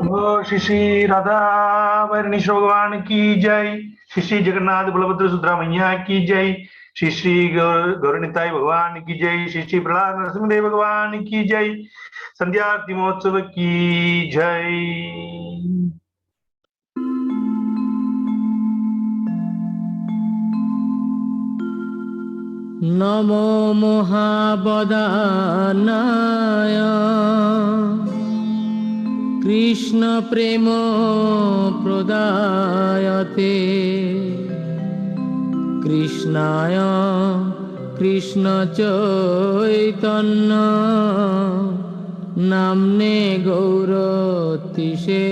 श्री श्री राधा वैरणेश्वर भगवान की जय। श्री श्री जगन्नाथ बलभद्र सुभद्रा मैया की जय। श्री श्री गौरनिताई भगवान की जय। श्री श्री प्रहलाद नरसिंहदेव भगवान की जय। संध्या आरती महोत्सव की जय। नमो महावदानाय कृष्ण प्रेम प्रदायते कृष्णाय कृष्ण चैतन्य नाम्ने गौरतिसे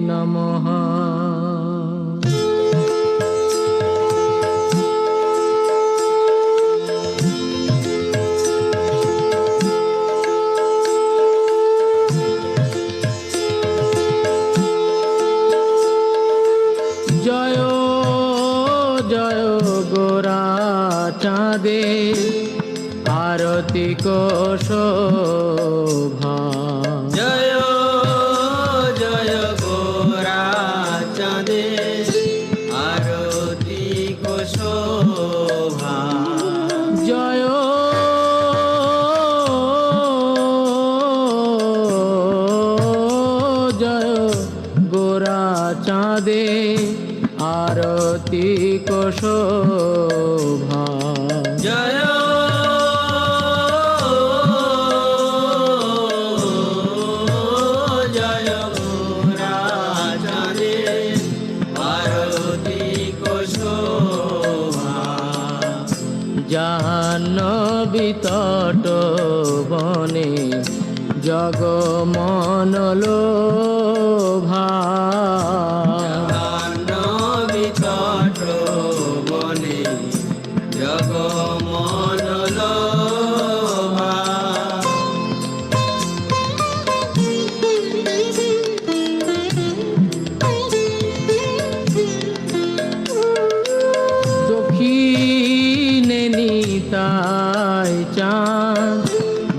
नमः। चाँदे आरती को शोभा। जय जय गोरा चाँदे आरती को शोभा। जय जय गोरा चाँदे आरती को शोभा। जय जय गोरा चाँदे आरती को शोभा। जाह्नवी तट बने जगमन लोभा।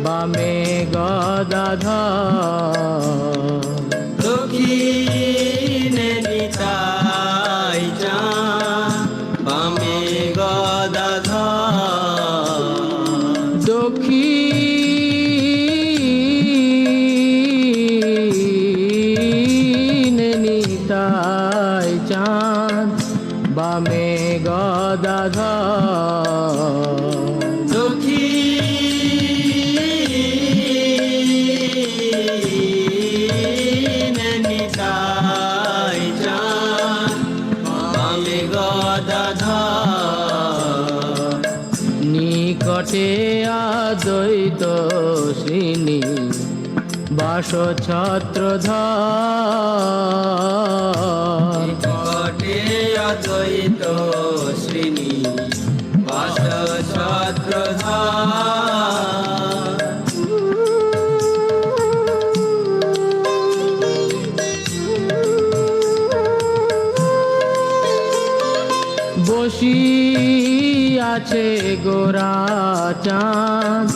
बामे गदाधर दक्षिणे निताय चाँद बामे गदाधर। दक्षिणे निताय चाँद बामे गदाधर। निकटे अद्वैत श्रीनि बास छत्रधर। निकटे अद्वैत श्रीनि बास छत्रधर। বসিয়াছে গোরা চাঁদ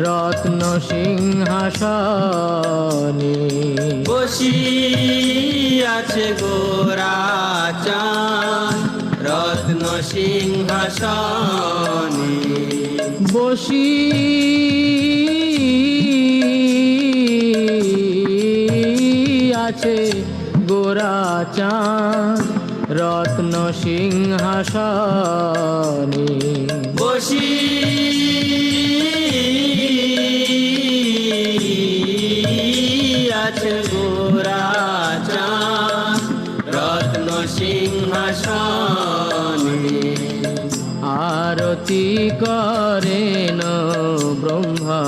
রত্ন সিংহাসনে। বসিয়াছে গোরা চাঁদ রত্ন সিংহাসনে। বসিয়াছে গোরা চাঁদ রত্ন সিংহাসনে। বসিয়াছে গোরা চাঁদ রত্ন সিংহাসনে। আরতি করেন ব্রহ্মা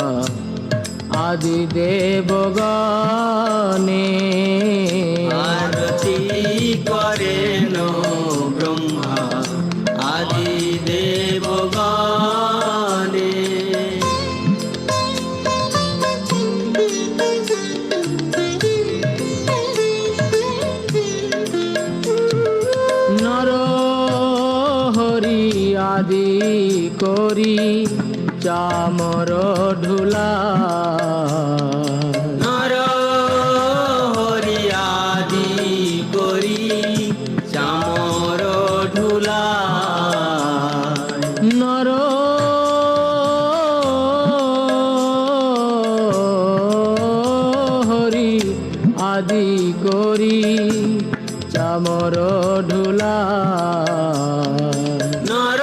আদি দেবগণে। আরতি করেন ব্রহ্মা আদি দেবগণে। নর হরি আদি করি চামর ঢুলা। নর আদি করি চামর ঢুলা নর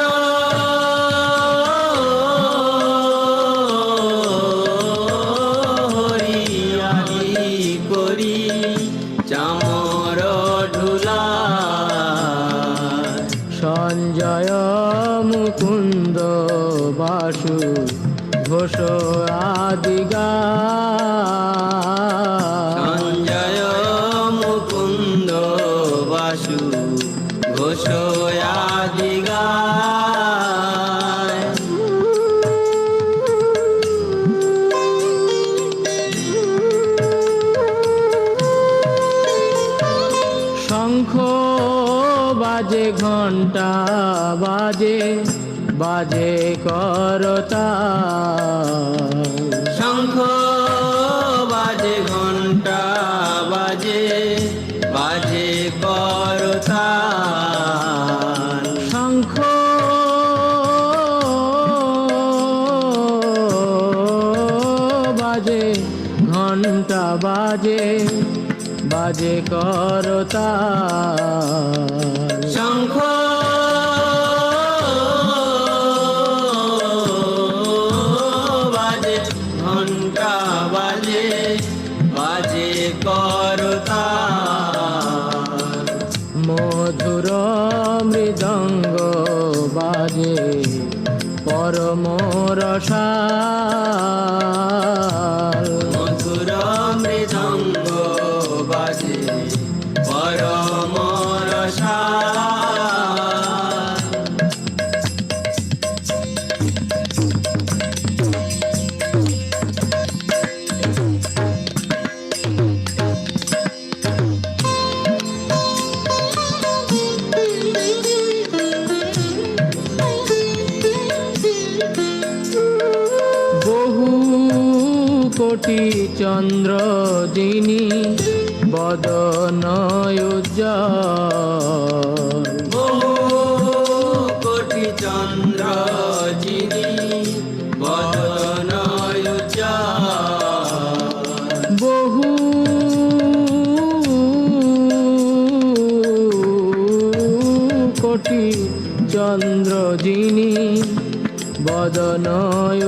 হরি আদি করি চামর ঢুলা সঞ্জয় মুকুন্দ বাসু ঘোষ আদি সঞ্জয় মুকুন্দ বাসু ঘোষ আদি গায় শঙ্খ বাজে ঘণ্টা বাজে বাজে করতা শঙ্খ বাজে ঘণ্টা বাজে বাজে করতাল শঙ্খ বাজে ঘণ্টা বাজে বাজে করতা শঙ্খ বাজে ঘণ্টা বাজে বাজে করতাল মধুর মৃদঙ্গ বাজে পরম রসাল মধুর মৃদঙ্গ বাজে পরম রসাল বহু কোটি চন্দ্র যিনি বদন উজ্জ্বল বহু কোটি চন্দ্র যিনি বদন উজ্জ্বল বহু কোটি চন্দ্র যিনি বদন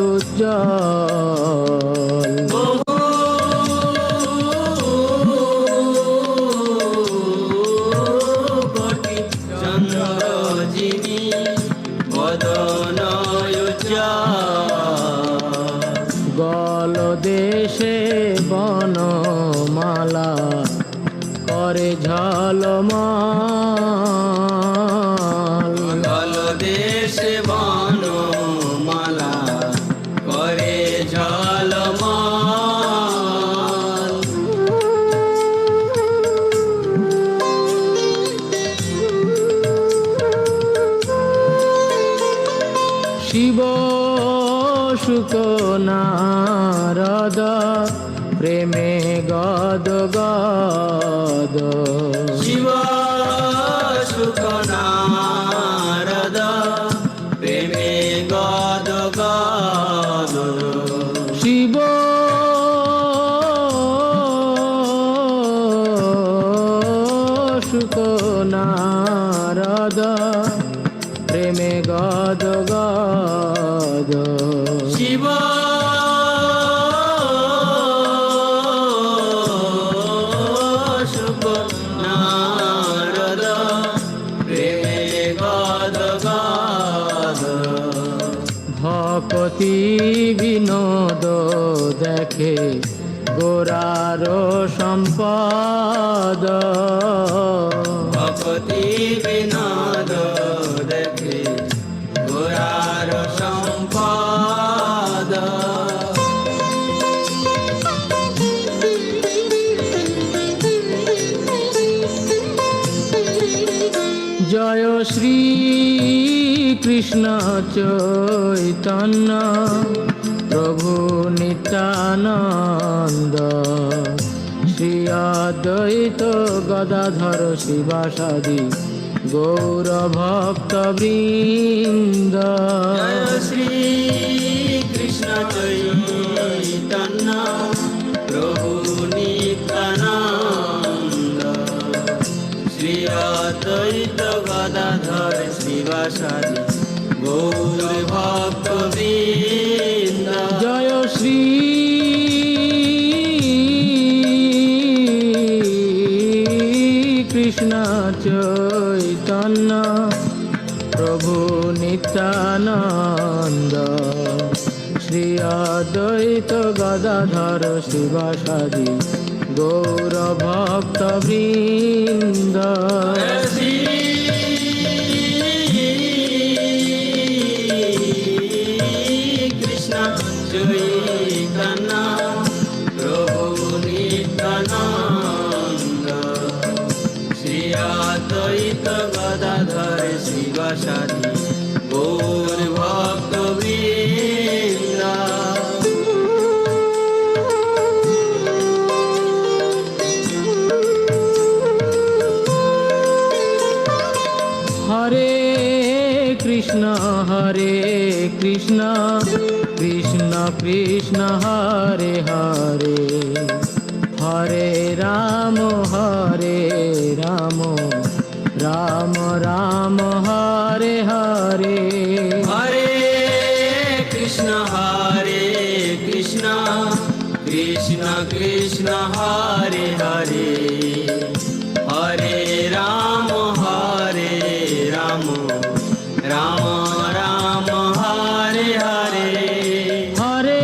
উজ্জ্বল কোটি চন্দ্র যিনি বদন উজ্জ্বল গল দেশে বনমালা করে ঝলমল গল দেশে বনমালা করে ঝলমল শিব শুক নারদ প্রেমে গদ গদ শিব সুখ নারদ প্রেমে গদ গদ শিব শুক নারদ প্রেমে গদ গদ শিব সুখ নারদ প্রেমে গদ গদ ভকতি বিনোদ দেখে গোরার সম্পদ ভকতি বিনোদ দেখে গোরার সম্পদ জয় শ্রী কৃষ্ণ চৈতন্য প্রভু নিত্যানন্দ শ্রী অদ্বৈত গদাধর শিবাসাদি গৌর ভক্ত বৃন্দ জয় শ্রী কৃষ্ণ চৈতন্য প্রভু নিত্যানন্দ শিবাসাদি গৌর ভক্তবৃন্দ জয় শ্রী কৃষ্ণ চৈতন্য প্রভু নিত্যানন্দ শ্রী অদ্বৈত গদাধর শিবাসাদি গৌর ভক্তবৃন্দ শ্রী কৃষ্ণ চৈতন্য প্রভু নিত্যানন্দ শ্রী অদ্বৈত গদাধর শিবাসাদি গৌর ভক্তবৃন্দ হরে কৃষ্ণ কৃষ্ণ কৃষ্ণ হরে হরে হরে রাম রাম রাম হরে হরে হরে কৃষ্ণ কৃষ্ণ কৃষ্ণ হরে হরে হরে রাম রাম রাম হরে হরে হরে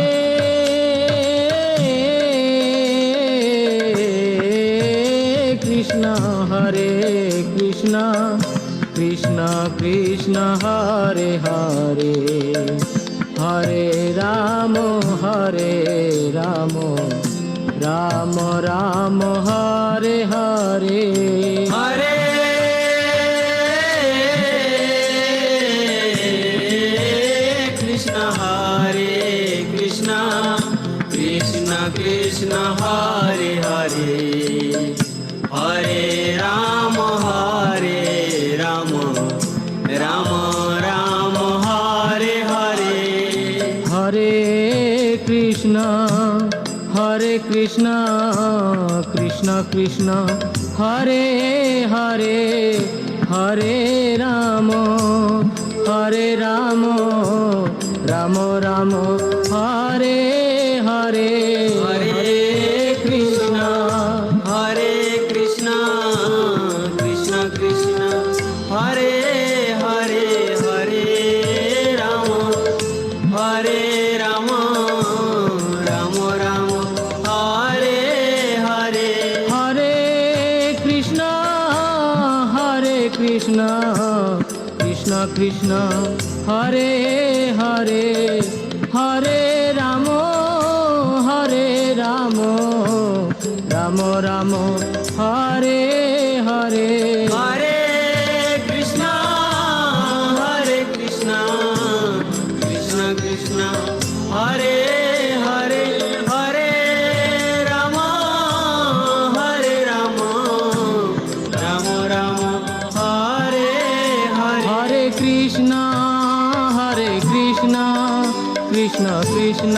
কৃষ্ণ কৃষ্ণ কৃষ্ণ হরে হরে হরে রাম রাম রাম হরে হরে হরে কৃষ্ণ কৃষ্ণ কৃষ্ণ হরে হরে হরে রাম রাম রাম হরে হরে হরে কৃষ্ণ কৃষ্ণ কৃষ্ণ হরে হরে হরে রাম রাম রাম হরে হরে হরে কৃষ্ণ কৃষ্ণ কৃষ্ণ হরে হরে হরে রাম রাম রাম হরে হরে হরে কৃষ্ণ কৃষ্ণ কৃষ্ণ হরে হরে হরে রাম রাম রাম হরে হরে হরে কৃষ্ণ কৃষ্ণ কৃষ্ণ হরে হরে হরে রাম রাম রাম হরে হরে হরে কৃষ্ণ কৃষ্ণ কৃষ্ণ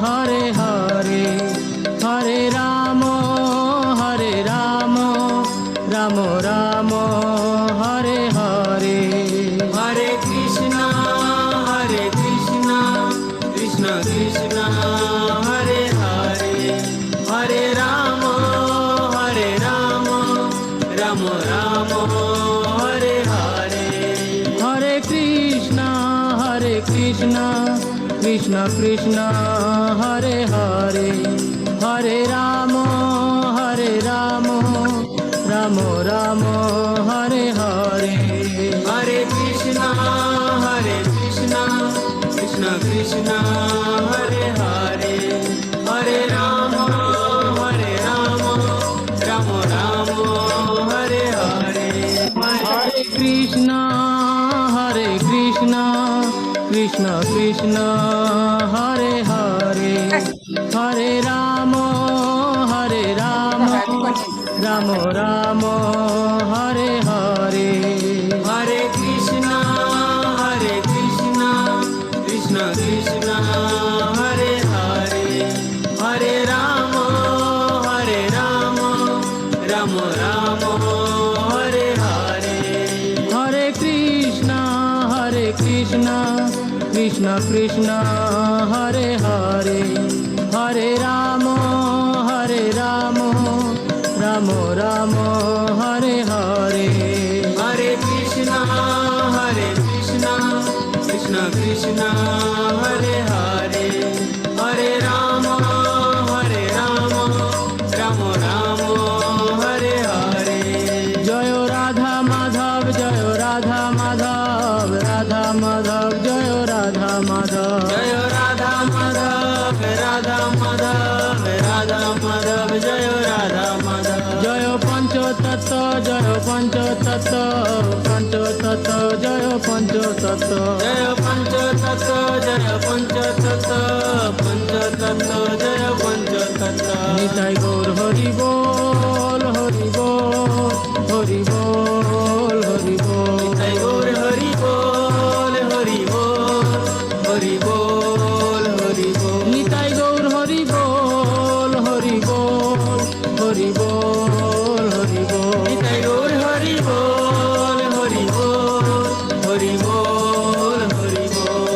হরে হরে হরে রাম রাম রাম হরে হরে হরে কৃষ্ণ কৃষ্ণ কৃষ্ণ হরে হরে হরে রাম রাম হরে হরে হরে কৃষ্ণ কৃষ্ণ কৃষ্ণ হরে হরে হরে রাম রাম রাম হরে হরে হরে কৃষ্ণ কৃষ্ণ হরে হরে হরে রাম রাম হরে হরে হরে কৃষ্ণ কৃষ্ণ কৃষ্ণ হরে হরে হরে রাম রাম হরে হরে হরে কৃষ্ণ কৃষ্ণ কৃষ্ণ হরে হরে হরে রাম রাম হরে হরে হরে কৃষ্ণ कृष्ण कृष्ण हरे हरे हरे राम राम राम हरे हरे हरे कृष्णा कृष्ण कृष्ण हरे हरे हरे राम राम राम हरे हरे जय राधा माधव राधा माधव जय राधा माधव जय राधा माधव राधा माधव राधा माधव जय राधा माधव जय पंचतत्व जय पंचतत्व जय पंचतत्व जय पंचतत्व जय पंचतत्व जय पंचतत्व निताय गौर हरि बोल हरि बोल हरि बोल हरि बोल जय गौर हरि बोल हरि बोल हरि बोल हरि बोल निताय गौर हरि बोल हरि बोल हरि बोल हरि बोल जय गौर हरि बोल हरि बोल हरि बोल हरि बोल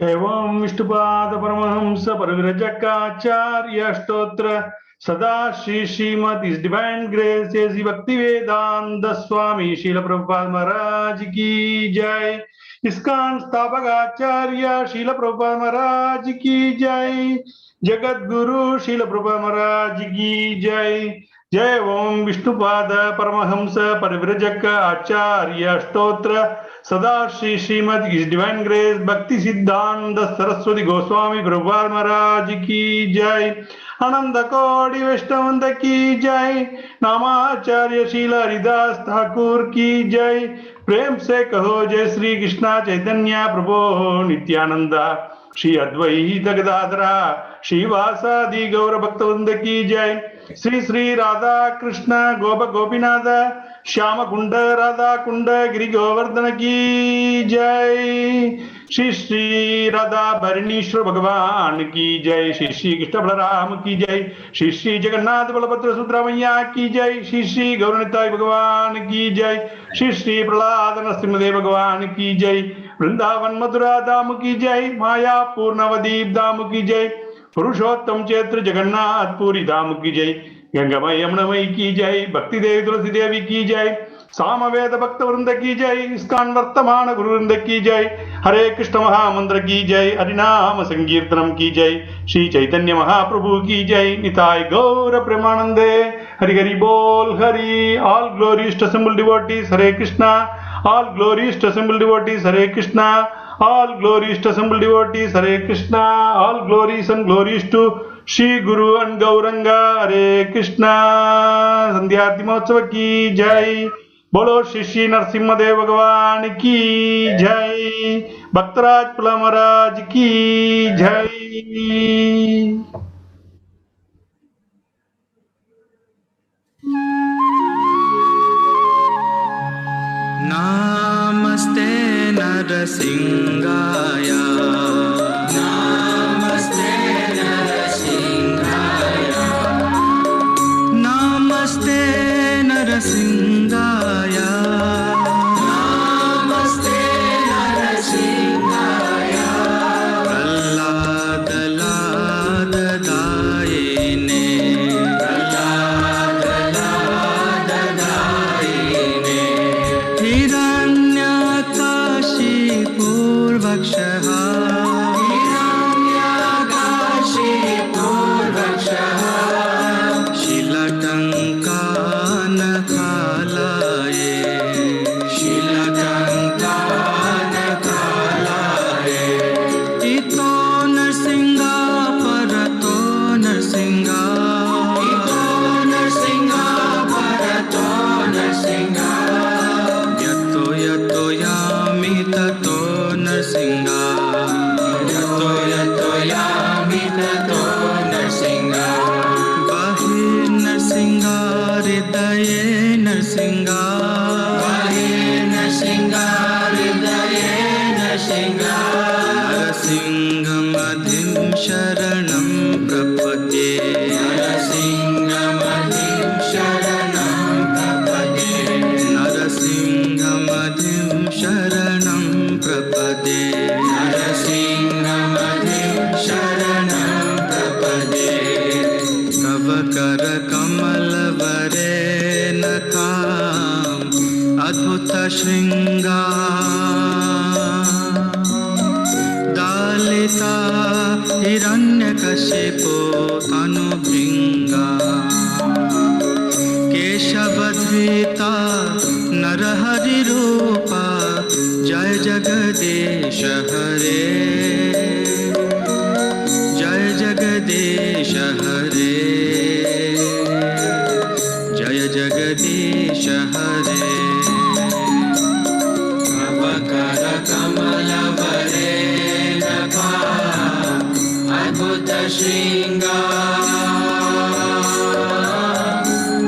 एवं विष्णुपाद परमहंस परिव्रजकाचार्य स्तोत्र सदा श्री श्रीमद इस डिवाइन ग्रेस श्री भक्ति वेदांत स्वामी शील प्रभुपाद महाराज की जय। इस्कॉन स्थापक आचार्य शील प्रभुपाद महाराज की जय। जगत गुरु शील प्रभुपाद महाराज की जय। जय ओम विष्णुपाद परमहंस परिव्रजक आचार्य स्तोत्र सदा श्री श्रीमद इस डिवाइन ग्रेस भक्ति सिद्धांत सरस्वती गोस्वामी प्रभुपाद महाराज की जय। आनंद कोटि वैष्णवंत की जय। नामाचार्य शील हरिदास ठाकुर की जय। प्रेम से कहो जय श्री कृष्णा चैतन्य प्रभु नित्यानंद श्री अद्वैत गदाधरा श्रीवासादि गौर भक्तवृंद की जय। श्री श्री राधा कृष्ण गोप गोपीनाथ श्याम कुंड राधा कुंड गिरि गोवर्धन की जय। श्री श्री राधा भरणीश्वर भगवान की जय। श्री श्री कृष्ण बलराम की जय। श्री श्री जगन्नाथ बलभद्र सुभद्रा मैया की जय। श्री श्री गौरनिताय भगवान की जय। श्री श्री प्रहलाद नरसिंहदेव भगवान की जय। वृंदावन मथुरा धाम की जय। मायापुर नवदीप धाम की जय। पुरुषोत्तम क्षेत्र जगन्नाथ पुरी धाम की जय। गंगामय यमुनामयी की जय। भक्ति देवी तुलसी देवी की जय। सामवेद भक्त वृंद की जय। इस्कॉन वर्तमान गुरु वृंद की जय। हरे कृष्ण महामंत्र की जय। हरिनाम संकीर्तनम की जय। श्री चैतन्य महाप्रभु की जय। निताय गौर प्रेमानंदे हरि हरि बोल Hari. All glories to assembled devotees Hare Krishna. All glories to assembled devotees Hare Krishna. All glories to assembled devotees, Hare Krishna. All glories and glories to Shri Guru and Gauranga, Hare Krishna. संध्या आरती महोत्सव की जय। बोलो श्री श्री नरसिम्हदेव भगवान की जय। भक्तराज पुला महाराज की जय। नमस्ते नरसिंहाय नमस्ते नरसिंहाय नमस्ते नरसिंहाय नमस्ते नरसिंहाय प्रह्लाद लाददायिने प्रह्लाद लाददायिने हिरण्यकाशिपूर्वक्षः हिरण्यकाशिपूर्वक्षः शिलटङ्कानकालये शिलटङ्कानकालये इतो नरसिंहा परतो नरसिंहा इतो नरसिंहा परतो नरसिंहा यतो यतो यामि ततो नरसिंहा यतो यतो यामि ततो नरसिंहा बहिर्नरसिंहा हृदये नरसिंहा बहिर्नरसिंहा हृदये नरसिंहा नरसिंहमधिं शरणं प्रपद्ये नरसिंहमधिं शरणं प्रपद्ये शृङ्गा दालिता हिरण्यकशिपो तनुभृङ्गा केशवधृता नरहरिरूपा जय जगदीश हरे जय जगदीश हरे जय जगदीश हरे कर कमल वरे नखा अद्भुत श्रृंगार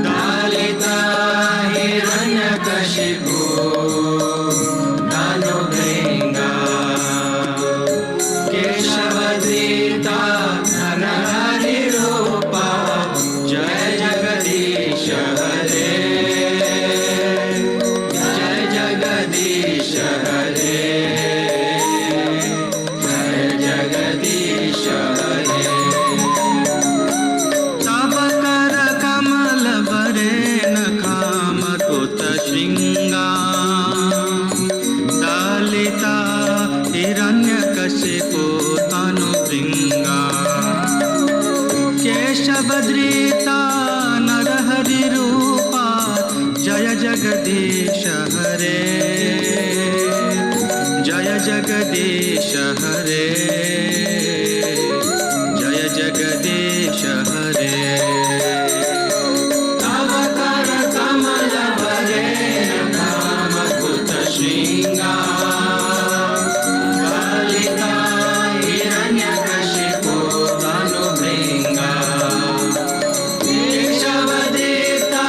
दालिता हिरण्यकशिपु दानुभृङ्गा केशवधृता नरहरिरूपा जय जगदीश हरे जय जगदीश हरे जय जगदीश हरे तव कर कमल वरे नखामकुत श्रृङ्गा दालिता हिरण्यकशिपो तनुभृङ्गा केशवधृता नरहरिरूपा जय जगदीश हरे जय जगदीश हरे जय जगदीश हरे तव कर कमल वरे नखामकुत श्रृङ्गा दालिता हिरण्यकशिपो तनुभृङ्गा केशवधृता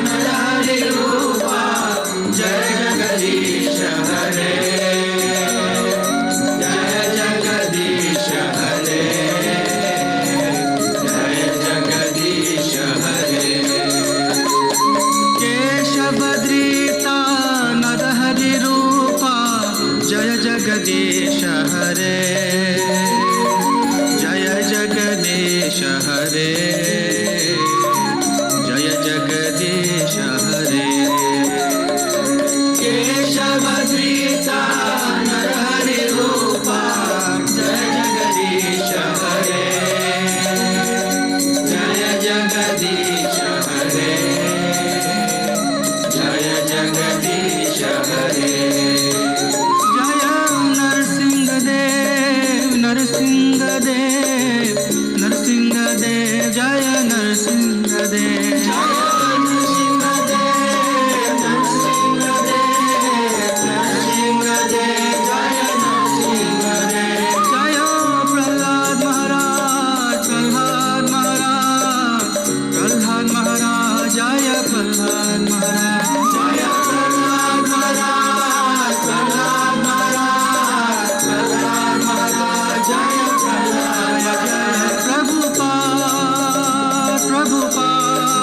नरहरिरूपा जय जगदीश हरे जय जगदीश हरे जय जगदीश हरे केशवधृता नरहरिरूपा जय जगदीश हरे जय जगदीश हरे जय जगदीश हरे केशवधृता नरहरिरूपा जय जगदीश हरे जय जगदीश हरे जय जगदीश हरे जय नरसिंहदेव नरसिंहदेव नरसिंहदेव जय नरसिंहदेव जय प्रहलाद महाराज प्रहलाद महाराज प्रहलाद महाराज जय प्रहलाद महाराज जय प्रहलाद महाराज प्रहलाद महाराज प्रहलाद महाराज जय प्रहलाद महाराज प्रभुपाद प्रभुपाद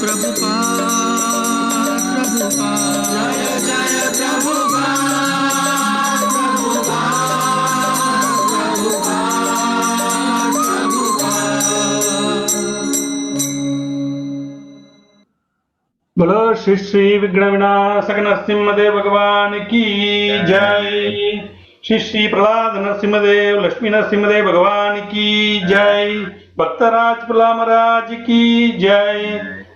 प्रभुपाद प्रभुपाद जय जय प्रभुपाद प्रभुपाद प्रभुपाद प्रभुपाद बोलो श्री श्री विघ्न विनाशक नरसिंहदेव भगवान की जय। श्री श्री प्रहलाद नरसिंहदेव लक्ष्मी नरसिंहदेव भगवान की जय। भक्तराज प्रहलाद महाराज की जय।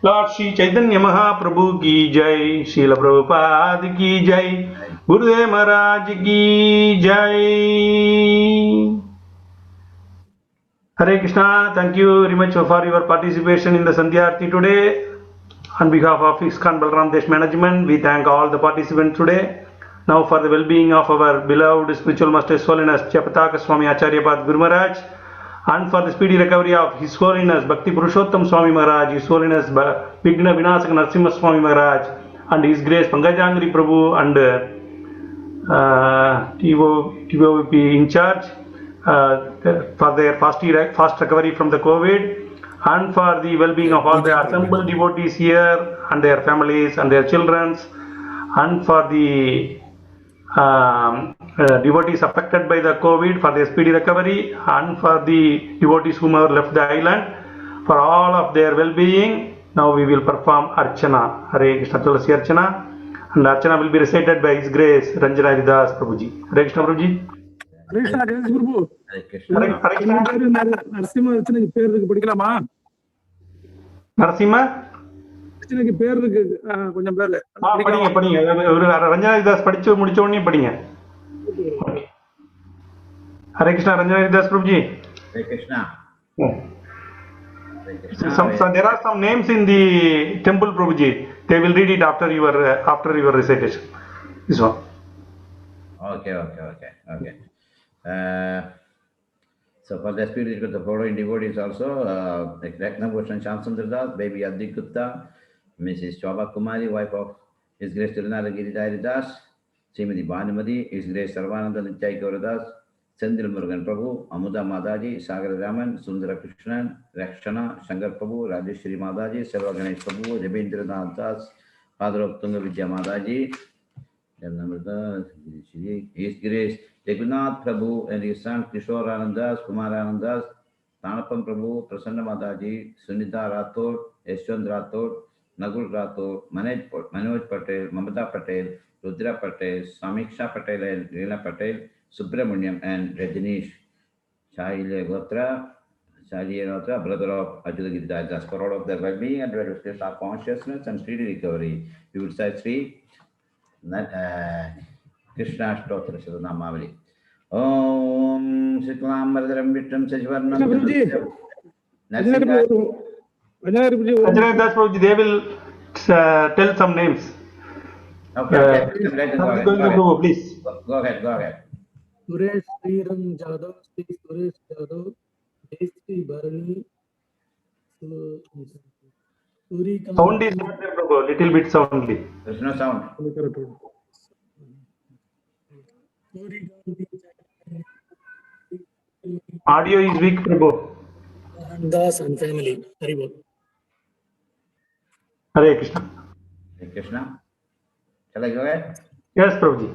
लॉर्ड श्री चैतन्य महाप्रभु की जय। श्रील प्रभुपाद की जय। गुरुदेव महाराज की जय। Hare Krishna, thank you very much for your participation in the Sandhya Aarti today. On behalf of ISKCON Balaram Desh Management, we thank all the participants today. Now for the well-being of our beloved spiritual master His Holiness Chapataka Swami Acharya Pad Guru Maharaj, and for the speedy recovery of His Holiness Bhakti Purushottam Swami Maharaj, His Holiness Vighna Vinasaka Narasimha Swami Maharaj, and His Grace Pankajangri Prabhu and TOVP in charge for their fast recovery from the COVID, and for the well-being of all the assembled devotees here and their families and their children, and for the devotees affected by the COVID for their speedy recovery, and for the devotees whom have left the island, for all of their well-being. Now we will perform Archana, Hare Krishna Tulasi Archana. And Archana will be recited by His Grace Ranjana Haridas Prabhuji. Hare Krishna Prabhuji. Krishna Prabhu. Hare Krishna. Hare Krishna. Narasimha அர்ச்சனைக்கு பேர் இருக்கு, படிக்கலாமா? நரசிம்ம அர்ச்சனைக்கு பேர் இருக்கு, கொஞ்சம் பேர்ல படிங்க படிங்க. ஒரு ரஞ்சனா ஹரிதாஸ் படிச்சு முடிச்ச உடனே படிங்க. Hare Krishna Ranjana Haridas Prabhuji. Hare Krishna. There are some names in the temple, Prabhuji. They will read it after your recitation. This one. Okay. So for the spirit, the following devotees also, Ratnabhushan Shamsundar Das, baby Adik Gupta, Mrs. Shobha Kumari, wife of His Grace Tirunala Giridhari Das, Srimati Bhanumati, His Grace Sarvananda Nityai Gaura Das, Sendil Murugan Prabhu, Amuda Madaji, Sagar Raman, Sundara Krishnan, Rakshana, Shankar Prabhu, Rajeshri Madaji, Selva Ganesh Prabhu, Rabindra Nath Das, Father of Tunga Vidya Madaji, His Grace Jagannath Prabhu and his son Kishore Anandas, Kumar Anandas, Tanapam Prabhu, Prasanna Mataji, Sunita Rathod, Yashwant Rathod, Nagul Rathod, Manoj Patel, Mamata Patel, Rudra Patel, Samiksha Patel and Reena Patel, Subramaniam and Rajanish Shailya Gotra, brother of Ajula Giridhari Das, for all of their well-being and restoration of consciousness and speedy recovery. We would say Sri Krishna Stotra Sadanamavali. Om Shiklambaradharam Vitram Sajvarnam. Ranjana Haridas Prabhuji, they will tell some names. Okay. Please. Go ahead. Suresh Sriram Jadhav, Sri Suresh Jadhav, Jayasri Bharani, Surikant. Sound is not there, Prabhu. Little bit soundly. There's no sound. Audio is weak, Prabhu. Das and family. Haribol. Hare Krishna. Hare Krishna. Shall I go ahead? Yes, Prabhuji.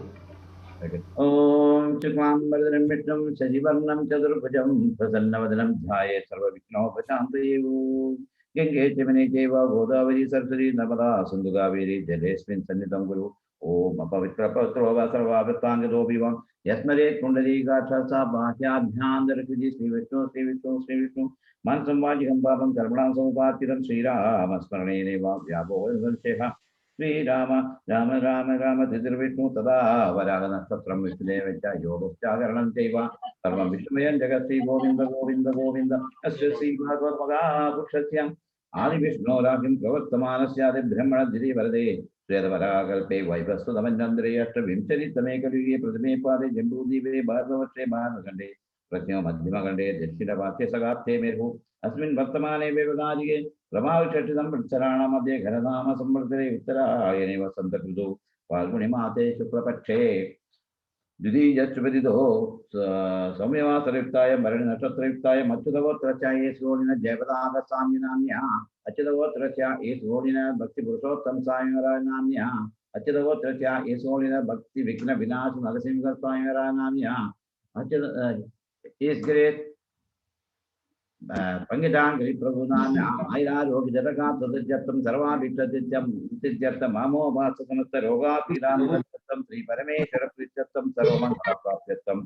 Om Shiklambaradharam Vitram Sajivarnam Chadurabhujam Prasannavadhanam Dhyaye Sarvavighnopashantaye. Gange Chemane Cheva Godavari Saraswati Narmada Sindhu Kaveri Jalesmin Sannidham Guru. Om Apavitra Patro Vasarvavatanga Vivam Yasmare Kundali Gatha Bhatyabhyandarakuji Sri Vishnu Mansambhajikam Babam Karmanam Samupatiram Sri Rama Smarane Neva Vyabo Sheha Sri Rama Tidir Vishnu Tada Varagana Satram Vishnudevacha Yogopchagaranam Deva Sarvam Vishnumayan Jagati Govinda Asya Sri Bhagavad Maga Pukshasyam Adi Vishnu Rakim Pravattamanasya Brahmana Diri Varade Sredavarakalpe Vaipastudamandandre Ashta Vimchari Tamekaliye Pradame Pade Jambudhive Bhagavatre Bhanagande Pratyam Madhimagande Deshina Vatya Sagapte Merhu Asmin Vartamane Vevadajige Ramav Chachitam Pratharana Madhya Gharanama Samvardare Uttarayane Vasanta Krudu Falguni Mate Shuklapakshe Didi Jachupadido Samyavasariptaya Marana Nashatriptaya Machudavotrachaye Srodina Jayavadaga Samyanamya Achidavotracha is Rodina Bhakti Purushottam Sayangaranamya Achidavotracha is Rodina Bhakti Vikna Vinash Nagasimha Sayangaranamya is great Pangitangri Prabhunamya Aira Rogi Jataka Tadjatam Sarva Viktatityam Tityartam Mamo Vasakamata Roga Piran Sri Parameshwara Prityatam Sarvamangala Prapyatam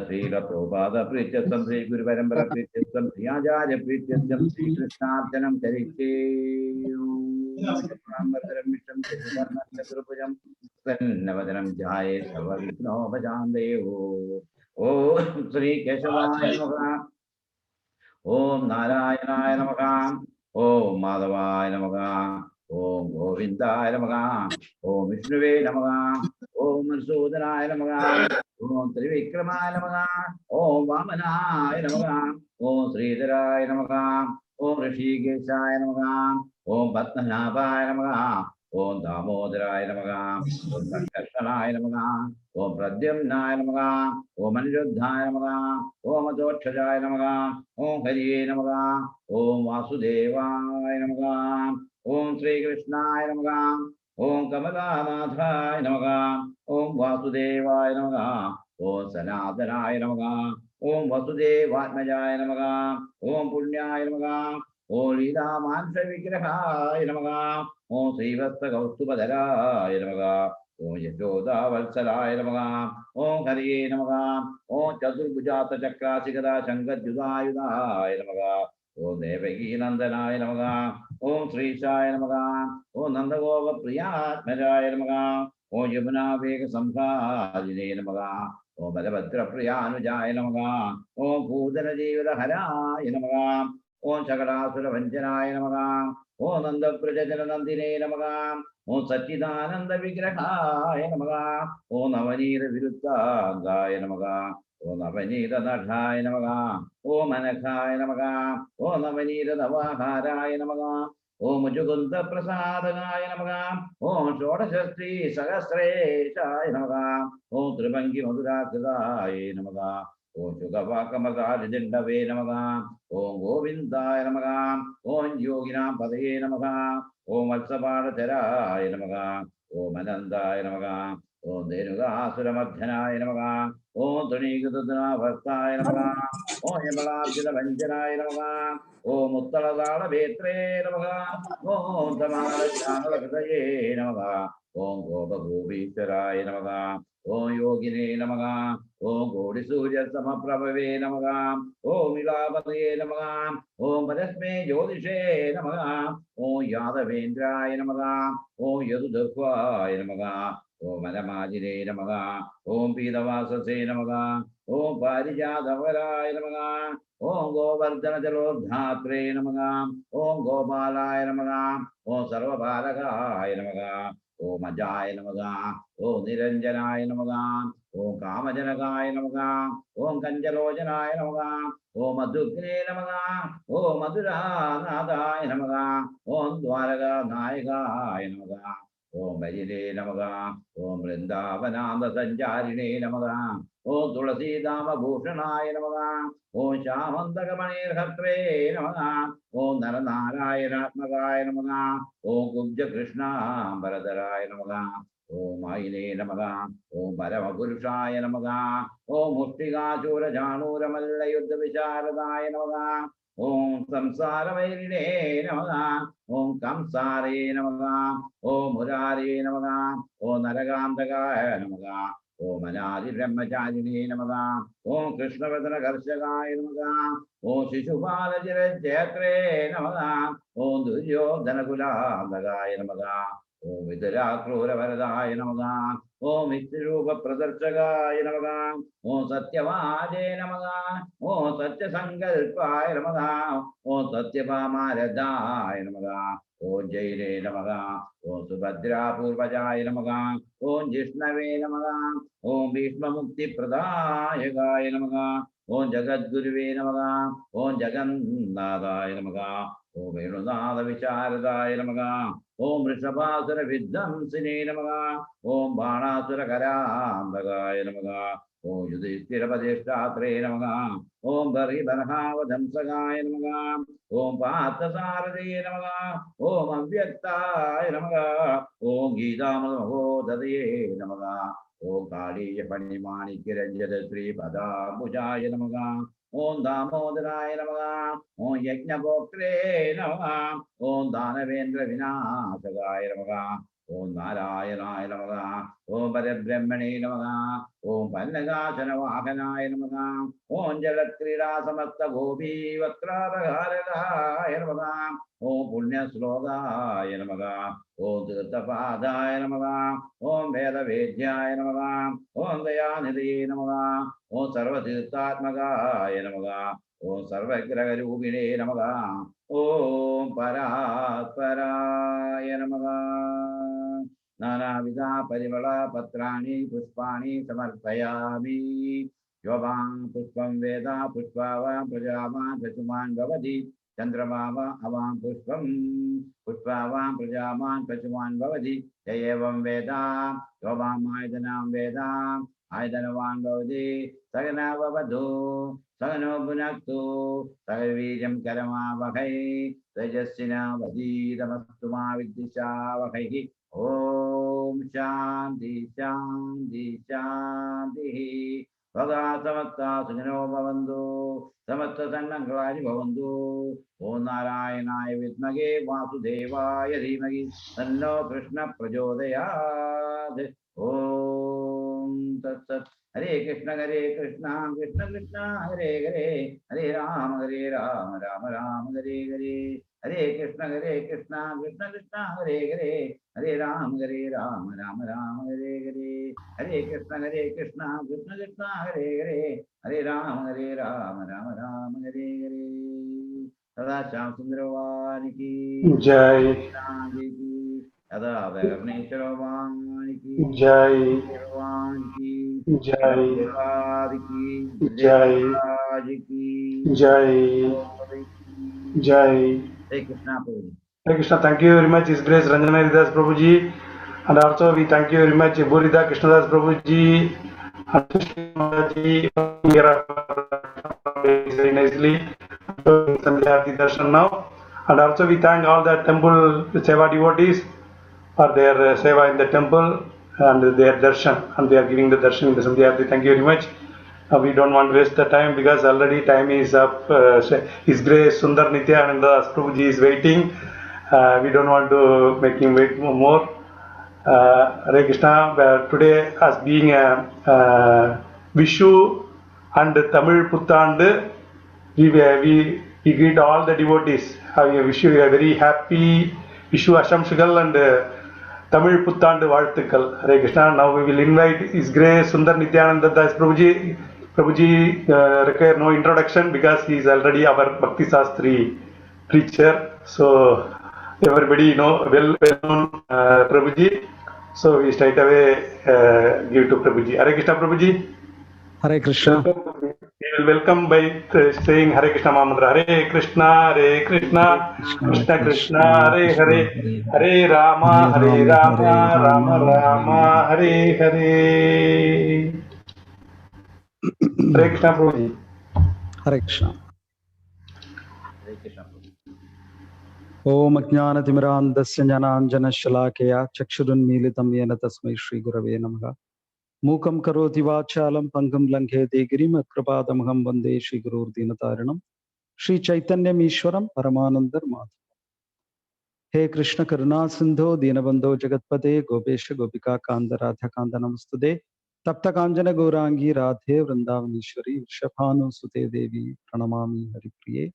Sri Prabhupada Prityatam Sri Guru Parambara Prityatam Sri Ajarya Prityatam Sri Krishnarjanam Charite Ambardaram Mishram Siddharnam Chaturupajam Navadaram Jaye Sarvavigno Bhajandeyo Om Sri Keshavaya Namaha Om Narayana Namaha Om Madhavaya Namaha Om Govindaya Namaha Om Vishnuve Namaha Om Marsudhanaya Namaha Om Trivikramaya Namaha Om Vamanaya Namaha Om Sridharaya Namaha Om Rishikeshaya Namaha Om Patnanabhaya Namaha Om Damodaraya Namaha Om Sankarshanaya Namaha Om Pradyamnaya Namaha Om Aniruddhaya Namaha Om Adotshajaya Namaha Om Hariye Namaha Om Vasudevaya Namaha Om Sri Krishnaya Namaha Om Kamalanathaya Namaha Om Vasudevaya Namaha Om Sanatanaya Namaha Om Vasudevatmajaya Namaha Om Punyaya Namaha ഓം ലീലാമാംസ വിഗ്രഹായ നമഃ. ഓം ശ്രീവത്സ കൗസ്തുഭധരായ നമഃ. ഓം യശോദാവത്സലായ നമഃ. ഓം ഹരിയേ നമഃ. ഓം ചതുർഭുജാത ചക്രാസികദാ ശങ്കദ്യുതായുധായ നമഃ. ഓം ദേവകീനന്ദനായ നമഃ. ഓം ശ്രീശായ നമഃ. ഓം നന്ദഗോപപ്രിയാത്മജായ നമഃ. ഓം യമുനാവേഗ സംഹാരിണേ നമഃ. ഓം ബലഭദ്രപ്രിയാനുജായ നമഃ. ഓം ഭൂതലജീവിതഹരായ നമഃ. ഓം ശകടാസുരഭഞ്ജനായ നമഃ. ഓം നന്ദപ്രജനന്ദിനേ നമഃ. ഓം സച്ചിദാനന്ദ വിഗ്രഹായ നമഃ. ഓം നവനീത വിരുദ്ധാംഗായ നമഃ. ഓം നവനീത നടായ നമഃ. ഓം അനഘായ നമഃ. ഓം നവനീത നവാഹാരായ നമഃ. ഓം മുജുകുന്ദ പ്രസാദകായ നമഃ. ഓം ഷോഡശസ്ത്രീ സഹസ്രേശായ നമഃ. ഓം ത്രിഭംഗി മധുരാകൃതായ നമഃ. ഓം ശുഗവാകമകാരിജണ്ഡവേ നമഃ. ഓം ഗോവിന്ദായ നമഃ. ഓം യോഗിനാം പതയേ നമഃ. ഓം വത്സപാടചരായ നമഃ. ഓം അനന്തായ നമഃ. ഓം ധേനുകാസുരമർദ്ധനായ നമഃ. ഓം തുണീകൃതനാഭർത്തായ നമഃ. ഓം യമളാർജിതഭഞ്ജനായ നമഃ. ഓം ഉത്തളതാളഭേത്രേ നമഃ. ഓം സമാനഹൃദയേ നമഃ. ഓം ഗോപഗോപീശ്വരായ നമഃ. ഓം യോഗിനേ നമഃ. ഓം കോടിസൂര്യസമപ്രഭവേ നമഃ. ഓം ഇളാപതയേ നമഃ. ഓം പരസ്മേ ജ്യോതിഷേ നമഃ. ഓം യാദവേന്ദ്രായ നമഃ. ഓം യദുദർവായ നമഃ. ഓം വനമാജിനേ നമഃ. ഓം പീതവാസസേ നമഃ. ഓം പാരിജാതവരായ നമഃ. ഓം ഗോവർദ്ധനജലോദ്ധാത്രേ നമഃ. ഓം ഗോപാലായ നമഃ. ഓം സർവപാലകായ നമഃ. ഓം അജായ നമഃ. ഓം നിരഞ്ജനായ നമഃ. ഓം കാമജനകായ നമഃ. ഓം കഞ്ചലോചനായ നമഃ. ഓം മധുഗ്നേ നമഃ. ഓം മധുരാനാഥായ നമഃ. ഓം ദ്വാരകാനായകായ നമഃ. ഓം ഭജിരേ നമഃ. ഓം വൃന്ദാവനാന്ത സഞ്ചാരിണേ നമഃ. ഓം തുളസീദാമഭൂഷണായ നമഃ. ഓം ശ്യാമന്തകമണീർഹത്രേ നമഃ. ഓം നരനാരായണാത്മകായ നമഃ. ഓം കുബ്ജകൃഷ്ണാംബരധരായ നമഃ. ഓം ആയിനേ നമഃ. ഓം പരമപുരുഷായ നമഃ. ഓം മുഷ്ടികാചൂരജാണൂരമല്ലയുദ്ധവിശാരദായ നമഃ. ഓം സംസാരവൈരിണേ നമഃ. ഓം കംസാരേ നമഃ. ഓം മുരാരേ നമഃ. ഓം നരകാന്തകായ നമഃ. ഓം അനാദിബ്രഹ്മചാരിണേ നമഃ. ഓം കൃഷ്ണവദനകർഷകായ നമഃ. ഓം ശിശുപാലചിരജേത്രേ നമഃ. ഓം ദുര്യോധനകുലാന്തകായ നമഃ. ഓം വിതുരാക്രൂരവരദായ നമഃ. ഓം വിഷ്ണുരൂപപ്രദർശകായ നമഃ. ഓം സത്യവാജേ നമഃ. ഓം സത്യസങ്കൽപ്പായ നമഃ. ഓം സത്യഭാമാരദായ നമഃ. ഓം ജൈനേ നമഃ. ഓം സുഭദ്രാപൂർവജായ നമഃ. ഓം ജിഷ്ണവേ നമഃ. ഓം ഭീഷ്മമുക്തിപ്രദായകായ നമഃ. ഓം ജഗദ്ഗുരുവേ നമഃ. ഓം ജഗന്നാഥായ നമഃ. ഓം വേണുനാഥ വിശാരദായ നമഃ. ഓം വൃഷഭാസുര വിധ്വംസിനേ നമഃ. ഓം ബാണാസുരകരാന്തകായ നമഃ. ഓം യുധിഷ്ഠിരപതിഷ്ഠാത്രേ നമഃ. ഓം ബർഹിബർഹാവധംസകായ നമഃ. ഓം പാർത്ഥസാരഥേ നമഃ. ഓം അവ്യക്തായ നമഃ. ഓം ഗീതാമൃതമഹോദതയേ നമഃ. ഓം കാളീയ പണിമാണിക്യരഞ്ജന ശ്രീപദാംബുജായ നമഃ. ഓം ദാമോദരായ നമഃ. ഓം യജ്ഞഭോക്ത്രേ നമഃ. ഓം ദാനവേന്ദ്ര വിനാശകായ നമഃ. ഓം നാരായണായ നമഃ. ഓം പരബ്രഹ്മണേ നമഃ. ഓം പന്നകാശനവാഹനായ നമഃ. ഓം ജലക്രീഡാസമസ്ത ഗോപീവക്രാപഹാരകായ നമഃ. ഓം പുണ്യശ്ലോകായ നമഃ. ഓം തീർത്ഥപാദായ നമഃ. ഓം വേദവേദ്യായ നമഃ. ഓം ദയാനിധയേ നമഃ. ഓം സർവതീർത്ഥാത്മകായ നമഃ. ഓം സർവഗ്രഹരൂപിണേ നമഃ. ഓം പരാത്പരായ നമഃ. നാനാവിധ പരിമള പത്രാണി പുഷ്പാണി സമർപ്പയാമി. യോവാം പുഷ്പം വേദ പുഷ്പാവാൻ പ്രജാവാൻ പശുമാൻ ഭവതി. ചന്ദ്രമാവ അവാം പുഷ്പം പുഷ്പാവാൻ പ്രജാവാൻ പശുമാൻ ഭവതി. ഏവം വേദ യോവാമായതനാം വേദ ആയതനവാൻ ഭവതി. സകനവവധു സകനോ ഭുനക്തു സകവീര്യം കരമാവഹൈ. തേജസ്വിനാവധീതമസ്തു മാ വിദ്വിഷാവഹൈ. ഓം ശാന്തി ശാന്തി ശാന്തി. സദാ സമസ്താ സുഖിനോ ഭവന്തു സമസ്ത സന്മംഗളാനി ഭവന്തു. ഓം നാരായണായ വിദ്മഹേ വാസുദേവായ ധീമഹി തന്നോ കൃഷ്ണ പ്രചോദയാത്. ഓം തത്സത്. ഹരേ കൃഷ്ണ കൃഷ്ണ കൃഷ്ണ ഹരേ ഹരേ, ഹരേ രാമ രാമ രാമ ഹരേ ഹരേ. ഹരേ കൃഷ്ണ കൃഷ്ണ കൃഷ്ണ ഹരേ ഹരേ, ഹരേ രാമ രാമ രാമ ഹരേ ഹരേ. ഹരേ കൃഷ്ണ കൃഷ്ണ കൃഷ്ണ ഹരേ ഹരേ, ഹരേ രാമ രാമ രാമ ഹരേ ഹരേ. സദാ ശ്യാം സുന്ദര ഭഗവാൻ കി जय സദാ ഭഗവനേശ്വര ഭഗവാൻ കി जय ഭഗവാൻ കി जय की जय की जय जय. Hare Krishna Prabhuji. Hare Krishna, thank you very much, His Grace Ranjana Haridas Prabhuji. And also we thank you very much, Burida Krishnadas Prabhuji. And Krishnaji very nicely. Sandhya Darshan now. And also we thank all the temple Seva devotees for their Seva in the temple and their darshan. And they are giving the darshan in the Sandhya. Thank you very much. We don't want to waste the time because already time is up. His Grace Sundar Nityananda Prabhuji is waiting. We don't want to make him wait more. Hare Krishna. Today, as being a Vishu and Tamil Puttandu, we greet all the devotees. I wish you a very happy Vishu Ashamshigal and Tamil Puttandu Varthukal. Hare Krishna. Now we will invite His Grace Sundar Nityananda Das Prabhuji. Prabhuji require no introduction because he is already our Bhakti Sastri preacher. So everybody know well known Prabhuji. So we straight away give to Prabhuji. Hare Krishna Prabhuji. Hare Krishna. We will welcome by saying Hare Krishna Mahamantra. Hare Krishna, Krishna Krishna, Hare Hare, Hare Rama, Rama Rama, Hare Hare. Hare Krishna Prabhuji. Hare Krishna. Hare Krishna Prabhuji. Om Ajnanatimirandasya Jnananjana Shalakaya Chakshurunmilitam Yena Tasmai Shri Gurave Namaha. Mukam Karoti Vachalam Pangam Langhete Girim Atkrapadamaham Vande Shri Gurur Dinataranam Shri Chaitanyam Ishwaram Paramanandar Madhavam. He Krishna Karuna Sindho Dinabandho Jagatpate Gopesha Gopika Kanda Radha Kanda Namastude Tapta Kanjana Gaurangi Radhe Vrindavaneshwari Vrishabhanu Sute Devi Pranamami Haripriye.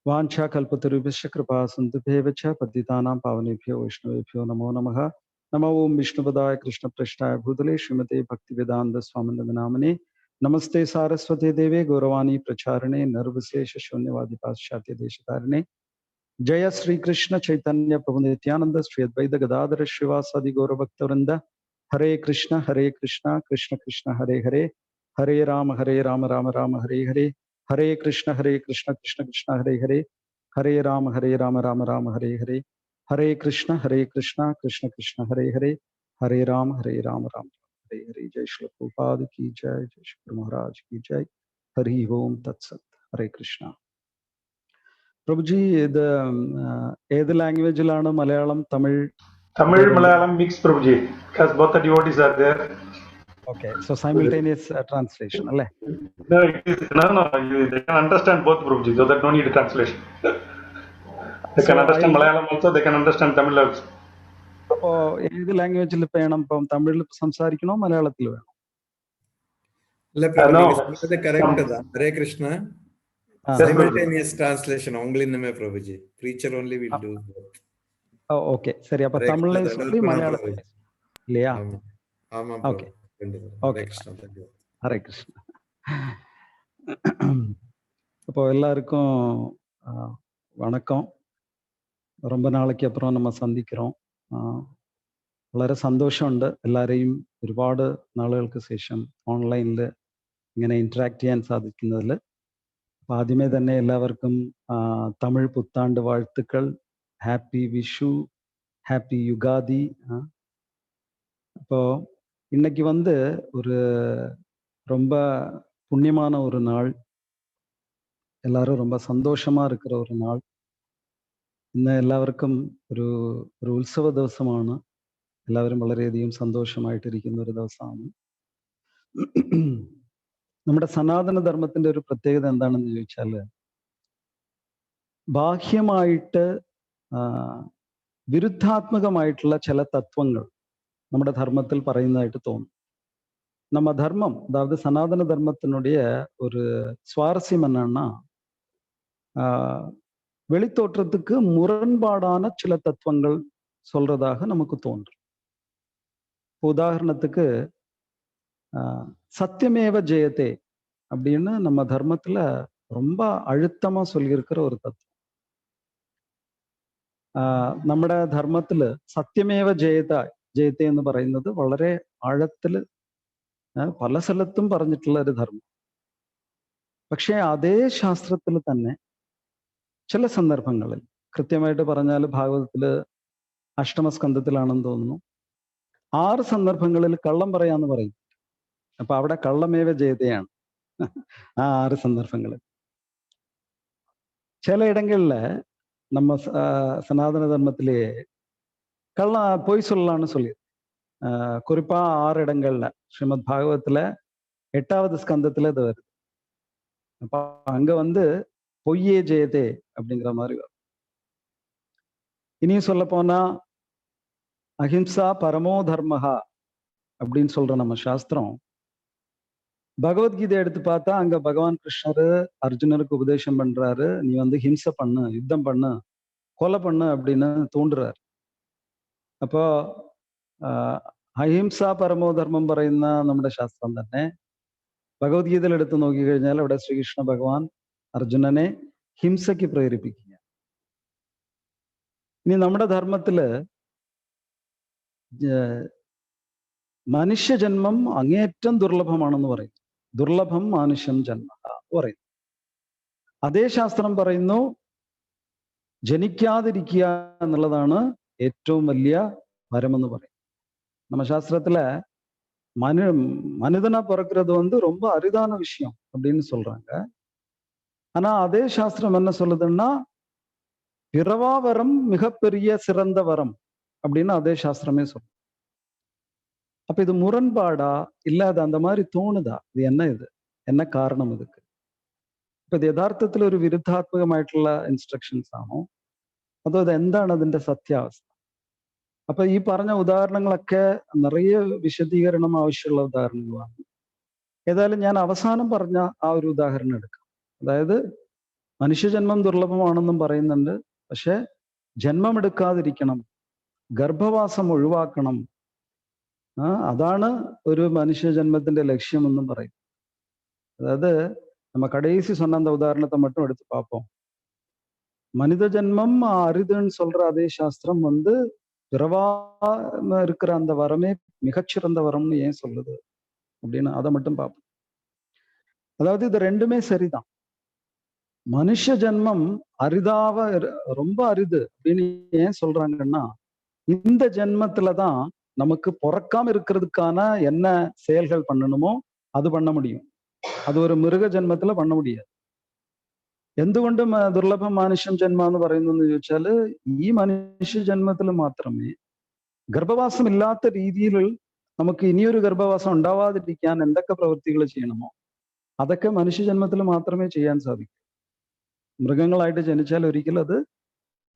Vancha Kalpatarubhasya Kripa Sindhubhyevacha Patitanam Pavanebhyo Vaishnavebhyo Namo Namaha. Namo Om Vishnupadaya Krishna Prashtaya Bhutale Srimate Bhaktivedanta Swaminanda Namane. Namaste Saraswate Deve Gauravani Pracharane Nirvishesha Shunyavadi Paschatya Deshatarane. Jaya Sri Krishna Chaitanya Prabhu Nityananda Sri Advaita Gadadhara Srivasadi Gauravaktavranda. Hare Krishna Krishna Krishna Hare Hare, Hare Rama Rama Rama Hare Hare, Hare Krishna Krishna Krishna Hare Hare, Hare Rama Rama Rama Hare Hare, Hare Krishna Krishna Krishna Hare Hare, Hare Rama Rama Hare Hare. Jai Shri Prabhupada ki jai, Jai Shri Guru Maharaj ki jai. Hari Om Tat Sat. Hare Krishna. Prabhuji, the language lana Malayalam, Tamil. Tamil Malayalam mix Prabhuji because both the devotees are there. Okay, so simultaneous translation, alle? No, they can understand both Prabhuji, so that no need translation. They can understand Malayalam also, they can understand Tamil also. അപ്പോൾ ഏത് ലാംഗ്വേജിൽ വേണം? ഇപ്പം തമിഴിൽ സംസാരിക്കണോ മലയാളത്തിൽ വേണോ? Correct தான். Hare Krishna. Simultaneous translation only நம்ம Prabhuji. Preacher only will do both. Okay, சரி. அப்ப தமிழ்ல சொல்லி மலையாளத்தில் இல்லையா? ஆமா. ஓகே. ஹரே கிருஷ்ணா. ஹரே கிருஷ்ணா. அப்போ எல்லாருக்கும் வணக்கம். ரொம்ப நாளைக்கு அப்புறம் நம்ம സന്ധിக்கிறோം. വളരെ സന്തോഷമുണ്ട് എല്ലാവരെയും ഒരുപാട് നാളുകൾക്ക് ശേഷം ഓൺലൈനിൽ ഇങ്ങനെ ഇൻറ്ററാക്ട് ചെയ്യാൻ സാധിക്കുന്നതിൽ. അപ്പോൾ ആദ്യമേ തന്നെ എല്ലാവർക്കും തമിഴ് പുത്താണ്ട് வாழ்த்துக்கள், ஹாப்பி விஷு, ஹாப்பி யுகாதி. அப்போ இன்னைக்கு ஒரு ரொம்ப புண்ணியமான ஒரு நாள், எல்லாரும் ரொம்ப சந்தோஷமா இருக்கிற ஒரு நாள். ഇന്ന് എല്ലാവർക്കും ഒരു ഉത്സവ ദിവസമാണ്. എല്ലാവരും വളരെയധികം സന്തോഷമായിട്ടിരിക്കുന്ന ഒരു ദിവസമാണ്. നമ്മുടെ സനാതന ധർമ്മത്തിന്റെ ഒരു പ്രത്യേകത എന്താണെന്ന് ചോദിച്ചാൽ, ബാഹ്യമായിട്ട് വിരുദ്ധാത്മകമായിട്ടുള്ള ചില തത്വങ്ങൾ നമ്മുടെ ധർമ്മത്തിൽ പറയുന്നതായിട്ട് തോന്നും. நம்ம தர்மம், அதாவது சனாதன தர்மத்தினுடைய ஒரு சுவாரஸ்யம் என்னன்னா, வெளித்தோற்றத்துக்கு முரண்பாடான சில தத்துவங்கள் சொல்றதாக நமக்கு தோன்றும். உதாரணத்துக்கு சத்தியமேவ ஜெயதே அப்படின்னு நம்ம தர்மத்துல ரொம்ப அழுத்தமா சொல்லியிருக்கிற ஒரு தத்துவம். നമ്മുടെ ധർമ്മത്തില് സത്യമേവ ജയത്തെ എന്ന് പറയുന്നത് വളരെ ആഴത്തില് പല സ്ഥലത്തും പറഞ്ഞിട്ടുള്ള ഒരു ധർമ്മം. പക്ഷെ അതേ ശാസ്ത്രത്തിൽ തന്നെ ചില സന്ദർഭങ്ങളിൽ, കൃത്യമായിട്ട് പറഞ്ഞാൽ ഭാഗവതത്തില് അഷ്ടമസ്കന്ധത്തിലാണെന്ന് തോന്നുന്നു, 6 സന്ദർഭങ്ങളിൽ കള്ളം പറയാന്ന് പറയും. അപ്പൊ അവിടെ കള്ളമേവ ജയതയാണ് ആ 6 സന്ദർഭങ്ങളിൽ. ചിലയിടങ്ങളില് நம்ம சனாதன தர்மத்திலே பொய் சொல்லலாம்னு சொல்லி, குறிப்பா 6 இடங்கள்ல ஸ்ரீமத் பாகவத்துல 8வது ஸ்கந்தத்துல இது வருது. அப்ப அங்க பொய்யே ஜெயதே அப்படிங்கிற மாதிரி வரும். இனியும் சொல்ல போனா அஹிம்சா பரமோ தர்மஹா அப்படின்னு சொல்ற நம்ம சாஸ்திரம், பகவத்கீதை எடுத்து பார்த்தா அங்க பகவான் கிருஷ்ணர் அர்ஜுனருக்கு உபதேசம் பண்றாரு, நீ ஹிம்சை பண்ணு, யுத்தம் பண்ணு, கொலை பண்ணு அப்படின்னு தூண்டுறாரு. അപ്പോ അഹിംസ പരമോധർമ്മം പറയുന്ന നമ്മുടെ ശാസ്ത്രം തന്നെ ഭഗവത്ഗീതയിൽ എടുത്ത് നോക്കിക്കഴിഞ്ഞാൽ അവിടെ ശ്രീകൃഷ്ണ ഭഗവാൻ അർജുനനെ ഹിംസയ്ക്ക് പ്രേരിപ്പിക്കുക. ഇനി നമ്മുടെ ധർമ്മത്തില് മനുഷ്യജന്മം അങ്ങേയറ്റം ദുർലഭമാണെന്ന് പറയും. ദുർലഭം മാനുഷ്യം ജന്മ പറയും. അതേ ശാസ്ത്രം പറയുന്നു ജനിക്കാതിരിക്കുക എന്നുള്ളതാണ് ഏറ്റവും വലിയ വരമെന്ന് പറയും. நம்ம சாஸ்திரத்துல மனிதனா பிறக்கிறது ரொம்ப அரிதான விஷயம் அப்படின்னு சொல்றாங்க. ஆனா அதே சாஸ்திரம் என்ன சொல்லுதுன்னா, பிறவா வரம் மிகப்பெரிய சிறந்த வரம் அப்படின்னு அதே சாஸ்திரமே சொல்லுது. அப்ப இது முரண்பாடா இல்ல அது அந்த மாதிரி தோணுதா? இது என்ன காரணம் இதுக்கு? ഇപ്പൊ ഇത് യഥാർത്ഥത്തിൽ ഒരു വിരുദ്ധാത്മകമായിട്ടുള്ള ഇൻസ്ട്രക്ഷൻസ് ആണോ, അതോ ഇത് എന്താണ് അതിന്റെ സത്യാവസ്ഥ? അപ്പൊ ഈ പറഞ്ഞ ഉദാഹരണങ്ങളൊക്കെ നിറയെ വിശദീകരണം ആവശ്യമുള്ള ഉദാഹരണങ്ങളാണ്. ഏതായാലും ഞാൻ അവസാനം പറഞ്ഞ ആ ഒരു ഉദാഹരണം എടുക്കാം. അതായത് മനുഷ്യജന്മം ദുർലഭമാണെന്നും പറയുന്നുണ്ട്, പക്ഷെ ജന്മമെടുക്കാതിരിക്കണം, ഗർഭവാസം ഒഴിവാക്കണം, അതാണ് ഒരു മനുഷ്യജന്മത്തിന്റെ ലക്ഷ്യമെന്നും പറയും. அதாவது நம்ம கடைசி சொன்ன அந்த உதாரணத்தை மட்டும் எடுத்து பார்ப்போம். மனித ஜென்மம் அரிதுன்னு சொல்ற அதே சாஸ்திரம் பிறவாம இருக்கிற அந்த வரமே மிகச்சிறந்த வரம்னு ஏன் சொல்லுது அப்படின்னு அதை மட்டும் பார்ப்போம். அதாவது இது ரெண்டுமே சரிதான். மனுஷ ஜென்மம் அரிதாவ ரொம்ப அரிது அப்படின்னு ஏன் சொல்றாங்கன்னா, இந்த ஜென்மத்துலதான் நமக்கு பிறக்காம இருக்கிறதுக்கான என்ன செயல்கள் பண்ணணுமோ அது பண்ண முடியும். அது ஒரு மிருக ജന്മത്തില് பண்ண முடியாது. എന്തുകൊണ്ടും ദുർലഭം മാനുഷ്യം ജന്മ എന്ന് പറയുന്നതെന്ന് ചോദിച്ചാല്, ഈ മനുഷ്യ ജന്മത്തിൽ മാത്രമേ ഗർഭവാസം ഇല്ലാത്ത രീതിയിൽ നമുക്ക് ഇനിയൊരു ഗർഭവാസം ഉണ്ടാവാതിരിക്കാൻ എന്തൊക്കെ പ്രവൃത്തികൾ ചെയ്യണമോ അതൊക്കെ മനുഷ്യജന്മത്തിൽ മാത്രമേ ചെയ്യാൻ സാധിക്കൂ. മൃഗങ്ങളായിട്ട് ജനിച്ചാൽ ഒരിക്കലും അത്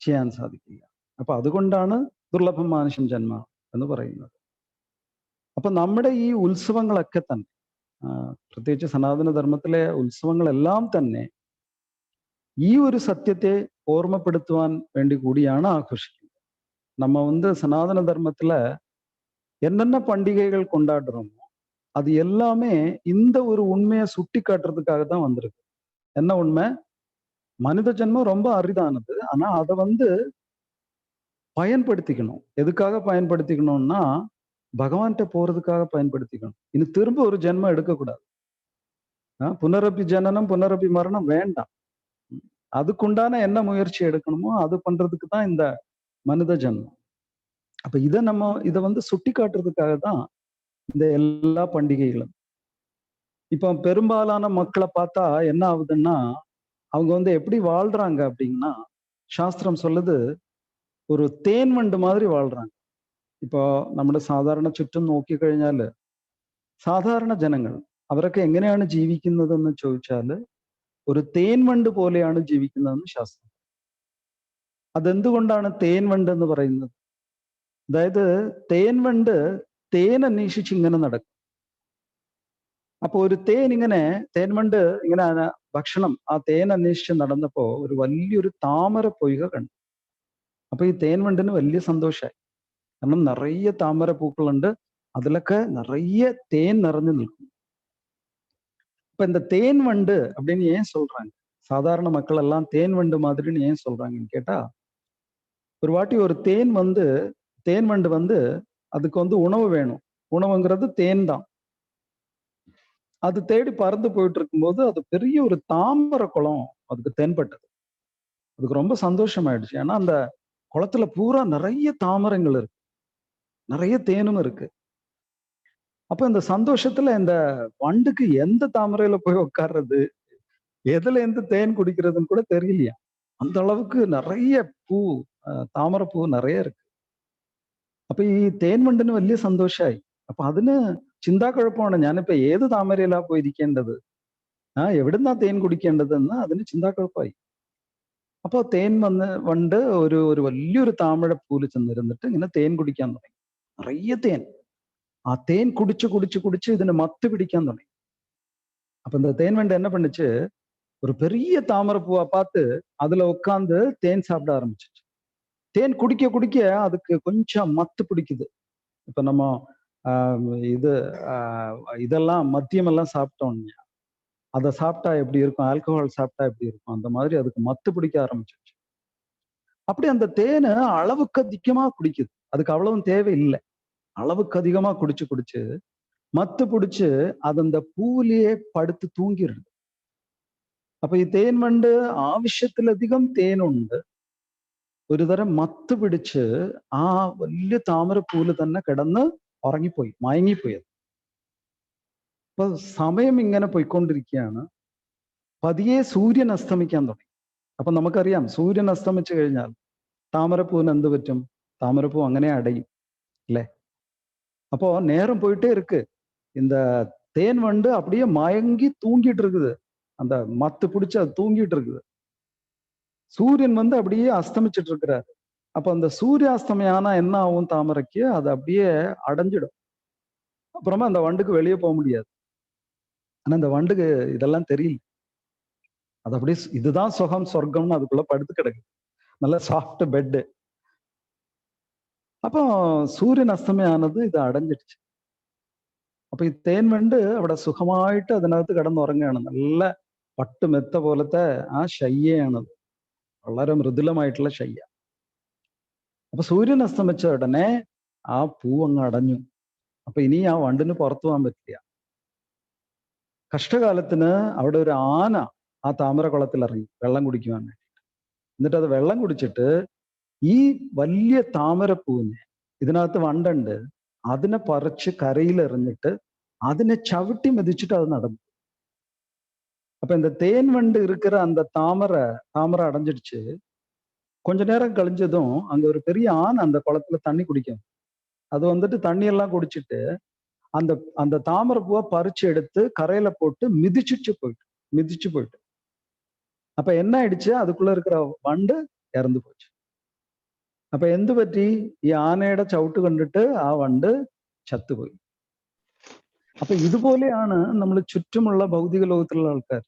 ചെയ്യാൻ സാധിക്കില്ല. അപ്പൊ അതുകൊണ്ടാണ് ദുർലഭം മാനുഷ്യം ജന്മ എന്ന് പറയുന്നത്. അപ്പൊ നമ്മുടെ ഈ ഉത്സവങ്ങളൊക്കെ തന്നെ, പ്രത്യേകിച്ച് സനാതന ധർമ്മത്തിലെ ഉത്സവങ്ങളെല്ലാം തന്നെ ഈ ഒരു സത്യത്തെ ഓർമ്മപ്പെടുത്തുവാൻ വേണ്ടി കൂടിയാണ് ആഘോഷിക്കുന്നത്. நம்ம சனாதன தர்மத்துல என்னென்ன பண்டிகைகள் கொண்டாடுறோமோ அது எல்லாமே இந்த ஒரு உண்மையை சுட்டி காட்டுறதுக்காக தான் வந்திருக்கு. என்ன உண்மை? மனித ஜென்மம் ரொம்ப அரிதானது. ஆனா அதை பயன்படுத்திக்கணும். எதுக்காக பயன்படுத்திக்கணும்னா, பகவான்கிட்ட போறதுக்காக பயன்படுத்திக்கணும். இனி திரும்ப ஒரு ஜென்மம் எடுக்கக்கூடாது. புனரப்பி ஜனனம் புனரப்பி மரணம் வேண்டாம். அதுக்குண்டான என்ன முயற்சி எடுக்கணுமோ அது பண்றதுக்கு தான் இந்த மனித ஜென்மம். அப்ப இதை சுட்டி காட்டுறதுக்காக தான் இந்த எல்லா பண்டிகைகளும். இப்போ பெரும்பாலான மக்களை பார்த்தா என்ன ஆகுதுன்னா, அவங்க எப்படி வாழ்றாங்க அப்படின்னா, சாஸ்திரம் சொல்லுது ஒரு தேன் வண்டு மாதிரி வாழ்றாங்க. இப்போ നമ്മുടെ സാധാരണ ചുറ്റും നോക്കിക്കഴിഞ്ഞാല് സാധാരണ ജനങ്ങൾ അവരൊക്കെ എങ്ങനെയാണ് ജീവിക്കുന്നതെന്ന് ചോദിച്ചാൽ ഒരു തേൻ വണ്ട് പോലെയാണ് ജീവിക്കുന്നതെന്ന് ശാസ്ത്രം. അതെന്തുകൊണ്ടാണ് തേൻ വണ്ട് എന്ന് പറയുന്നത്? അതായത് തേൻ വണ്ട് തേൻ അന്വേഷിച്ച് ഇങ്ങനെ നടക്കും. അപ്പൊ ഒരു തേൻ വണ്ട് ഇങ്ങനെ ഭക്ഷണം ആ തേൻ അന്വേഷിച്ച് നടന്നപ്പോ ഒരു വലിയൊരു താമര പൊയ്ക കണ്ടു. അപ്പൊ ഈ തേൻ വണ്ടിന് വലിയ സന്തോഷമായി. കാരണം നിറയെ താമര പൂക്കളുണ്ട്, അതിലൊക്കെ നിറയെ തേൻ നിറഞ്ഞു നിൽക്കും. இப்ப இந்த தேன் வண்டு அப்படின்னு ஏன் சொல்றாங்க? சாதாரண மக்கள் எல்லாம் தேன் வண்டு மாதிரின்னு ஏன் சொல்றாங்கன்னு கேட்டா, ஒரு வாட்டி ஒரு தேன் வண்டு வந்து அதுக்கு வந்து உணவு வேணும். உணவுங்கிறது தேன் தான். அது தேடி பறந்து போயிட்டு இருக்கும்போது அது பெரிய ஒரு தாமரை குளம் அதுக்கு தென்பட்டது. அதுக்கு ரொம்ப சந்தோஷமாயிடுச்சு. ஏன்னா அந்த குளத்துல பூரா நிறைய தாமரைகள் இருக்கு, நிறைய தேனும் இருக்கு. அப்ப இந்த சந்தோஷத்துல இந்த வண்டுக்கு எந்த தாமரையில போய் உட்கார்றது, எதுல எந்த தேன் குடிக்கிறதுன்னு கூட தெரியலையா. அந்த அளவுக்கு நிறைய பூ, താമര പൂ നിറയെ ഇருக்கு. അപ്പൊ ഈ തേൻ വണ്ടിന് വലിയ സന്തോഷമായി. അപ്പൊ അതിന് ചിന്താക്കുഴപ്പമാണ്, ഞാനിപ്പോ ഏത് താമരയിലാ പോയിരിക്കേണ്ടത്, എവിടുന്നാ തേൻ കുടിക്കേണ്ടതെന്ന് അതിന് ചിന്താക്കുഴപ്പമായി. അപ്പൊ വണ്ട് ഒരു വലിയൊരു താമരപ്പൂല് ചെന്നിരുന്നിട്ട് ഇങ്ങനെ തേൻ കുടിക്കാൻ തുടങ്ങി. നിറയെ തേൻ. ആ தேன் குடிச்சு ഇതിന് மத்து பிடிക്കാൻ தொடங்கி. அப்ப இந்த தேன் வண்டு என்ன பண்ணுச்சு, ஒரு பெரிய தாமரை பூவை பார்த்து அதுல உட்காந்து தேன் சாப்பிட ஆரம்பிச்சிச்சு. தேன் குடிக்க அதுக்கு கொஞ்சம் மத்து பிடிக்குது. இப்ப நம்ம இதெல்லாம் மத்தியம் எல்லாம் சாப்பிட்டோம், அதை சாப்பிட்டா எப்படி இருக்கும், ஆல்கஹால் சாப்பிட்டா எப்படி இருக்கும், அந்த மாதிரி அதுக்கு மத்து பிடிக்க ஆரம்பிச்சிச்சு. அப்படி அந்த தேனை அளவுக்கு அதிகமா குடிக்குது. அதுக்கு அவ்வளவும் தேவை இல்லை. அளவுக்கு அதிகமா குடிச்சு மத்து பிடிச்சு அது அந்த பூவிலேயே படுத்து തൂങ്ങിയിടും. അപ്പൊ ഈ തേൻ വണ്ട് ആവശ്യത്തിലധികം തേനുണ്ട്, ഒരു തരം മത്ത് പിടിച്ച് ആ വലിയ താമരപ്പൂല് തന്നെ കിടന്ന് ഉറങ്ങിപ്പോയി, മയങ്ങിപ്പോയത്. അപ്പൊ സമയം ഇങ്ങനെ പോയിക്കൊണ്ടിരിക്കുകയാണ്. പതിയെ സൂര്യൻ അസ്തമിക്കാൻ തുടങ്ങി. അപ്പൊ നമുക്കറിയാം, സൂര്യൻ അസ്തമിച്ചു കഴിഞ്ഞാൽ താമരപ്പൂവിന് എന്ത് പറ്റും? താമരപ്പൂ അങ്ങനെ അടയും അല്ലെ? அப்போ நேரம் போயிட்டே இருக்கு. இந்த தேன் வண்டு அப்படியே மயங்கி தூங்கிட்டு இருக்குது. அந்த மத்து பிடிச்சு அது தூங்கிட்டு இருக்குது. சூரியன் வந்து அப்படியே அஸ்தமிச்சுட்டு இருக்கிறாரு. அப்ப அந்த சூரிய அஸ்தமயானா என்ன ஆகும் தாமரைக்கு? அது அப்படியே அடைஞ்சிடும். அப்புறமா அந்த வண்டுக்கு வெளியே போக முடியாது. ஆனா அந்த வண்டுக்கு இதெல்லாம் தெரியல. அது அப்படியே இதுதான் சுகம், சொர்க்கம்னு அதுக்குள்ள படுத்து கிடக்குது. நல்ல சாஃப்ட் பெட்டு. அப்போ സൂര്യൻ അസ്തമയാനത് ഇത് അടഞ്ഞിടുச்சு. അപ്പൊ ഈ തേൻ വണ്ട് അവിടെ സുഖമായിട്ട് അതിനകത്ത് കിടന്നുറങ്ങുകയാണ്. നല്ല പട്ടുമെത്ത പോലത്തെ ആ ശയ്യയാണത്, വളരെ മൃദുലമായിട്ടുള്ള ശയ്യ. അപ്പൊ സൂര്യൻ അസ്തമിച്ച ഉടനെ ആ പൂ അങ്ങ് അടഞ്ഞു. അപ്പൊ ഇനി ആ വണ്ടിന് പുറത്തു പോകാൻ പറ്റില്ല. കഷ്ടകാലത്തിന് അവിടെ ഒരു ആന ആ താമരക്കുളത്തിൽ ഇറങ്ങി വെള്ളം കുടിക്കുവാൻ വേണ്ടിയിട്ട്. എന്നിട്ട് അത് വെള്ളം കുടിച്ചിട്ട് ഈ വലിയ താമരപ്പൂവിനെ, ഇതിനകത്ത് വണ്ടുണ്ട്, അതിനെ പറിച്ച് കരയിലെറിഞ്ഞിട്ട് അതിനെ ചവിട്ടി മെതിച്ചിട്ട് അത് നടന്നു. அப்ப இந்த தேன் வண்டு இருக்கிற அந்த தாமரை அடைஞ்சிடுச்சு. கொஞ்ச நேரம் கழிஞ்சதும் அங்க ஒரு பெரிய ஆண் அந்த குளத்துல தண்ணி குடிக்கும். அது வந்துட்டு தண்ணி எல்லாம் குடிச்சிட்டு அந்த தாமரை பூவை பறிச்சு எடுத்து கரையில போட்டு மிதிச்சு போயிட்டு அப்ப என்ன ஆயிடுச்சு, அதுக்குள்ள இருக்கிற வண்டு ഇറന്നു പോച്ചു. അപ്പൊ എന്തു പറ്റി? ഈ ആനയുടെ ചവിട്ട് കണ്ടിട്ട് ആ വണ്ട് ചത്തുപോയി. അപ്പൊ ഇതുപോലെയാണ് നമ്മൾ ചുറ്റുമുള്ള ഭൗതിക ലോകത്തിലുള്ള ആൾക്കാർ.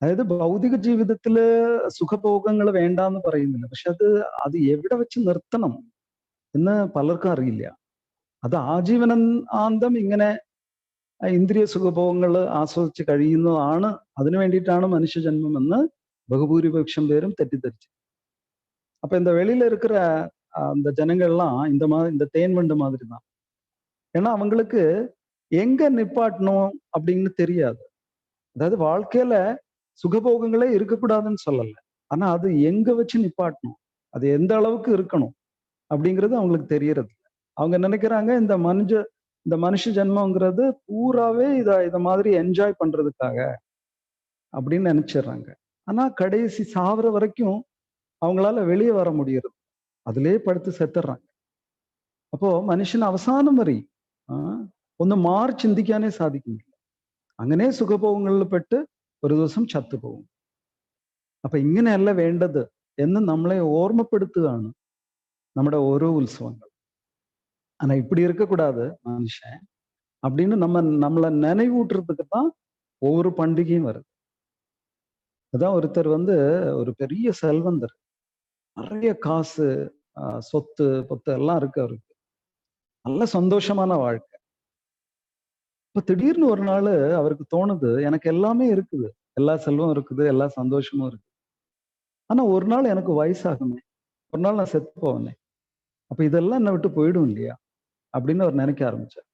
അതായത് ഭൗതിക ജീവിതത്തില് സുഖഭോഗങ്ങൾ വേണ്ടാന്ന് പറയുന്നില്ല, പക്ഷെ അത് എവിടെ വെച്ച് നിർത്തണം എന്ന് പലർക്കും അറിയില്ല. അത് ആജീവനാന്തം ഇങ്ങനെ ഇന്ദ്രിയ സുഖഭോഗങ്ങൾ ആസ്വദിച്ച് കഴിയുന്നതാണ്, അതിനു വേണ്ടിയിട്ടാണ് മനുഷ്യജന്മം എന്ന് ബഹുഭൂരിപക്ഷം പേരും തെറ്റിദ്ധരിച്ചു. அப்ப இந்த வெளியில இருக்கிற அந்த ஜனங்கள்லாம் இந்த தேன் வண்டு மாதிரி தான். ஏன்னா அவங்களுக்கு எங்க நிப்பாட்டணும் அப்படின்னு தெரியாது. அதாவது வாழ்க்கையில சுகபோகங்களே இருக்கக்கூடாதுன்னு சொல்லல, ஆனா அது எங்க வச்சு நிப்பாட்டணும், அது எந்த அளவுக்கு இருக்கணும் அப்படிங்கிறது அவங்களுக்கு தெரியறது இல்லை. அவங்க நினைக்கிறாங்க இந்த மனுஷ ஜென்மங்கிறது பூராவே இத மாதிரி என்ஜாய் பண்றதுக்காக அப்படின்னு நினைச்சிடுறாங்க. ஆனா கடைசி சாவர வரைக்கும் அவங்களால வெளியே வர முடியறது, அதிலே படுத்து செத்துடுறாங்க. அப்போ மனுஷன் அவசானம் வரை ഒന്ന് മാറി ചിന്തിക്കാനേ സാധിക്കുന്നില്ല. അങ്ങനെ സുഖഭോഗങ്ങളിൽ പെട്ട് ഒരു ദിവസം ചത്തുപോകും. അപ്പൊ ഇങ്ങനെയല്ല വേണ്ടത് എന്ന് നമ്മളെ ഓർമ്മപ്പെടുത്തുകയാണ് നമ്മുടെ ഓരോ ഉത്സവങ്ങൾ. ஆனா இப்படி இருக்கக்கூடாது மனுஷன் அப்படின்னு நம்மளை நினைவூட்டுறதுக்கு தான் ஒவ்வொரு பண்டிகையும் வருது. அதான் ஒருத்தர் ஒரு பெரிய செல்வந்தர், நிறைய காசு, சொத்து பொத்து எல்லாம் இருக்கு அவருக்கு, நல்ல சந்தோஷமான வாழ்க்கை. இப்ப திடீர்னு ஒரு நாள் அவருக்கு தோணுது, எனக்கு எல்லாமே இருக்குது, எல்லா செல்வம் இருக்குது, எல்லா சந்தோஷமும் இருக்கு, ஆனா ஒரு நாள் எனக்கு வயசாகுமே, ஒரு நாள் நான் செத்து போவேனே, அப்ப இதெல்லாம் என்னை விட்டு போயிடும் இல்லையா அப்படின்னு அவர் நினைக்க ஆரம்பிச்சார்.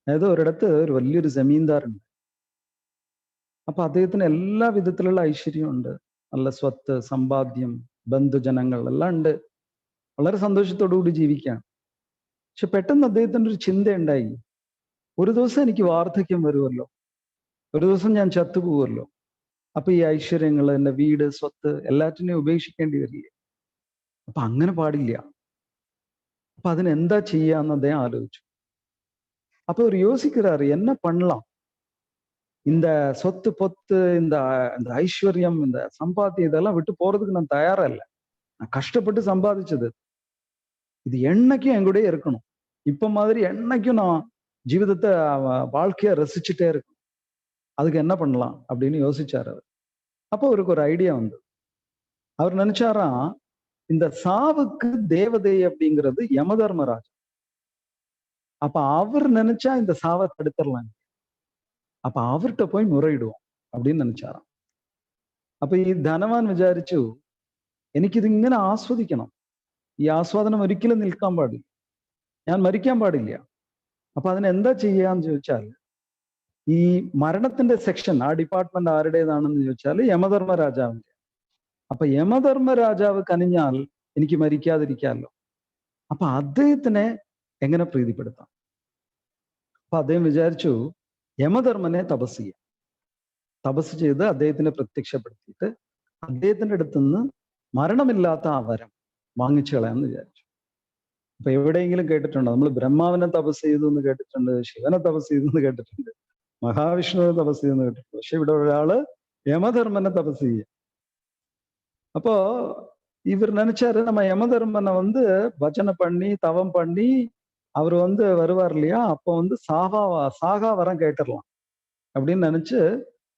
ഏതോ ഒരിടത്ത് ഒരു വലിയൊരു ജമീന്ദാറുണ്ട്. അപ്പൊ അദ്ദേഹത്തിന് എല്ലാ വിധത്തിലുള്ള ഐശ്വര്യമുണ്ട്, നല്ല സ്വത്ത്, സമ്പാദ്യം, ബന്ധുജനങ്ങൾ എല്ലാം ഉണ്ട്, വളരെ സന്തോഷത്തോടു കൂടി ജീവിക്കുകയാണ്. പക്ഷെ പെട്ടെന്ന് അദ്ദേഹത്തിന് ഒരു ചിന്തയുണ്ടായി, ഒരു ദിവസം എനിക്ക് വാർദ്ധക്യം വരുമല്ലോ, ഒരു ദിവസം ഞാൻ ചത്തുപോകുമല്ലോ, അപ്പൊ ഈ ഐശ്വര്യങ്ങൾ, എൻ്റെ വീട്, സ്വത്ത് എല്ലാറ്റിനെയും ഉപേക്ഷിക്കേണ്ടി വരില്ലേ? അപ്പൊ അങ്ങനെ പാടില്ല. അപ്പൊ അതിനെന്താ ചെയ്യാന്ന് അദ്ദേഹം ആലോചിച്ചു. அப்போ அவர் யோசிக்கிறாரு, என்ன பண்ணலாம், இந்த சொத்து பொத்து, இந்த ஐஸ்வர்யம், இந்த சம்பாத்தியம் இதெல்லாம் விட்டு போறதுக்கு நான் தயாரா இல்லை, நான் கஷ்டப்பட்டு சம்பாதிச்சது, இது என்னைக்கும் என் கூடயே இருக்கணும், இப்ப மாதிரி என்னைக்கும் நான் ஜீவிதத்தை வாழ்க்கைய ரசிச்சுட்டே இருக்கணும், அதுக்கு என்ன பண்ணலாம் அப்படின்னு யோசிச்சாரு அவர். அப்போ அவருக்கு ஒரு ஐடியா வந்தது. அவர் நினைச்சாராம், இந்த சாவுக்கு தேவதை அப்படிங்கிறது யமதர்மராஜா, அப்ப அவர் நினைச்சா இந்த சாவை தடுத்துடலாம், അപ്പൊ അവരുടെ പോയി മുറയിടുവോ அப்படின்னு നിனைച്ചാറാം. അപ്പൊ ഈ ധനവാൻ വിചാരിച്ചു, എനിക്കിതിങ്ങനെ ആസ്വദിക്കണം, ഈ ആസ്വാദനം ഒരിക്കലും നിൽക്കാൻ പാടില്ല, ഞാൻ മരിക്കാൻ പാടില്ല. അപ്പൊ അതിനെന്താ ചെയ്യാന്ന് ചോദിച്ചാൽ, ഈ മരണത്തിന്റെ സെക്ഷൻ, ആ ഡിപ്പാർട്ട്മെന്റ് ആരുടേതാണെന്ന് ചോദിച്ചാൽ യമധർമ്മ രാജാവിന്റെ. അപ്പൊ യമധർമ്മ രാജാവ് കനിഞ്ഞാൽ എനിക്ക് മരിക്കാതിരിക്കാമല്ലോ, അപ്പൊ അദ്ദേഹത്തിനെ എങ്ങനെ പ്രീതിപ്പെടുത്താം? അപ്പൊ അദ്ദേഹം വിചാരിച്ചു, യമധർമ്മനെ തപസ് ചെയ്യാം. തപസ് ചെയ്ത് അദ്ദേഹത്തിനെ പ്രത്യക്ഷപ്പെടുത്തിയിട്ട് അദ്ദേഹത്തിന്റെ അടുത്ത് നിന്ന് മരണമില്ലാത്ത ആ വരം വാങ്ങിച്ചു കളയാമെന്ന് വിചാരിച്ചു. അപ്പൊ എവിടെയെങ്കിലും കേട്ടിട്ടുണ്ടോ, നമ്മൾ ബ്രഹ്മാവിനെ തപസ് ചെയ്തു എന്ന് കേട്ടിട്ടുണ്ട്, ശിവനെ തപസ് ചെയ്തു എന്ന് കേട്ടിട്ടുണ്ട്, മഹാവിഷ്ണുവിനെ തപസ് ചെയ്തെന്ന് കേട്ടിട്ടുണ്ട്, പക്ഷെ ഇവിടെ ഒരാള് യമധർമ്മനെ തപസ് ചെയ്യുക. அப்போ இவர் நினைச்சாரு, நம்ம யமதர்மனை பஜனை பண்ணி தவம் பண்ணி அவர் வருவார் இல்லையா, அப்போ சாகா வரம் கேட்டுடலாம் அப்படின்னு நினைச்சு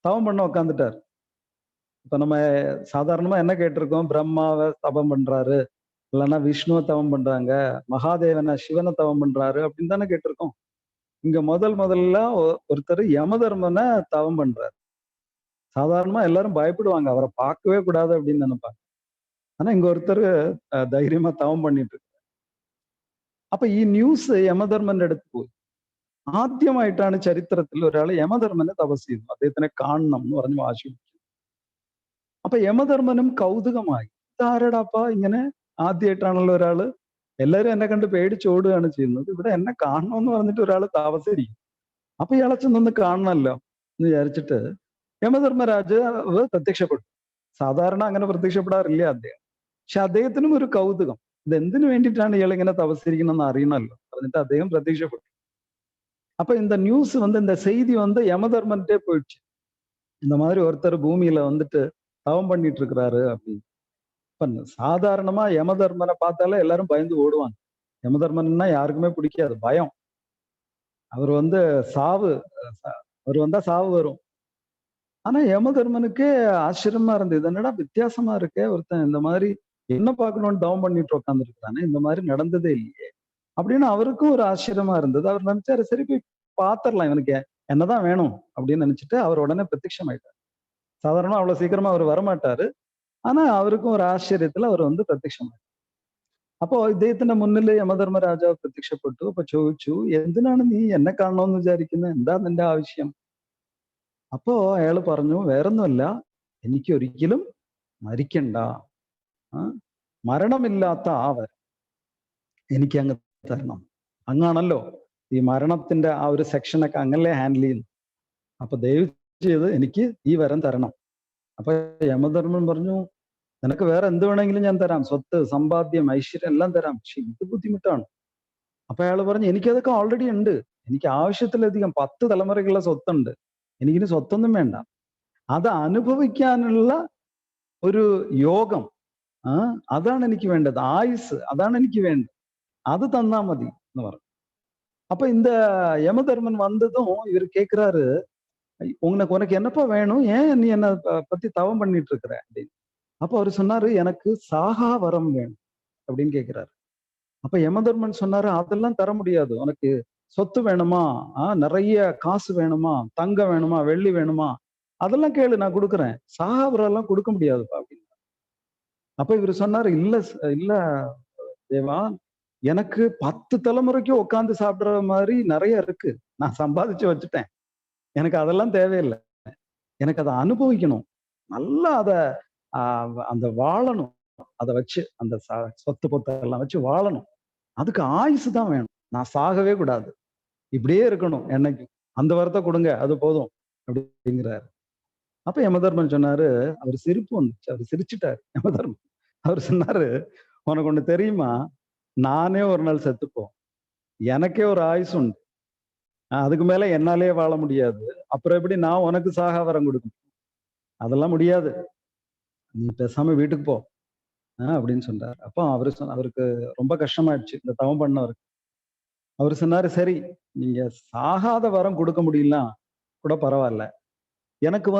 தவம் பண்ண உட்காந்துட்டார். இப்ப நம்ம சாதாரணமா என்ன கேட்டிருக்கோம், பிரம்மாவை தவம் பண்றாரு, இல்லைன்னா விஷ்ணுவை தவம் பண்றாங்க, மகாதேவனை சிவனை தவம் பண்றாரு அப்படின்னு தானே கேட்டிருக்கோம். இங்க முதல்ல ஒருத்தர் யமதர்மனை தவம் பண்றாரு. சாதாரணமா எல்லாரும் பயப்படுவாங்க, அவரை பார்க்கவே கூடாது அப்படின்னு நினைப்பாங்க. ஆனா இங்க ஒருத்தர் தைரியமா தவம் பண்ணிட்டு இருக்காரு. അപ്പൊ ഈ ന്യൂസ് യമധർമ്മന്റെ അടുത്ത് പോയി. ആദ്യമായിട്ടാണ് ചരിത്രത്തിൽ ഒരാൾ യമധർമ്മനെ തപസ് ചെയ്യുന്നു, അദ്ദേഹത്തിനെ കാണണം എന്ന് പറഞ്ഞ് വാശി പിടിച്ചു. അപ്പൊ യമധർമ്മനും കൗതുകമായി, ഇതാരടാപ്പ ഇങ്ങനെ, ആദ്യമായിട്ടാണല്ലോ ഒരാള്, എല്ലാരും എന്നെ കണ്ട് പേടിച്ചോടുകയാണ് ചെയ്യുന്നത്, ഇവിടെ എന്നെ കാണണമെന്ന് പറഞ്ഞിട്ട് ഒരാൾ താമസിച്ചിരിക്കും, അപ്പൊ ഇയാളെ ചെന്നൊന്ന് കാണണമല്ലോ എന്ന് വിചാരിച്ചിട്ട് യമധർമ്മരാജാവ് പ്രത്യക്ഷപ്പെട്ടു. സാധാരണ അങ്ങനെ പ്രത്യക്ഷപ്പെടാറില്ല അദ്ദേഹം, പക്ഷെ അദ്ദേഹത്തിനും ഒരു കൗതുകം, ഇതെന്തിനു വേണ്ടിയിട്ടാണ് ഇയാൾ ഇങ്ങനെ തപസ്സിരിക്കണമെന്ന് അറിയണമല്ലോ പറഞ്ഞിട്ട് അദ്ദേഹം പ്രത്യക്ഷപ്പെട്ടു. அப்ப இந்த நியூஸ் இந்த செய்தி யமதர்மன்ட்டே போயிடுச்சு, இந்த மாதிரி ஒருத்தர் பூமியில தவம் பண்ணிட்டு இருக்கிறாரு அப்படின்னு. இப்ப சாதாரணமா யமதர்மனை பார்த்தாலே எல்லாரும் பயந்து ஓடுவாங்க. யமதர்மன்னா யாருக்குமே பிடிக்காது, பயம். அவர் சாவு, அவர் வந்தா சாவு வரும். ஆனா யமதர்மனுக்கே ஆச்சரியமா இருந்தது, என்னடா வித்தியாசமா இருக்கே, ஒருத்தன் இந்த மாதிரி என்ன பார்க்கணும்னு தவம் பண்ணிட்டு உட்கார்ந்து இருக்கிறானே, இந்த மாதிரி நடந்ததே இல்லையே அப்படின்னு அவருக்கும் ஒரு ஆச்சரியமா இருந்தது. அவர் நினைச்சாரு, சரி போய் பாத்திரலாம், இவனுக்கு என்னதான் வேணும் அப்படின்னு நினைச்சிட்டு அவர் உடனே பிரத்யட்சம் ஆயிட்டார். சாதாரணமா அவ்வளவு சீக்கிரமா அவர் வரமாட்டாரு, ஆனா அவருக்கும் ஒரு ആശ്ചര്യത്തിൽ അവർ പ്രത്യക്ഷമായി. അപ്പോ ഇദ്ദേഹത്തിന്റെ മുന്നിൽ യമധർമ്മ രാജാവ് പ്രത്യക്ഷപ്പെട്ടു. അപ്പൊ ചോദിച്ചു, എന്തിനാണ് നീ എന്നെ കാണണമെന്ന് വിചാരിക്കുന്നത്, എന്താ നിന്റെ ആവശ്യം? അപ്പോ അയാൾ പറഞ്ഞു, വേറൊന്നുമല്ല, എനിക്ക് ഒരിക്കലും മരിക്കണ്ട, മരണമില്ലാത്ത ആ വരം എനിക്ക് അങ്ങ് തരണം. അങ്ങാണല്ലോ ഈ മരണത്തിന്റെ ആ ഒരു സെക്ഷനൊക്കെ അങ്ങനല്ലേ ഹാൻഡിൽ ചെയ്യുന്നു. അപ്പൊ ദയവ് ചെയ്ത് എനിക്ക് ഈ വരം തരണം. അപ്പൊ യമധർമ്മൻ പറഞ്ഞു, നിനക്ക് വേറെ എന്ത് വേണമെങ്കിലും ഞാൻ തരാം, സ്വത്ത്, സമ്പാദ്യം, ഐശ്വര്യം എല്ലാം തരാം, പക്ഷെ ഇത് ബുദ്ധിമുട്ടാണ്. അപ്പൊ അയാൾ പറഞ്ഞു, എനിക്കതൊക്കെ ഓൾറെഡി ഉണ്ട്, എനിക്ക് ആവശ്യത്തിലധികം 10 തലമുറയ്ക്കുള്ള സ്വത്തുണ്ട്, എനിക്കിനി സ്വത്തൊന്നും വേണ്ട. അത് അനുഭവിക്കാനുള്ള ഒരു യോഗം, അതാണ് എനിക്ക് വേണ്ടത്. ആയുസ് അതാണ് എനിക്ക് വേണ്ടത്, அது தந்தா மதி പറഞ്ഞു. அப்ப இந்த யமதர்மன் வந்ததும் இவர் கேட்கிறாரு, உனக்கு என்னப்பா வேணும், ஏன் நீ என்ன பத்தி தவம் பண்ணிட்டு இருக்கிற அப்படின்னு. அப்ப அவரு சொன்னாரு, எனக்கு சாகா வரம் வேணும் அப்படின்னு கேட்கிறாரு. அப்ப யமதர்மன் சொன்னாரு, அதெல்லாம் தர முடியாது, உனக்கு சொத்து வேணுமா, நிறைய காசு வேணுமா, தங்கம் வேணுமா, வெள்ளி வேணுமா, அதெல்லாம் கேளு, நான் கொடுக்குறேன், சாகா வரம் எல்லாம் கொடுக்க முடியாதுப்பா அப்படின்னு. அப்ப இவர் சொன்னாரு, இல்ல இல்ல தேவா, எனக்கு 10 தலைமுறைக்கு உட்காந்து சாப்பிடுற மாதிரி நிறைய இருக்கு, நான் சம்பாதிச்சு வச்சுட்டேன், எனக்கு அதெல்லாம் தேவையில்லை, எனக்கு அதை அனுபவிக்கணும், நல்லா அதை அந்த வாழணும், அதை வச்சு அந்த சொத்து பொத்தெல்லாம் வச்சு வாழணும், அதுக்கு ஆயுசு தான் வேணும், நான் சாகவே கூடாது, இப்படியே இருக்கணும் என்னைக்கு, அந்த வரத்தை கொடுங்க, அது போதும் அப்படிங்கிறாரு. அப்ப யமதர்மன் சொன்னாரு, அவர் சிரிப்பு வந்துச்சு, அவர் சிரிச்சுட்டாரு யமதர்மன். அவர் சொன்னாரு, உனக்கு ஒண்ணு தெரியுமா, நானே ஒரு நாள் செத்துப்போம், எனக்கே ஒரு ஆயுசு உண்டு, அதுக்கு மேல என்னாலே வாழ முடியாது, அப்புறம் எப்படி நான் உனக்கு சாகா வரம் கொடுக்கணும், அதெல்லாம் முடியாது, நீ பேசாம வீட்டுக்கு போ அப்படின்னு சொன்னார். அப்போ அவருக்கு ரொம்ப கஷ்டமாயிடுச்சு இந்த தவம் பண்ணவருக்கு. அவர் சொன்னாரு, சரி நீங்க சாகாத வரம் கொடுக்க முடியலாம் கூட பரவாயில்ல, எனக்கு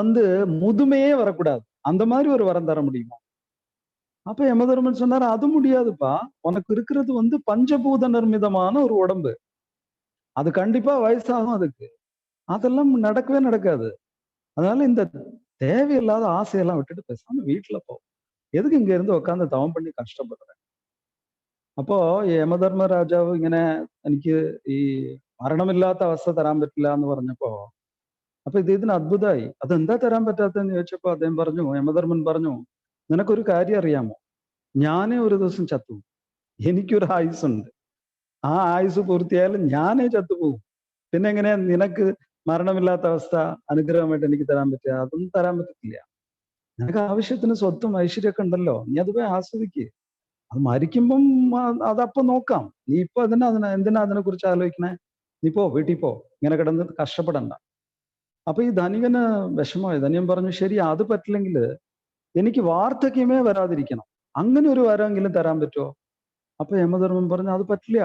முதுமையே வரக்கூடாது, அந்த மாதிரி ஒரு வரம் தர முடியுமா? அப்ப யமதர்மன் சொன்னாரு, அது முடியாதுப்பா, உனக்கு இருக்கிறது பஞ்சபூத நிர்மிதமான ஒரு உடம்பு, அது கண்டிப்பா வயசாகும், அதுக்கு அதெல்லாம் நடக்கவே நடக்காது, அதனால இந்த தேவையில்லாத ஆசையெல்லாம் விட்டுட்டு பேசாம வீட்டுல போ, எதுக்கு இங்க இருந்து உட்காந்து தவம் பண்ணி കഷ്ടപ്പെടുறேன். അപ്പോ യമധർമ്മരാജാവ് ഇങ്ങനെ എനിക്ക് ഈ മരണമില്ലാത്ത അവസ്ഥ തരാൻ പറ്റില്ല എന്ന് പറഞ്ഞപ്പോ, അപ്പൊ ഇദ്ദേഹത്തിന് അത്ഭുതമായി, അതെന്താ തരാൻ പറ്റാത്തതെന്ന് ചോദിച്ചപ്പോ അദ്ദേഹം പറഞ്ഞു, യമധർമ്മൻ പറഞ്ഞു, നിനക്കൊരു കാര്യം അറിയാമോ, ഞാനേ ഒരു ദിവസം ചത്തു, എനിക്കൊരു ആയുസ്സുണ്ട്, ആ ആയുസ് പൂർത്തിയായാലും ഞാനേ ചത്തുപോകും, പിന്നെ എങ്ങനെയാ നിനക്ക് മരണമില്ലാത്ത അവസ്ഥ അനുഗ്രഹമായിട്ട് എനിക്ക് തരാൻ പറ്റുക? അതൊന്നും തരാൻ പറ്റത്തില്ല, നിനക്ക് ആവശ്യത്തിന് സ്വത്തും ഐശ്വര്യമൊക്കെ ഉണ്ടല്ലോ, നീ അത് പോയി ആസ്വദിക്കുക, അത് മരിക്കുമ്പം അതപ്പൊ നോക്കാം, നീ ഇപ്പൊ എന്തിനാ അതിനെ കുറിച്ച് ആലോചിക്കണേ, നീ പോ, വീട്ടിൽ പോ, ഇങ്ങനെ കിടന്ന് കഷ്ടപ്പെടണ്ട. അപ്പൊ ഈ ധനികന് വിഷമമായി. ധനികൻ പറഞ്ഞു, ശരി അത് പറ്റില്ലെങ്കിൽ എനിക്ക് വാർദ്ധക്യമേ വരാതിരിക്കണം, അങ്ങനെ ഒരു വരമെങ്കിലും തരാൻ പറ്റുമോ? അപ്പൊ യമധർമ്മൻ പറഞ്ഞു, അത് പറ്റില്ല,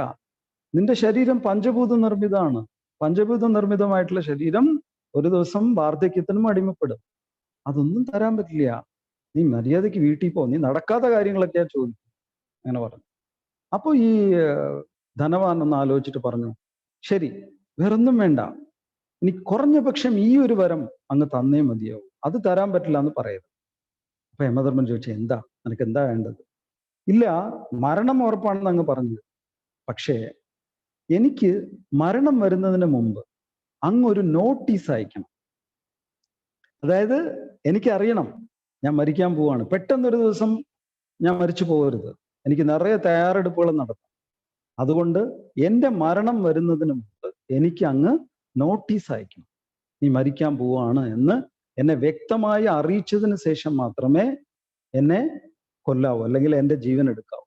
നിന്റെ ശരീരം പഞ്ചഭൂത നിർമ്മിതമാണ്, പഞ്ചഭൂത നിർമ്മിതമായിട്ടുള്ള ശരീരം ഒരു ദിവസം വാർദ്ധക്യത്തിനും അടിമപ്പെടും, അതൊന്നും തരാൻ പറ്റില്ല, നീ മര്യാദയ്ക്ക് വീട്ടിൽ പോ, നീ നടക്കാത്ത കാര്യങ്ങളൊക്കെയാ ചോദിക്കും, അങ്ങനെ പറഞ്ഞു. അപ്പൊ ഈ ധനവാൻ ഒന്ന് ആലോചിച്ചിട്ട് പറഞ്ഞു, ശരി വേറൊന്നും വേണ്ട, ഇനി കുറഞ്ഞ പക്ഷം ഈ ഒരു വരം അങ്ങ് തന്നേ മതിയാവും, അത് തരാൻ പറ്റില്ല എന്ന് പറയരുത്. അപ്പൊ യമധർമ്മൻ ചോദിച്ചു, എന്താ, നിനക്ക് എന്താ വേണ്ടത്? ഇല്ല, മരണം ഉറപ്പാണെന്ന് അങ്ങ് പറഞ്ഞു, പക്ഷേ എനിക്ക് മരണം വരുന്നതിന് മുമ്പ് അങ്ങ് ഒരു നോട്ടീസ് അയക്കണം, അതായത് എനിക്കറിയണം ഞാൻ മരിക്കാൻ പോവാണ്, പെട്ടെന്നൊരു ദിവസം ഞാൻ മരിച്ചു പോകരുത്, എനിക്ക് നിറയെ തയ്യാറെടുപ്പുകൾ നടത്താം, അതുകൊണ്ട് എൻ്റെ മരണം വരുന്നതിന് മുമ്പ് എനിക്ക് അങ്ങ് നോട്ടീസ് അയക്കണം, നീ മരിക്കാൻ പോവാണ് എന്ന് എന്നെ വ്യക്തമായി അറിയിച്ചതിന് ശേഷം മാത്രമേ എന്നെ കൊല്ലാവൂ, അല്ലെങ്കിൽ എൻ്റെ ജീവൻ എടുക്കാവൂ.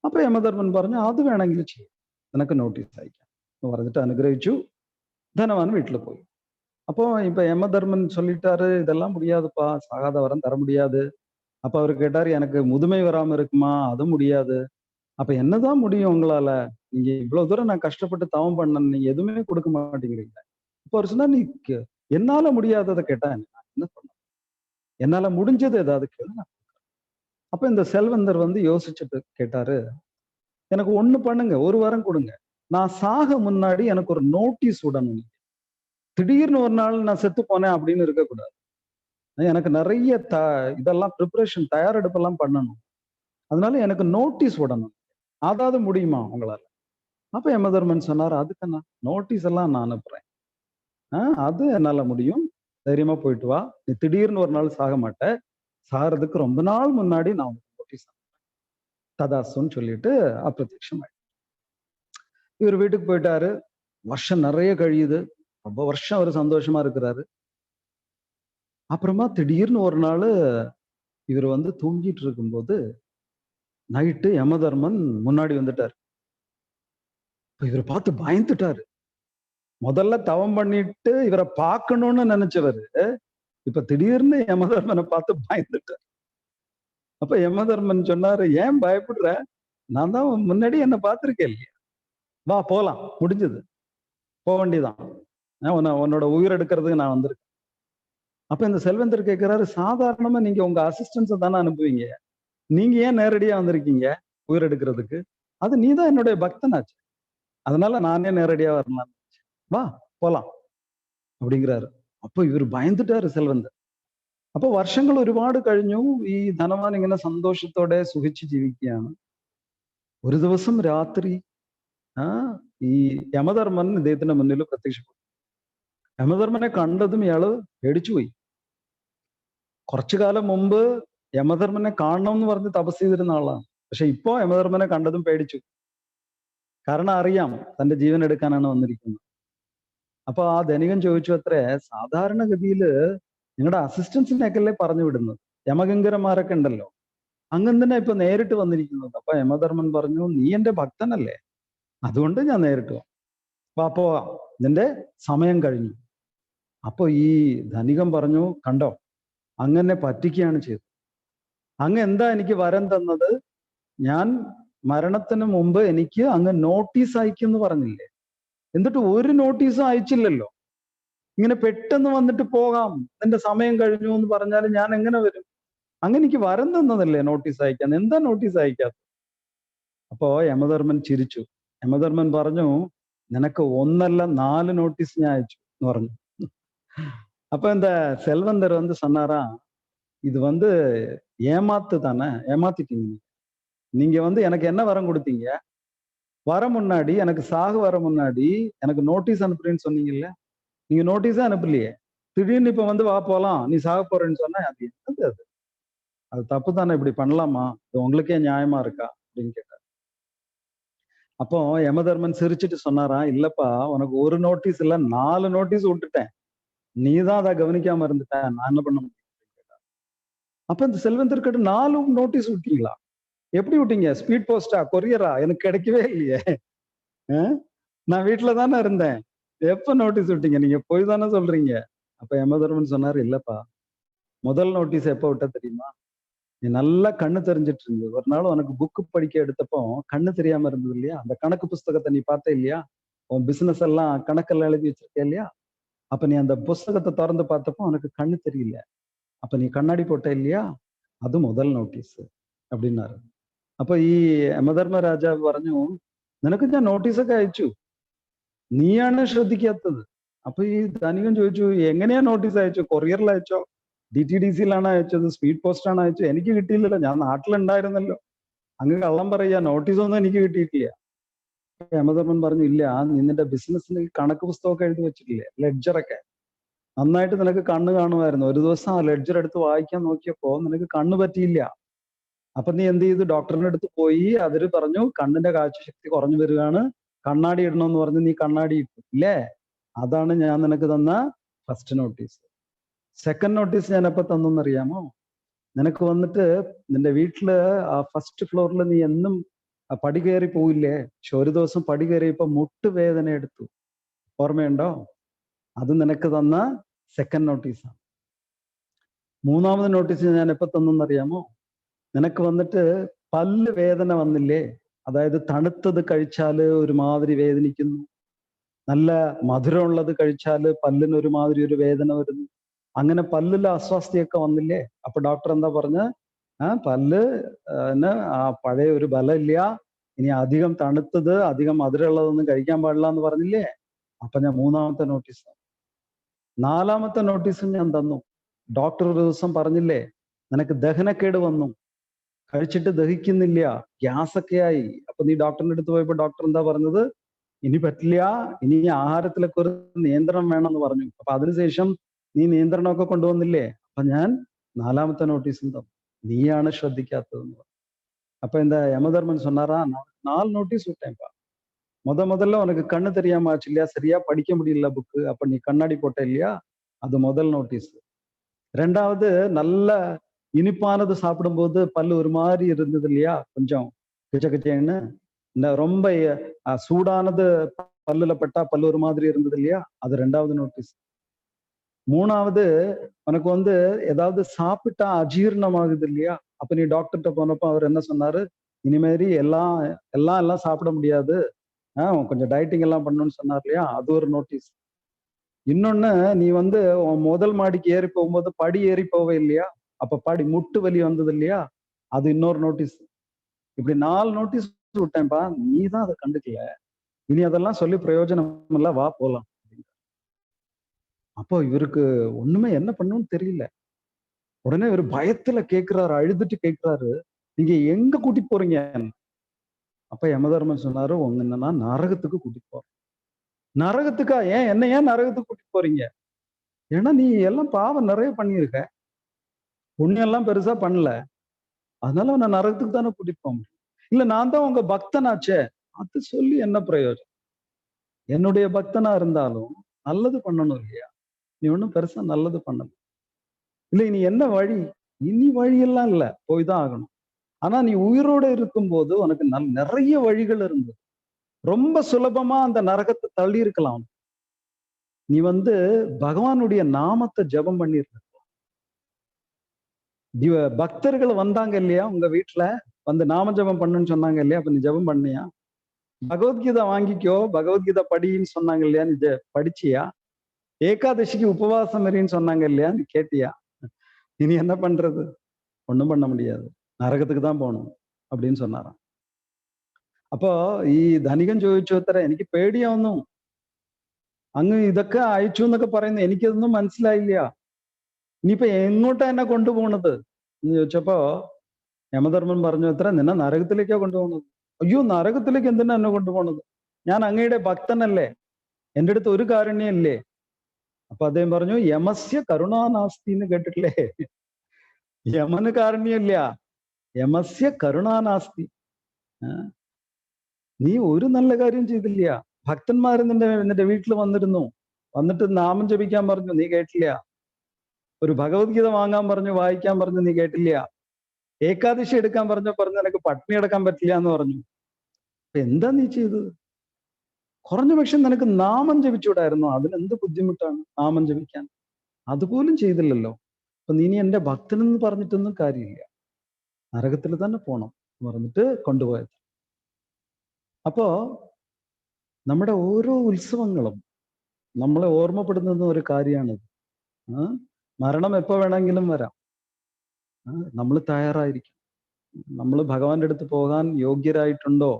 അപ്പൊ യമധർമ്മൻ പറഞ്ഞു, അത് വേണമെങ്കിൽ ചെയ്യും, നിനക്ക് നോട്ടീസ് അയക്കാം എന്ന് പറഞ്ഞിട്ട് അനുഗ്രഹിച്ചു. ധനവാൻ വീട്ടിൽ പോയി. அப்போ இப்ப யமதர்மன் சொல்லிட்டாரு, இதெல்லாம் முடியாதுப்பா, சாகாத வரம் தர முடியாது. அப்ப அவர் கேட்டாரு, எனக்கு முதுமை வராம இருக்குமா? அது முடியாது. அப்ப என்னதான் முடியும் உங்களால? நீங்க இவ்வளவு தூரம் நான் கஷ்டப்பட்டு தவம் பண்ண, நீங்க எதுவுமே கொடுக்க மாட்டேங்கிறீங்க. இப்போ அவர் சொன்னா, நீ என்னால முடியாததை கேட்டா என்ன பண்ண, என்னால முடிஞ்சது ஏதாவது கேளு. அப்ப இந்த செல்வந்தர் யோசிச்சுட்டு கேட்டாரு, எனக்கு ஒண்ணு பண்ணுங்க, ஒரு வாரம் கொடுங்க, நான் சாக முன்னாடி எனக்கு ஒரு நோட்டீஸ் விடணும், திடீர்னு ஒரு நாள் நான் செத்து போனேன் அப்படின்னு இருக்கக்கூடாது, எனக்கு நிறைய இதெல்லாம் ப்ரிப்பரேஷன் தயாரெடுப்பெல்லாம் பண்ணணும், அதனால எனக்கு நோட்டீஸ் விடணும், அதாவது முடியுமா உங்களால? அப்ப யமதர்மன் சொன்னார், அதுக்கு நான் நோட்டீஸ் எல்லாம் நான் அனுப்புறேன், அது என்னால முடியும், தைரியமா போயிட்டு வா, நீ திடீர்னு ஒரு நாள் சாக மாட்ட, சாகிறதுக்கு ரொம்ப நாள் முன்னாடி நான் உங்களுக்கு நோட்டீஸ் அனுப்புறேன், ததாசுன்னு சொல்லிட்டு அப்பிரத்யட்சம் ஆயிடுச்சு. இவர் வீட்டுக்கு போயிட்டாரு. வருஷம் நிறைய கழியுது, ரொம்ப வருஷம் அவர் சந்தோஷமா இருக்கிறாரு. அப்புறமா திடீர்னு ஒரு நாள் இவர் தூங்கிட்டு இருக்கும்போது நைட்டு யமதர்மன் முன்னாடி வந்துட்டார். இவர் பார்த்து பயந்துட்டாரு. முதல்ல தவம் பண்ணிட்டு இவரை பார்க்கணும்னு நினைச்சவரு இப்ப திடீர்னு யமதர்மனை பார்த்து பயந்துட்டார். அப்ப யமதர்மன் சொன்னாரு, ஏன் பயப்படுற? நான் தான் முன்னாடி என்ன பார்த்திருக்கேன் இல்லையா, வா போலாம், முடிஞ்சது, போக வேண்டியதான், உன்னோட உயிர் எடுக்கிறதுக்கு நான் வந்திருக்கேன். அப்ப இந்த செல்வந்தர் கேட்கிறாரு, சாதாரணமா நீங்க உங்க அசிஸ்டன்ஸை தானே அனுப்புவீங்க, நீங்க ஏன் நேரடியா வந்திருக்கீங்க உயிர் எடுக்கிறதுக்கு? அது நீதான் என்னுடைய பக்தனாச்சு, அதனால நானே நேரடியா வரலாம், வா போலாம் அப்படிங்கிறாரு. അപ്പൊ ഇവർ ഭയന്നിട്ടാറ് സെൽവന്തർ. അപ്പൊ വർഷങ്ങൾ ഒരുപാട് കഴിഞ്ഞു. ഈ ധനവാൻ ഇങ്ങനെ സന്തോഷത്തോടെ സുഖിച്ച് ജീവിക്കുകയാണ്. ഒരു ദിവസം രാത്രി ഈ യമധർമ്മൻ ഇദ്ദേഹത്തിന്റെ മുന്നിൽ പ്രത്യക്ഷപ്പെട്ടു. യമധർമ്മനെ കണ്ടതും ഇയാള് പേടിച്ചുപോയി. കുറച്ചു കാലം മുമ്പ് യമധർമ്മനെ കാണണം എന്ന് പറഞ്ഞ് തപസ് ചെയ്തിരുന്ന ആളാണ്. പക്ഷെ ഇപ്പോ യമധർമ്മനെ കണ്ടതും പേടിച്ചു. കാരണം അറിയാം തന്റെ ജീവൻ എടുക്കാനാണ് വന്നിരിക്കുന്നത്. അപ്പൊ ആ ധനികൻ ചോദിച്ചു, അത്രേ സാധാരണഗതിയില് നിങ്ങളുടെ അസിസ്റ്റൻസിനെയൊക്കെയല്ലേ പറഞ്ഞു വിടുന്നത്, യമകിങ്കരന്മാരൊക്കെ ഉണ്ടല്ലോ, അങ്ങനെ ഇപ്പൊ നേരിട്ട് വന്നിരിക്കുന്നത്. അപ്പൊ യമധർമ്മൻ പറഞ്ഞു, നീ എന്റെ ഭക്തനല്ലേ, അതുകൊണ്ട് ഞാൻ നേരിട്ട് വാ, പോവാം, നിന്റെ സമയം കഴിഞ്ഞു. അപ്പൊ ഈ ധനികൻ പറഞ്ഞു, കണ്ടോ, അങ്ങനെ പറ്റിക്കുകയാണ് ചെയ്തത്. അങ്ങ് എന്താ എനിക്ക് വരം തന്നത്? ഞാൻ മരണത്തിന് മുമ്പ് എനിക്ക് അങ്ങ് നോട്ടീസ് അയക്കുമെന്ന് പറഞ്ഞില്ലേ, എന്നിട്ട് ഒരു നോട്ടീസും അയച്ചില്ലല്ലോ. ഇങ്ങനെ പെട്ടെന്ന് വന്നിട്ട് പോകാം, നിന്റെ സമയം കഴിഞ്ഞു എന്ന് പറഞ്ഞാൽ ഞാൻ എങ്ങനെ വരും? അങ്ങനെ എനിക്ക് വരം തന്നതല്ലേ നോട്ടീസ് അയക്കാൻ, എന്താ നോട്ടീസ് അയക്കാത്ത? അപ്പോ യമധർമ്മൻ ചിരിച്ചു. യമധർമ്മൻ പറഞ്ഞു, നിനക്ക് 1 അല്ല 4 നോട്ടീസ് ഞാൻ അയച്ചു എന്ന് പറഞ്ഞു. அப்ப இந்த செல்வந்தர் சொன்னாரா, இது ஏமாத்து தானே, ஏமாத்திட்டீங்க நீங்க எனக்கு என்ன வரம் கொடுத்தீங்க? வர முன்னாடி, எனக்கு சாகு வர முன்னாடி எனக்கு நோட்டீஸ் அனுப்புறேன்னு சொன்னீங்கல்ல, நீங்க நோட்டீஸே அனுப்பலையே, திடீர்னு இப்ப வா போலாம், நீ சாக போறேன்னு சொன்னா அது என்னது? அது தப்பு தானே, இப்படி பண்ணலாமா, இது உங்களுக்கே நியாயமா இருக்கா அப்படின்னு கேட்டார். அப்போ யமதர்மன் சிரிச்சுட்டு சொன்னாரா, இல்லப்பா, உனக்கு ஒரு நோட்டீஸ் இல்ல 4 நோட்டீஸ் விட்டுட்டேன், நீதான் அதை கவனிக்காம இருந்துட்ட, நான் என்ன பண்ண முடியும் கேட்டார். அப்ப இந்த செல்வந்தர் கிட்ட 4 நோட்டீஸ் விட்டீங்களா? எப்படி விட்டீங்க? ஸ்பீட் போஸ்டா, கொரியரா? எனக்கு கிடைக்கவே இல்லையே, நான் வீட்டுல தானே இருந்தேன், எப்ப நோட்டீஸ் விட்டீங்க? நீங்க போய் தானே சொல்றீங்க. அப்ப யமதர்மன் சொன்னாரு, இல்லப்பா, முதல் நோட்டீஸ் எப்ப விட்ட தெரியுமா? நீ நல்லா கண்ணு தெரிஞ்சிட்டு இருந்தது. ஒரு நாள் உனக்கு புக்கு படிக்க எடுத்தப்போ கண்ணு தெரியாம இருந்தது இல்லையா, அந்த கணக்கு புஸ்தகத்தை நீ பார்த்த இல்லையா, உன் பிசினஸ் எல்லாம் கணக்கெல்லாம் எழுதி வச்சிருக்க இல்லையா, அப்ப நீ அந்த புஸ்தகத்தை திறந்து பார்த்தப்போ உனக்கு கண்ணு தெரியல, அப்ப நீ கண்ணாடி போட்ட இல்லையா, அது முதல் നോട്ടീസ് அப்படின்னாரு. അപ്പൊ ഈ യമധർമ്മ രാജാവ് പറഞ്ഞു, നിനക്ക് ഞാൻ നോട്ടീസൊക്കെ അയച്ചു, നീയാണ് ശ്രദ്ധിക്കാത്തത്. അപ്പൊ ഈ ധനികൻ ചോദിച്ചു, എങ്ങനെയാ നോട്ടീസ് അയച്ചു? കൊറിയറിൽ അയച്ചോ, DTDC-ലാണ് അയച്ചത്, സ്പീഡ് പോസ്റ്റാണ് അയച്ചത്? എനിക്ക് കിട്ടിയില്ലല്ലോ, ഞാൻ നാട്ടിലുണ്ടായിരുന്നല്ലോ, അങ്ങ് കള്ളം പറയാ, നോട്ടീസൊന്നും എനിക്ക് കിട്ടിയിട്ടില്ല. യമധർമ്മൻ പറഞ്ഞു, ഇല്ല, നീ നിന്റെ ബിസിനസ്സിന് കണക്ക് പുസ്തകമൊക്കെ എഴുതി വെച്ചിട്ടില്ലേ, ലെഡ്ജറൊക്കെ, നന്നായിട്ട് നിനക്ക് കണ്ണ് കാണുമായിരുന്നു. ഒരു ദിവസം ആ ലെഡ്ജർ എടുത്ത് വായിക്കാൻ നോക്കിയപ്പോ നിനക്ക് കണ്ണ് പറ്റിയില്ല. അപ്പൊ നീ എന്ത് ചെയ്തു? ഡോക്ടറിന്റെ അടുത്ത് പോയി, അവര് പറഞ്ഞു കണ്ണിന്റെ കാഴ്ചശക്തി കുറഞ്ഞു വരികയാണ്, കണ്ണാടി ഇടണമെന്ന് പറഞ്ഞ് നീ കണ്ണാടി ഇട്ടു ഇല്ലേ, അതാണ് ഞാൻ നിനക്ക് തന്ന ഫസ്റ്റ് നോട്ടീസ്. സെക്കൻഡ് നോട്ടീസ് ഞാൻ എപ്പോ തന്നറിയാമോ? നിനക്ക് നിന്റെ വീട്ടില് ആ ഫസ്റ്റ് ഫ്ലോറിൽ നീ എന്നും പടി കയറി പോയില്ലേ, പക്ഷെ ഒരു ദിവസം പടി കയറിയപ്പോ മുട്ടുവേദന എടുത്തു, ഓർമ്മയുണ്ടോ? അത് നിനക്ക് തന്ന സെക്കൻഡ് നോട്ടീസാണ്. മൂന്നാമത് നോട്ടീസ് ഞാൻ എപ്പോ തന്നറിയാമോ? നിനക്ക് പല്ല് വേദന വന്നില്ലേ, അതായത് തണുത്തത് കഴിച്ചാല് ഒരുമാതിരി വേദനിക്കുന്നു, നല്ല മധുരമുള്ളത് കഴിച്ചാല് പല്ലിന് ഒരുമാതിരി ഒരു വേദന വരുന്നു, അങ്ങനെ പല്ലിലെ അസ്വസ്ഥയൊക്കെ വന്നില്ലേ. അപ്പൊ ഡോക്ടർ എന്താ പറഞ്ഞ, പല്ല് ആ പഴയ ഒരു ബലം ഇല്ല, ഇനി അധികം തണുത്തത് അധികം മധുരമുള്ളതൊന്നും കഴിക്കാൻ പാടില്ല എന്ന് പറഞ്ഞില്ലേ. അപ്പൊ ഞാൻ മൂന്നാമത്തെ നോട്ടീസ്. നാലാമത്തെ നോട്ടീസും ഞാൻ തന്നു. ഡോക്ടർ ഒരു ദിവസം പറഞ്ഞില്ലേ, നിനക്ക് ദഹനക്കേട് വന്നു, കഴിച്ചിട്ട് ദഹിക്കുന്നില്ല, ഗ്യാസൊക്കെ ആയി. അപ്പൊ നീ ഡോക്ടറിന്റെ അടുത്ത് പോയപ്പോ ഡോക്ടർ എന്താ പറഞ്ഞത്? ഇനി പറ്റില്ല, ഇനി ആഹാരത്തിലൊക്കെ ഒരു നിയന്ത്രണം വേണമെന്ന് പറഞ്ഞു. അപ്പൊ അതിനുശേഷം നീ നിയന്ത്രണമൊക്കെ കൊണ്ടുവന്നില്ലേ. അപ്പൊ ഞാൻ നാലാമത്തെ നോട്ടീസും തന്നു, നീയാണ് ശ്രദ്ധിക്കാത്തതെന്ന് പറഞ്ഞു. அப்ப இந்த யமதர்மன் சொன்னாரா, 4 நோட்டீஸ் விட்டேன்ப்பா, முதல்ல உனக்கு கண்ணு தெரியாம ஆச்சு இல்லையா, சரியா படிக்க முடியல புக்கு, அப்ப நீ கண்ணாடி போட்ட இல்லையா, அது முதல் நோட்டீஸ். ரெண்டாவது, நல்ல இனிப்பானது சாப்பிடும்போது பல்லு ஒரு மாதிரி இருந்தது இல்லையா, கொஞ்சம் கிச்ச கிச்சேன்னு, இந்த ரொம்ப சூடானது பல்லுல பட்டா பல்லு ஒரு மாதிரி இருந்தது இல்லையா, அது 2வது நோட்டீஸ். 3வது உனக்கு வந்து ஏதாவது சாப்பிட்டா அஜீரணம் ஆகுது இல்லையா, அப்ப நீ டாக்டர்கிட்ட போனப்போ அவர் என்ன சொன்னாரு, இனிமேரி எல்லாம் எல்லாம் எல்லாம் சாப்பிட முடியாது, கொஞ்சம் டயட்டிங் எல்லாம் பண்ணணும்னு சொன்னார் இல்லையா, அது ஒரு நோட்டீஸ். இன்னொன்னு, நீ வந்து முதல் மாடிக்கு ஏறி போகும்போது படி ஏறி போவே இல்லையா, அப்ப படி முட்டு வலி வந்தது இல்லையா, அது இன்னொரு நோட்டீஸ். இப்படி 4 நோட்டீஸ் விட்டேன்ப்பா, நீ தான் அதை கண்டுக்கல, இனி அதெல்லாம் சொல்லி பிரயோஜனம் இல்ல, வா போலாம். அப்போ இவருக்கு ஒண்ணுமே என்ன பண்ணணும்னு தெரியல. உடனே இவர் பயத்துல கேட்கிறாரு, அழுதுட்டு கேட்கிறாரு, நீங்க எங்க கூட்டிட்டு போறீங்க? அப்ப யமதர்மன் சொன்னாரு, உங்க என்னன்னா நரகத்துக்கு கூட்டிட்டு போறேன். நரகத்துக்கா? என்ன ஏன் நரகத்துக்கு கூட்டிட்டு போறீங்க? ஏன்னா நீ எல்லாம் பாவம் நிறைய பண்ணியிருக்க, புண்ணியம் எல்லாம் பெருசா பண்ணல, அதனால நான் நரகத்துக்கு தானே கூட்டிட்டு போக முடியும். இல்ல, நான் தான் உங்க பக்தனாச்சே, அது சொல்லி என்ன பிரயோஜனம்? என்னுடைய பக்தனா இருந்தாலும் நல்லது பண்ணணும் இல்லையா, நீ ஒன்றும் பெருசா நல்லது பண்ணல. இல்லை, இனி என்ன வழி? இனி வழியெல்லாம் இல்லை, போய் தான் ஆகணும். ஆனா நீ உயிரோட இருக்கும்போது உனக்கு நிறைய வழிகள் இருந்தது, ரொம்ப சுலபமா அந்த நரகத்தை தள்ளி இருக்கலாம். நீ வந்து பகவானுடைய நாமத்தை ஜபம் பண்ணிருக்க. பக்தர்கள் வந்தாங்க இல்லையா உங்க வீட்டுல, வந்து நாம ஜபம் பண்ணுன்னு சொன்னாங்க இல்லையா, அப்ப நீ ஜபம் பண்ணியா? பகவத்கீதை வாங்கிக்கோ, பகவத்கீதை படின்னு சொன்னாங்க இல்லையா, நீ படிச்சியா? ஏகாதசிக்கு உபவாசம் இருன்னு சொன்னாங்க இல்லையா, நீ கேட்டியா? இனி என்ன பண்றது? ஒண்ணும் பண்ண முடியாது, നരകத்துக்கு தான் போகணும் அப்படின்னு சொன்னாராம். അപ്പോ ഈ ധനികൻ ചോദിച്ചു അത്ര, എനിക്ക് പേടിയാവുന്നു, അങ്ങ് ഇതൊക്കെ അയച്ചു എന്നൊക്കെ പറയുന്നു, എനിക്കതൊന്നും മനസ്സിലായില്ല, ഇനിയിപ്പോ എങ്ങോട്ടാ എന്നെ കൊണ്ടുപോകണത് എന്ന് ചോദിച്ചപ്പോ യമധർമ്മൻ പറഞ്ഞു അത്ര, നിന്നെ നരകത്തിലേക്കാ കൊണ്ടുപോകുന്നത്. അയ്യോ, നരകത്തിലേക്ക് എന്തിനാ എന്നെ കൊണ്ടുപോകണത്? ഞാൻ അങ്ങയുടെ ഭക്തനല്ലേ, എൻ്റെ അടുത്ത് ഒരു കാരുണ്യം ഇല്ലേ? അപ്പൊ അദ്ദേഹം പറഞ്ഞു, യമസ്യ കരുണാനാസ്തി എന്ന് കേട്ടിട്ടില്ലേ? യമന് കാരുണ്യമില്ല, യമസ്യ കരുണാനാസ്തി. നീ ഒരു നല്ല കാര്യം ചെയ്തില്ല. ഭക്തന്മാർ നിന്റെ വീട്ടിൽ വന്നിട്ട് നാമം ജപിക്കാൻ പറഞ്ഞു, നീ കേട്ടില്ല. ഒരു ഭഗവത്ഗീത വാങ്ങാൻ പറഞ്ഞു, വായിക്കാൻ പറഞ്ഞു, നീ കേട്ടില്ല. ഏകാദശി എടുക്കാൻ പറഞ്ഞു നിനക്ക് പട്ടിണി എടുക്കാൻ പറ്റില്ല എന്ന് പറഞ്ഞു. അപ്പൊ എന്താ നീ ചെയ്തത്? കുറഞ്ഞ പക്ഷം നിനക്ക് നാമം ജപിച്ചുകൂടായിരുന്നു, അതിനെന്ത് ബുദ്ധിമുട്ടാണ് നാമം ജപിക്കാൻ? അതുപോലും ചെയ്തില്ലല്ലോ. അപ്പൊ നീ എന്റെ ഭക്തനെന്ന് പറഞ്ഞിട്ടൊന്നും കാര്യമില്ല, നരകത്തിൽ തന്നെ പോണം എന്ന് പറഞ്ഞിട്ട് കൊണ്ടുപോയത്. അപ്പോ നമ്മുടെ ഓരോ ഉത്സവങ്ങളും നമ്മളെ ഓർമ്മപ്പെടുത്തുന്ന ഒരു കാര്യമാണിത്. മരണം എപ്പോ വേണമെങ്കിലും വരാം, നമ്മൾ തയ്യാറായിരിക്കും. നമ്മൾ ഭഗവാന്റെ അടുത്ത് പോകാൻ യോഗ്യരായിട്ടുണ്ടോ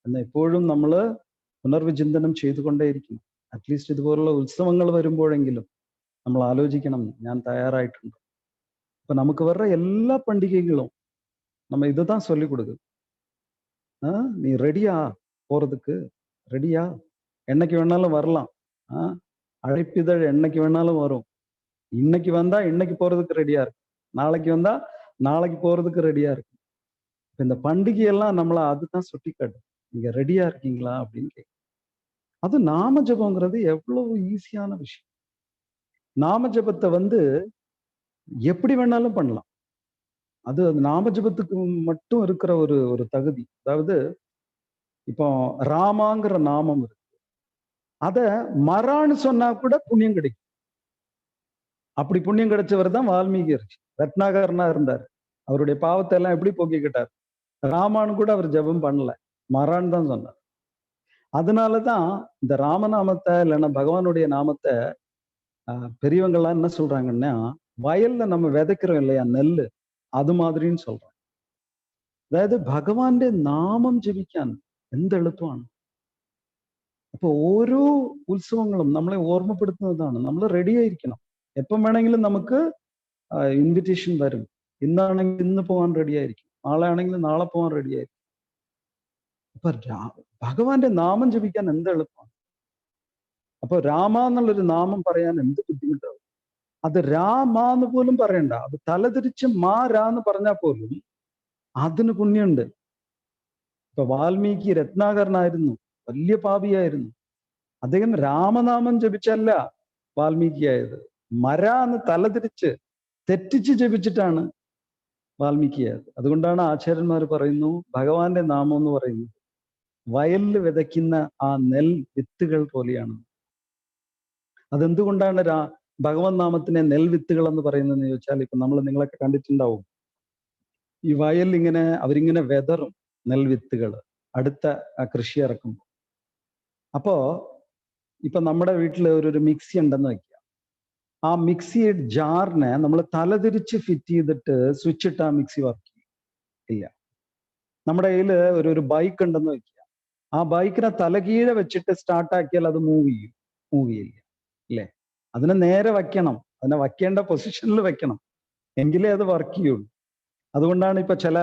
എന്ന് എപ്പോഴും നമ്മൾ പുനർവിചിന്തനം ചെയ്തുകൊണ്ടേയിരിക്കണം. അറ്റ്ലീസ്റ്റ് ഇതുപോലുള്ള ഉത്സവങ്ങൾ വരുമ്പോഴെങ്കിലും നമ്മൾ ആലോചിക്കണം, ഞാൻ തയ്യാറായിട്ടുണ്ടോ. അപ്പൊ നമുക്ക് വர்ற எல்லா பண்டிகைகளும் நம்ம இதுதான் சொல்லி கொடுக்குது. நீ ரெடியா போறதுக்கு? ரெடியா? என்னைக்கு வேணாலும் வரலாம், அழைப்பிதழ் என்னைக்கு வேணாலும் வரும். இன்னைக்கு வந்தா இன்னைக்கு போறதுக்கு ரெடியா இருக்கு, நாளைக்கு வந்தா நாளைக்கு போறதுக்கு ரெடியா இருக்கு. இந்த பண்டிகையெல்லாம் நம்மள அதுதான் சுட்டி காட்டு, நீங்க ரெடியா இருக்கீங்களா அப்படின்னு கேட்க. அது நாம ஜபங்கிறது எவ்வளவு ஈஸியான விஷயம். நாம ஜபத்தை வந்து எப்படி வேணாலும் பண்ணலாம். அது நாம ஜபத்துக்கு மட்டும் இருக்கிற ஒரு தகுதி. அதாவது இப்போ ராமாங்கிற நாமம் இருக்கு, அத மரான்னு சொன்னா கூட புண்ணியம் கிடைக்கும். அப்படி புண்ணியம் கிடைச்சவர் தான் வால்மீகி ரிஷி. ரத்னாகரனா இருந்தார், அவருடைய பாவத்தை எல்லாம் எப்படி போக்கிக்கிட்டார். ராமான்னு கூட அவர் ஜபம் பண்ணல, மரான்னு தான் சொன்னார். அதனாலதான் இந்த ராமநாமத்தை இல்லைன்னா பகவானுடைய நாமத்தை பெரியவங்கள்லாம் என்ன சொல்றாங்கன்னா, வயல்ல நம்ம விதைக்கிறோம் இல்லையா നെല്ല്, അത് மாதிரின்னு சொல்றாங்க. അതായത് ഭഗവാന്റെ നാമം ജപിക്കാൻ എന്ത് എളുപ്പമാണ്. അപ്പൊ ഓരോ ഉത്സവങ്ങളും നമ്മളെ ഓർമ്മപ്പെടുത്തുന്നതാണ്. നമ്മൾ റെഡി ആയിരിക്കണം, എപ്പം വേണമെങ്കിലും നമുക്ക് ഇൻവിറ്റേഷൻ വരും. ഇന്നാണെങ്കിൽ ഇന്ന് പോകാൻ റെഡി ആയിരിക്കും, നാളെ ആണെങ്കിൽ നാളെ പോകാൻ റെഡി ആയിരിക്കും. അപ്പൊ ഭഗവാന്റെ നാമം ജപിക്കാൻ എന്ത് എളുപ്പമാണ്. അപ്പൊ രാമ എന്നുള്ളൊരു നാമം പറയാൻ എന്ത് ബുദ്ധിമുട്ടാവും. അത് രാമാന്ന് പോലും പറയണ്ട, അത് തലതിരിച്ച് മാ രാന്ന് പറഞ്ഞാൽ പോലും അതിന് പുണ്യമുണ്ട്. ഇപ്പൊ വാൽമീകി രത്നാകരനായിരുന്നു, വലിയ പാപിയായിരുന്നു. അദ്ദേഹം രാമനാമം ജപിച്ചല്ല വാൽമീകി ആയത്, മര എന്ന് തലതിരിച്ച് തെറ്റിച്ച് ജപിച്ചിട്ടാണ് വാൽമീകി ആയത്. അതുകൊണ്ടാണ് ആചാര്യന്മാർ പറയുന്നു ഭഗവാന്റെ നാമം എന്ന് പറയുന്നത് വയലിൽ വിതയ്ക്കുന്ന ആ നെൽ വിത്തുകൾ പോലെയാണ്. അതെന്തുകൊണ്ടാണ് ഭഗവത് നാമത്തിനെ നെൽവിത്തുകൾ എന്ന് പറയുന്നതെന്ന് ചോദിച്ചാൽ, ഇപ്പൊ നമ്മൾ നിങ്ങളൊക്കെ കണ്ടിട്ടുണ്ടാവും, ഈ വയലിൽ ഇങ്ങനെ അവരിങ്ങനെ വെതറും നെൽവിത്തുകൾ അടുത്ത കൃഷി ഇറക്കുമ്പോൾ. അപ്പോ ഇപ്പൊ നമ്മുടെ വീട്ടിൽ ഒരു മിക്സി ഉണ്ടെന്ന് വെക്കുക. ആ മിക്സി ജാറിനെ നമ്മൾ തലതിരിച്ച് ഫിറ്റ് ചെയ്തിട്ട് സ്വിച്ച് ഇട്ട് ആ മിക്സി വർക്ക് ഇല്ല. നമ്മുടെ കയ്യിൽ ഒരു ബൈക്ക് ഉണ്ടെന്ന് വെക്കുക. ആ ബൈക്കിനെ തലകീഴെ വെച്ചിട്ട് സ്റ്റാർട്ടാക്കിയാൽ അത് മൂവ് ചെയ്യില്ല അല്ലേ? അതിനെ നേരെ വയ്ക്കണം, അതിനെ വയ്ക്കേണ്ട പൊസിഷനിൽ വെക്കണം, എങ്കിലേ അത് വർക്ക് ചെയ്യുള്ളൂ. അതുകൊണ്ടാണ് ഇപ്പൊ ചില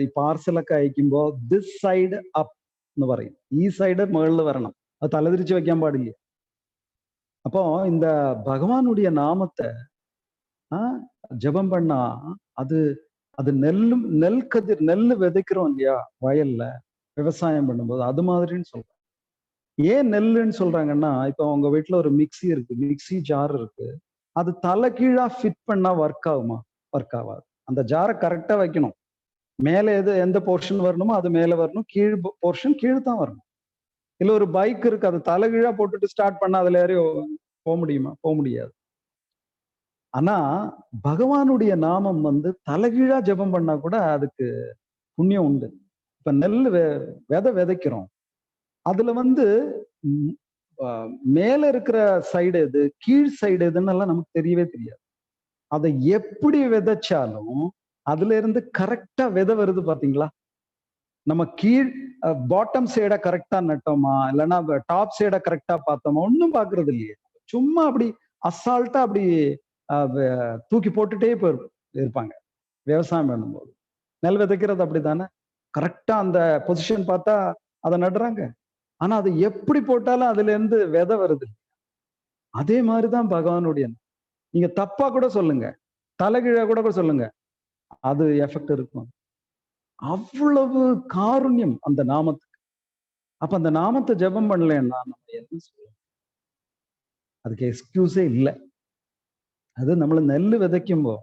ഈ പാർസലൊക്കെ അയക്കുമ്പോൾ ദിസ് സൈഡ് അപ്പ് എന്ന് പറയും. ഈ സൈഡ് മുകളിൽ വരണം, അത് തലതിരിച്ച് വെക്കാൻ പാടില്ല. அப்போ இந்த பகவானுடைய நாமத்தை ஜபம் பண்ணா அது நெல் விதைக்கிறோம் இல்லையா வயல்ல விவசாயம் பண்ணும்போது, அது மாதிரின்னு சொல்றாங்க. ஏன் நெல்லுன்னு சொல்றாங்கன்னா, இப்போ உங்க வீட்டுல ஒரு மிக்சி இருக்கு, மிக்சி ஜார் இருக்கு, அது தலை கீழா ஃபிட் பண்ணா ஒர்க் ஆகுமா? ஒர்க் ஆகாது. அந்த ஜாரை கரெக்டா வைக்கணும். மேலே எந்த போர்ஷன் வரணுமோ அது மேல வரணும், கீழ் போர்ஷன் கீழே தான் வரணும். இல்ல ஒரு பைக் இருக்கு, அது தலைகீழா போட்டுட்டு ஸ்டார்ட் பண்ணா அதுல ஏறி போக முடியுமா? போக முடியாது. ஆனா பகவானுடைய நாமம் தலைகீழா ஜெபம் பண்ணா கூட அதுக்கு புண்ணியம் உண்டு. இப்ப நெல் விதை விதைக்கிறோம், அதுல மேல இருக்கிற சைடு எது, கீழ் சைடு எதுன்னு எல்லாம் நமக்கு தெரியவே தெரியாது. அதை எப்படி விதைச்சாலும் அதுல இருந்து கரெக்டா விதை வருது பாத்தீங்களா? நம்ம கீழ் பாட்டம் சைடை கரெக்டா நட்டோமா, இல்லைன்னா டாப் சைடை கரெக்டா பார்த்தோமா, ஒன்றும் பாக்குறது இல்லையே. சும்மா அப்படி அசால்ட்டா அப்படி தூக்கி போட்டுட்டே இருப்பாங்க விவசாயம் பண்ணும்போது. நெல் விதைக்கிறது அப்படித்தானே, கரெக்டா அந்த பொசிஷன் பார்த்தா அதை நடுறாங்க. ஆனா அது எப்படி போட்டாலும் அதுல இருந்து விதை வருது. அதே மாதிரிதான் பகவானுடைய, நீங்க தப்பா கூட சொல்லுங்க, தலைகீழா கூட சொல்லுங்க, அது எஃபெக்ட் இருக்கும். அவ்வளவு காருண்யம் அந்த நாமத்துக்கு. அப்ப அந்த நாமத்தை ஜெபம் பண்ணலன்னா நம்ம என்ன சொல்லுவோம்? அதுக்கு எக்ஸ்கியூஸே இல்லை. അത് നമ്മൾ നെല്ല് വിതയ്ക്കുമ്പോൾ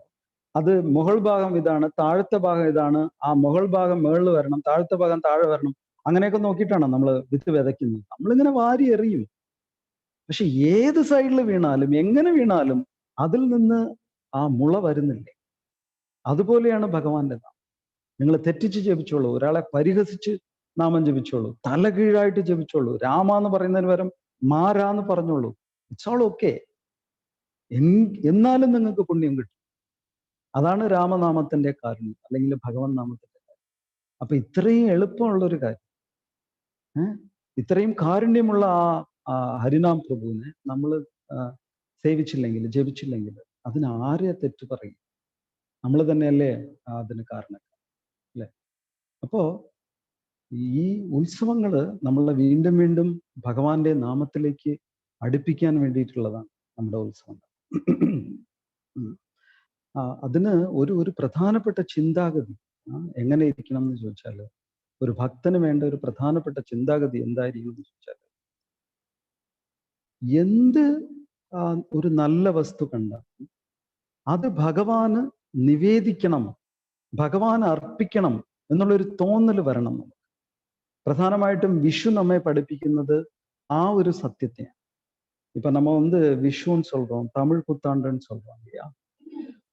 അത് മുകൾ ഭാഗം ഇതാണ്, താഴത്തെ ഭാഗം ഇതാണ്, ആ മുകൾ ഭാഗം മുകളിൽ വരണം, താഴത്തെ ഭാഗം താഴെ വരണം, അങ്ങനെയൊക്കെ നോക്കിയിട്ടാണ് നമ്മൾ വിത്ത് വിതയ്ക്കുന്നത്. നമ്മളിങ്ങനെ വാരി എറിയും. പക്ഷെ ഏത് സൈഡിൽ വീണാലും എങ്ങനെ വീണാലും അതിൽ നിന്ന് ആ മുള വരുന്നില്ലേ? അതുപോലെയാണ് ഭഗവാന്റെ നാമം. നിങ്ങൾ തെറ്റിച്ച് ജപിച്ചോളൂ, ഒരാളെ പരിഹസിച്ച് നാമം ജപിച്ചോളൂ, തലകീഴായിട്ട് ജപിച്ചോളൂ, രാമ എന്ന് പറയുന്നതിന് പകരം മാരാന്ന് പറഞ്ഞോളൂ. It's all okay. എന്നാലും നിങ്ങൾക്ക് പുണ്യം കിട്ടും. അതാണ് രാമനാമത്തിന്റെ കാര്യം, അല്ലെങ്കിൽ ഭഗവൻ നാമത്തിന്റെ കാര്യം. അപ്പൊ ഇത്രയും എളുപ്പമുള്ളൊരു കാര്യം, ഇത്രയും കാരുണ്യമുള്ള ആ ഹരിനാം പ്രഭുവിനെ നമ്മൾ സേവിച്ചില്ലെങ്കിൽ, ജപിച്ചില്ലെങ്കിൽ അതിന് ആരെ തെറ്റ് പറയും? നമ്മൾ തന്നെയല്ലേ അതിന് കാരണക്കാർ അല്ലെ? അപ്പോ ഈ ഉത്സവങ്ങള് നമ്മളെ വീണ്ടും വീണ്ടും ഭഗവാന്റെ നാമത്തിലേക്ക് അടുപ്പിക്കാൻ വേണ്ടിയിട്ടുള്ളതാണ് നമ്മുടെ ഉത്സവങ്ങൾ. അതിന് ഒരു പ്രധാനപ്പെട്ട ചിന്താഗതി എങ്ങനെ ഇരിക്കണം എന്ന് ചോദിച്ചാൽ, ഒരു ഭക്തന് വേണ്ട ഒരു പ്രധാനപ്പെട്ട ചിന്താഗതി എന്തായിരിക്കും എന്ന് ചോദിച്ചാൽ, എന്ത് ഒരു നല്ല വസ്തു കണ്ടാലും അത് ഭഗവാന് നിവേദിക്കണം, ഭഗവാന് അർപ്പിക്കണം എന്നുള്ളൊരു തോന്നൽ വരണം നമുക്ക്. പ്രധാനമായിട്ടും വിഷു നമ്മെ പഠിപ്പിക്കുന്നത് ആ ഒരു സത്യത്തെയാണ്. இப்ப நம்ம விஷுன்னு சொல்றோம், தமிழ் புத்தாண்டுன்னு சொல்றோம் இல்லையா?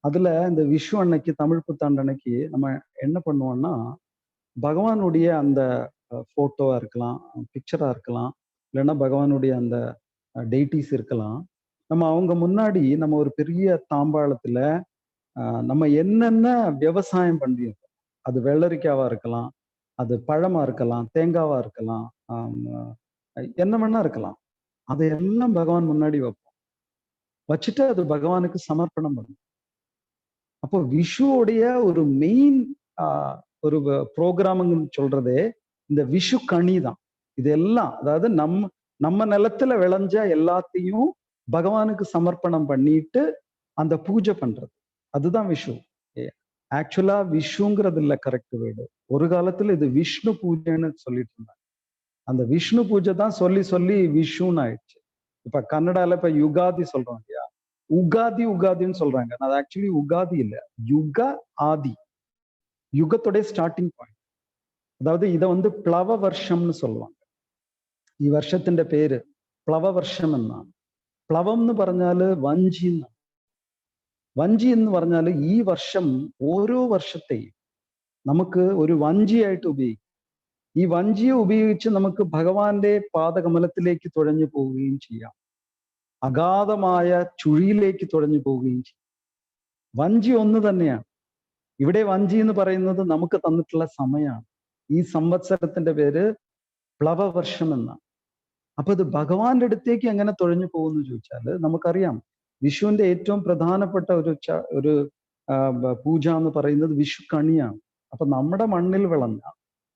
அதுல இந்த விஷு அன்னைக்கு, தமிழ் புத்தாண்டு அன்னைக்கு நம்ம என்ன பண்ணுவோம்னா, பகவானுடைய அந்த போட்டோவா இருக்கலாம், பிக்சரா இருக்கலாம், இல்லைன்னா பகவானுடைய அந்த டெய்டிஸ் இருக்கலாம், நம்ம அவங்க முன்னாடி நம்ம ஒரு பெரிய தாம்பாளத்துல நம்ம என்னென்ன விவசாயம் பண்ணியிருக்கோம், அது வெள்ளரிக்காவா இருக்கலாம், அது பழமா இருக்கலாம், தேங்காவா இருக்கலாம், என்ன வேணா இருக்கலாம், அதையெல்லாம் பகவான் முன்னாடி வைப்போம். வச்சுட்டு அது பகவானுக்கு சமர்ப்பணம் பண்ணும். அப்போ விஷுவோடைய ஒரு மெயின் ஒரு ப்ரோக்ராமுன்னு சொல்றதே இந்த விஷு கனி தான். இதெல்லாம் அதாவது நம்ம நிலத்துல விளைஞ்ச எல்லாத்தையும் பகவானுக்கு சமர்ப்பணம் பண்ணிட்டு அந்த பூஜை பண்றது, அதுதான் விஷு. ஆக்சுவலா விஷுங்கிறது இல்ல கரெக்ட் வேர்டு. ஒரு காலத்துல இது விஷ்ணு பூஜைன்னு சொல்லிட்டு இருந்தாங்க. அந்த விஷ்ணு பூஜை தான் சொல்லி சொல்லி விஷுன்னு ஆயிடுச்சு. இப்ப கன்னடால இப்ப யுகாதி சொல்றோம் இல்லையா, உகாதின்னு சொல்றாங்க. அது ஆக்சுவலி உகாதி இல்ல, யுக ஆதி, யுகத்துடைய ஸ்டார்டிங் பாயிண்ட். அதாவது இதை வந்து பிளவ வருஷம்னு சொல்லுவாங்க. ഈ വർഷത്തിന്റെ പേര് പ്ലവവർഷം എന്നാണ്. പ്ലവം എന്ന് പറഞ്ഞാല് വഞ്ചി എന്നാണ്. വഞ്ചി എന്ന് പറഞ്ഞാൽ ഈ വർഷം ഓരോ വർഷത്തെയും നമുക്ക് ഒരു വഞ്ചിയായിട്ട് ഉപയോഗിക്കും. ഈ വഞ്ചിയെ ഉപയോഗിച്ച് നമുക്ക് ഭഗവാന്റെ പാദകമലത്തിലേക്ക് തുഴഞ്ഞു പോവുകയും ചെയ്യാം, അഗാധമായ ചുഴിയിലേക്ക് തുഴഞ്ഞു പോവുകയും ചെയ്യും. വഞ്ചി ഒന്ന് തന്നെയാണ്. ഇവിടെ വഞ്ചി എന്ന് പറയുന്നത് നമുക്ക് തന്നിട്ടുള്ള സമയമാണ്. ഈ സംവത്സരത്തിന്റെ പേര് പ്ലവവർഷം എന്നാണ്. അപ്പൊ ഇത് ഭഗവാന്റെ അടുത്തേക്ക് എങ്ങനെ തുഴഞ്ഞു പോകുന്നു ചോദിച്ചാൽ നമുക്കറിയാം, വിഷുവിന്റെ ഏറ്റവും പ്രധാനപ്പെട്ട ഒരു പൂജ എന്ന് പറയുന്നത് വിഷു കണിയാണ്. അപ്പൊ നമ്മുടെ മണ്ണിൽ വിളഞ്ഞ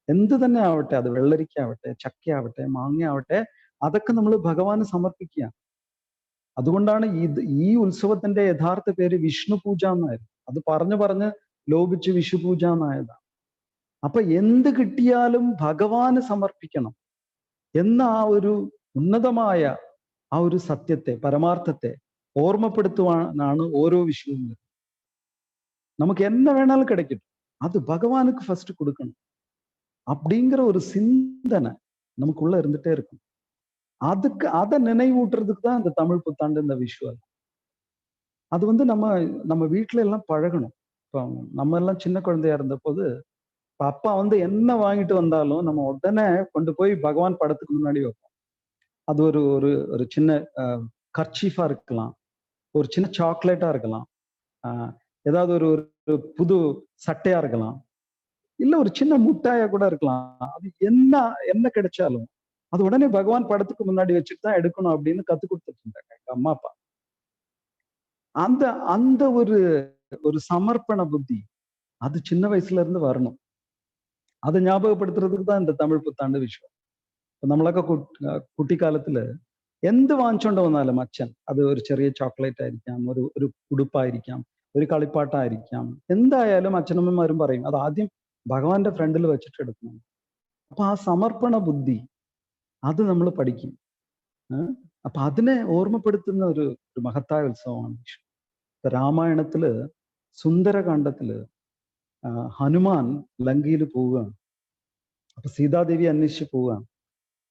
എന്ത് തന്നെ ആവട്ടെ, അത് വെള്ളരിക്കാവട്ടെ, ചക്കയാവട്ടെ, മാങ്ങയാവട്ടെ, അതൊക്കെ നമ്മൾ ഭഗവാന് സമർപ്പിക്കുക. അതുകൊണ്ടാണ് ഈ ഉത്സവത്തിന്റെ യഥാർത്ഥ പേര് വിഷ്ണു പൂജ എന്നായിരുന്നു. അത് പറഞ്ഞ് ലോപിച്ച് വിഷു പൂജ എന്നായതാണ്. അപ്പൊ എന്ത് കിട്ടിയാലും ഭഗവാന് സമർപ്പിക്കണം എന്ന ആ ഒരു ഉന്നതമായ ആ ഒരു സത്യത്തെ, പരമാർത്ഥത്തെ ഓർമ്മപ്പെടുത്തുവാനാണ് ഓരോ വിഷുവും. നമുക്ക് என்ன வேணாலும் கிடைக்கட்டும், அது பகவானுக்கு ஃபர்ஸ்ட் கொடுக்கணும் அப்படிங்கிற ஒரு சிந்தனை நமக்குள்ள இருந்துட்டே இருக்கும். அதை நினைவூட்டுறதுக்கு தான் இந்த தமிழ் புத்தாண்டு, இந்த விஷுவல். அது வந்து நம்ம வீட்டுல எல்லாம் பழகணும். இப்போ நம்ம எல்லாம் சின்ன குழந்தையா இருந்த போது அப்பா வந்து என்ன வாங்கிட்டு வந்தாலும் நம்ம உடனே கொண்டு போய் பகவான் படத்துக்கு முன்னாடி வைப்போம். அது ஒரு சின்ன கர்ச்சீஃபா இருக்கலாம், ஒரு சின்ன சாக்லேட்டா இருக்கலாம், ஏதாவது ஒரு புது சட்டையா இருக்கலாம், இல்ல ஒரு சின்ன முட்டாயா கூட இருக்கலாம். அது என்ன கிடைச்சாலும் அது உடனே பகவான் படத்துக்கு முன்னாடி வச்சுட்டு தான் எடுக்கணும் அப்படின்னு கத்து கொடுத்துட்டு இருந்தாங்க எங்க அம்மா அப்பா. அந்த ஒரு சமர்ப்பண புத்தி அது சின்ன வயசுல இருந்து வரணும். அதை ஞாபகப்படுத்துறதுக்கு தான் இந்த தமிழ் புத்தாண்டு விஷயம். നമ്മളൊക്കെ കുട്ടിക്കാലത്തില് എന്ത് വാങ്ങിച്ചോണ്ട് വന്നാലും അച്ഛൻ, അത് ഒരു ചെറിയ ചോക്ലേറ്റ് ആയിരിക്കാം, ഒരു ഉടുപ്പായിരിക്കാം, ഒരു കളിപ്പാട്ടായിരിക്കാം, എന്തായാലും അച്ഛനമ്മമാരും പറയും അത് ആദ്യം ഭഗവാന്റെ ഫ്രണ്ടിൽ വെച്ചിട്ട് എടുക്കണം. അപ്പൊ ആ സമർപ്പണ ബുദ്ധി അത് നമ്മൾ പഠിക്കും. അപ്പൊ അതിനെ ഓർമ്മപ്പെടുത്തുന്ന ഒരു മഹത്തായ ഉത്സവമാണ് വിഷു. രാമായണത്തില് സുന്ദരകാന്ഡത്തില് ഹനുമാൻ ലങ്കയിൽ പോവുകയാണ്. അപ്പൊ സീതാദേവി അന്വേഷിച്ച് പോവുകയാണ്.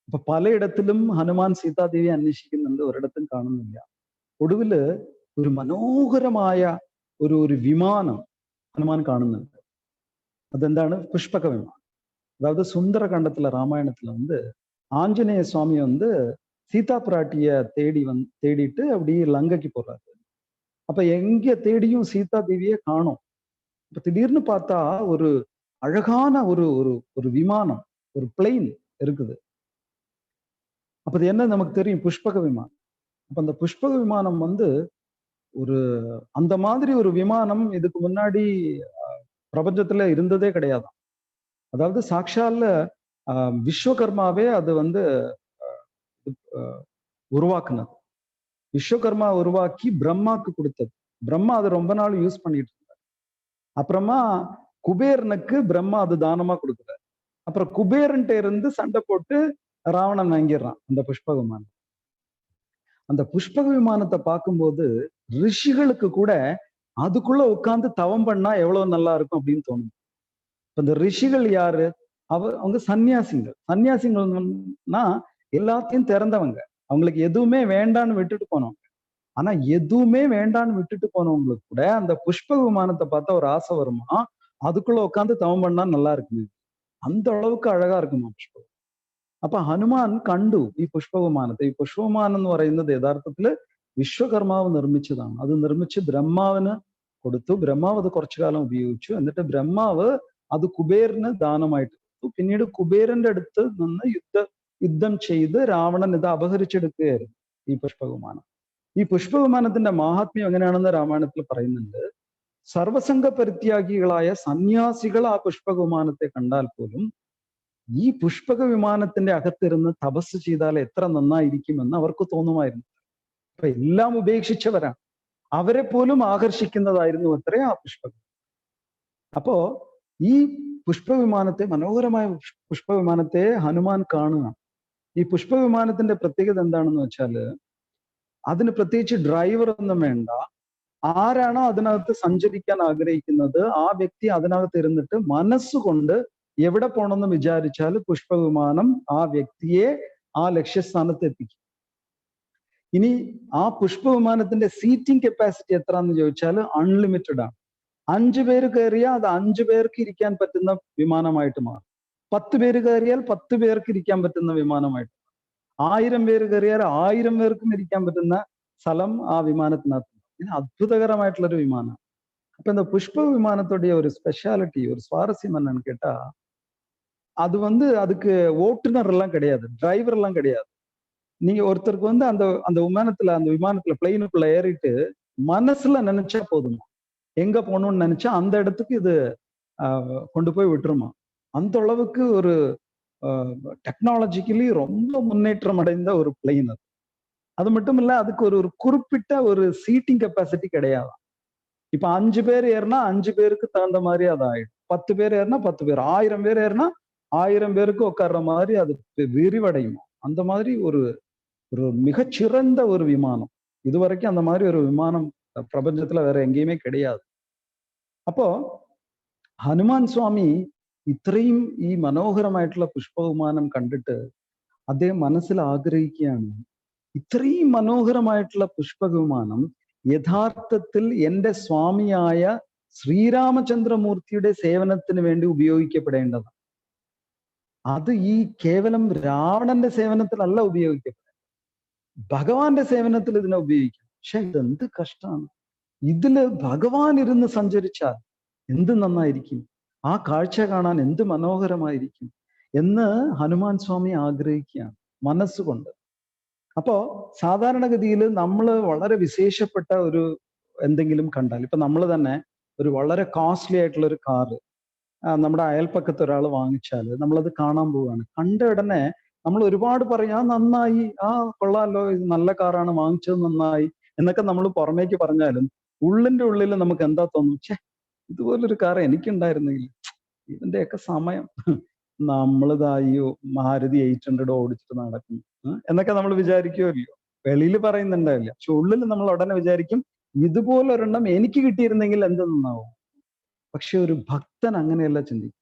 അപ്പൊ പലയിടത്തിലും ഹനുമാൻ സീതാദേവി അന്വേഷിക്കുന്നുണ്ട്, ഒരിടത്തും കാണുന്നില്ല. ഒടുവില് ഒരു മനോഹരമായ ഒരു വിമാനം ഹനുമാൻ കാണുന്നുണ്ട്. അതെന്താണ്? പുഷ്പക വിമാനം. அதாவது சுந்தரகாண்டத்துல ராமாயணத்துல வந்து ஆஞ்சநேய சுவாமி வந்து சீதா பிராட்டிய தேடிட்டு அப்படியே லங்கைக்கு போறாரு. அப்ப எங்க தேடியும் சீதா தேவியை காணோம். இப்ப திடீர்னு பார்த்தா ஒரு அழகான ஒரு விமானம், ஒரு பிளெயின் இருக்குது. அப்ப அது என்ன நமக்கு தெரியும்? புஷ்பக விமானம். அப்ப அந்த புஷ்பக விமானம் வந்து அந்த மாதிரி ஒரு விமானம் இதுக்கு முன்னாடி பிரபஞ்சத்துல இருந்ததே கிடையாதாம். அதாவது சாக்ஷால்ல விஸ்வகர்மாவே அது வந்து உருவாக்குனது. விஸ்வகர்மா உருவாக்கி பிரம்மாக்கு கொடுத்தது. பிரம்மா அதை ரொம்ப நாள் யூஸ் பண்ணிட்டு இருந்தார். அப்புறமா குபேரனுக்கு பிரம்மா அது தானமா கொடுக்குறாரு. அப்புறம் குபேரன்ட்ட இருந்து சண்டை போட்டு ராவணன் வாங்கிடுறான் அந்த புஷ்பக விமானம். அந்த புஷ்பக விமானத்தை பார்க்கும்போது ரிஷிகளுக்கு கூட அதுக்குள்ள உட்கார்ந்து தவம் பண்ணா எவ்வளவு நல்லா இருக்கும் அப்படின்னு தோணும். இந்த ரிஷிகள் யாரு? அவங்க சன்னியாசிகள். சன்னியாசிகள்னா எல்லாத்தையும் திறந்தவங்க. அவங்களுக்கு எதுவுமே வேண்டான்னு விட்டுட்டு போனவங்க. ஆனா எதுவுமே வேண்டான்னு விட்டுட்டு போனவங்களுக்கு கூட அந்த புஷ்பக விமானத்தை பார்த்தா ஒரு ஆசை வருமா, அதுக்குள்ள உட்காந்து தவம் பண்ணா நல்லா இருக்குங்க. அந்த அளவுக்கு அழகா இருக்குமா പുഷ്പകം. അപ്പൊ ഹനുമാൻ കണ്ടു ഈ പുഷ്പവിമാനത്തെ. ഈ പുഷ്പവിമാനം എന്ന് പറയുന്നത് യഥാർത്ഥത്തില് വിശ്വകർമാവ് നിർമ്മിച്ചതാണ്. അത് നിർമ്മിച്ച് ബ്രഹ്മാവിന് കൊടുത്തു. ബ്രഹ്മാവ് അത് കുറച്ചു കാലം ഉപയോഗിച്ചു. എന്നിട്ട് ബ്രഹ്മാവ് അത് കുബേരന് ദാനമായിട്ട് കൊടുത്തു. പിന്നീട് കുബേരന്റെ അടുത്ത് നിന്ന് യുദ്ധം ചെയ്ത് രാവണൻ ഇത് അപഹരിച്ചെടുക്കുകയായിരുന്നു ഈ പുഷ്പവിമാനം. ഈ പുഷ്പവിമാനത്തിന്റെ മാഹാത്മ്യം എങ്ങനെയാണെന്ന് രാമായണത്തിൽ പറയുന്നുണ്ട്. സർവസംഘ പരിത്യാഗികളായ സന്യാസികൾ ആ പുഷ്പവിമാനത്തെ കണ്ടാൽ പോലും ഈ പുഷ്പക വിമാനത്തിന്റെ അകത്തിരുന്ന് തപസ് ചെയ്താൽ എത്ര നന്നായിരിക്കുമെന്ന് അവർക്ക് തോന്നുമായിരുന്നു. അപ്പൊ എല്ലാം ഉപേക്ഷിച്ചവരാണ്. അവരെ പോലും ആകർഷിക്കുന്നതായിരുന്നു അത്രേ ആ പുഷ്പകം. അപ്പോ ഈ പുഷ്പവിമാനത്തെ, മനോഹരമായ പുഷ്പവിമാനത്തെ ഹനുമാൻ കാണുക. ഈ പുഷ്പവിമാനത്തിന്റെ പ്രത്യേകത എന്താണെന്ന് വെച്ചാല് അതിന് പ്രത്യേകിച്ച് ഡ്രൈവർ ഒന്നും വേണ്ട. ആരാണോ അതിനകത്ത് സഞ്ചരിക്കാൻ ആഗ്രഹിക്കുന്നത് ആ വ്യക്തി അതിനകത്ത് ഇരുന്നിട്ട് മനസ്സുകൊണ്ട് എവിടെ പോകണമെന്ന് വിചാരിച്ചാൽ പുഷ്പവിമാനം ആ വ്യക്തിയെ ആ ലക്ഷ്യസ്ഥാനത്ത് എത്തിക്കും. ഇനി ആ പുഷ്പവിമാനത്തിന്റെ സീറ്റിംഗ് കപ്പാസിറ്റി എത്ര എന്ന് ചോദിച്ചാൽ അൺലിമിറ്റഡ് ആണ്. 5 പേര് കയറിയാൽ അത് 5 പേർക്ക് ഇരിക്കാൻ പറ്റുന്ന വിമാനമായിട്ട് മാറും. 10 പേര് കയറിയാൽ 10 പേർക്ക് ഇരിക്കാൻ പറ്റുന്ന വിമാനമായിട്ട് മാറും. 1000 പേര് കയറിയാൽ 1000 പേർക്കും ഇരിക്കാൻ പറ്റുന്ന സ്ഥലം ആ വിമാനത്തിനകത്ത്. ഇത് അത്ഭുതകരമായിട്ടുള്ളൊരു വിമാനം. அப்ப இந்த புஷ்ப விமானத்துடைய ஒரு ஸ்பெஷாலிட்டி, ஒரு சுவாரஸ்யம் என்னன்னு கேட்டா, அது அதுக்கு ஓட்டுநர் எல்லாம் கிடையாது, டிரைவர் எல்லாம் கிடையாது. நீங்க ஒருத்தருக்கு அந்த விமானத்துல பிளைனுக்குள்ள ஏறிட்டு மனசுல நினைச்சா போதுமா, எங்க போகணும்னு நினைச்சா அந்த இடத்துக்கு இது கொண்டு போய் விட்டுருமா. அந்த அளவுக்கு ஒரு டெக்னாலஜிக்கலி ரொம்ப முன்னேற்றம் அடைந்த ஒரு பிளைன் அது. அது மட்டும் இல்ல, அதுக்கு ஒரு குறிப்பிட்ட ஒரு சீட்டிங் கெப்பாசிட்டி கிடையாது. இப்ப 5 பேர் ஏறினா 5 பேருக்கு தகுந்த மாதிரி அது ஆயிடும். 10 பேர் ஏறினா 10 பேர், 1000 பேர் ஏறினா 1000 பேருக்கு உட்கார்ற மாதிரி அது விரிவடையும். அந்த மாதிரி ஒரு மிகச்சிறந்த ஒரு விமானம். இதுவரைக்கும் அந்த மாதிரி ஒரு விமானம் பிரபஞ்சத்துல வேற எங்கேயுமே கிடையாது. അപ്പോ ഹനുമാൻ സ്വാമി ഇത്രയും ഈ മനോഹരമായിട്ടുള്ള പുഷ്പവിമാനം കണ്ടിട്ട് അദ്ദേഹം മനസ്സിൽ ആഗ്രഹിക്കുകയാണ്, ഇത്രയും മനോഹരമായിട്ടുള്ള പുഷ്പവിമാനം യഥാർത്ഥത്തിൽ എൻ്റെ സ്വാമിയായ ശ്രീരാമചന്ദ്രമൂർത്തിയുടെ സേവനത്തിന് വേണ്ടി ഉപയോഗിക്കപ്പെടേണ്ടതാണ്. അത് ഈ കേവലം രാവണന്റെ സേവനത്തിലല്ല ഉപയോഗിക്കപ്പെടുന്നത്, ഭഗവാന്റെ സേവനത്തിൽ ഇതിനെ ഉപയോഗിക്കണം. പക്ഷെ ഇതെന്ത് കഷ്ടമാണ്, ഇതില് ഭഗവാൻ ഇരുന്ന് സഞ്ചരിച്ചാൽ എന്ത് നന്നായിരിക്കും, ആ കാഴ്ച കാണാൻ എന്ത് മനോഹരമായിരിക്കും എന്ന് ഹനുമാൻ സ്വാമി ആഗ്രഹിക്കുകയാണ് മനസ്സുകൊണ്ട്. അപ്പോ സാധാരണഗതിയിൽ നമ്മൾ വളരെ വിശേഷപ്പെട്ട ഒരു എന്തെങ്കിലും കണ്ടാൽ, ഇപ്പൊ നമ്മൾ തന്നെ ഒരു വളരെ കോസ്റ്റ്ലി ആയിട്ടുള്ള ഒരു കാറ് നമ്മുടെ അയൽപ്പക്കത്ത് ഒരാൾ വാങ്ങിച്ചാൽ നമ്മളത് കാണാൻ പോവുകയാണ്. കണ്ട ഉടനെ നമ്മൾ ഒരുപാട് പറയും, ആ നന്നായി, ആ കൊള്ളാലോ, ഇത് നല്ല കാറാണ്, വാങ്ങിച്ചത് നന്നായി എന്നൊക്കെ നമ്മൾ പുറമേക്ക് പറഞ്ഞാലും ഉള്ളിന്റെ ഉള്ളിൽ നമുക്ക് എന്താ തോന്നും, ഛേ ഇതുപോലൊരു കാർ എനിക്കുണ്ടായിരുന്നെങ്കിൽ, ഇതിന്റെയൊക്കെ സമയം നമ്മളിതായി മാരുതി 800 ഓടിച്ചിട്ട് നടക്കും എന്നൊക്കെ നമ്മൾ വിചാരിക്കുമല്ലോ. വെളിയിൽ പറയുന്നുണ്ടാവില്ല, പക്ഷെ ഉള്ളിൽ നമ്മൾ ഉടനെ വിചാരിക്കും ഇതുപോലൊരെണ്ണം എനിക്ക് കിട്ടിയിരുന്നെങ്കിൽ എന്ത് നന്നാവും. പക്ഷെ ഒരു ഭക്തൻ അങ്ങനെയല്ല ചിന്തിക്കും.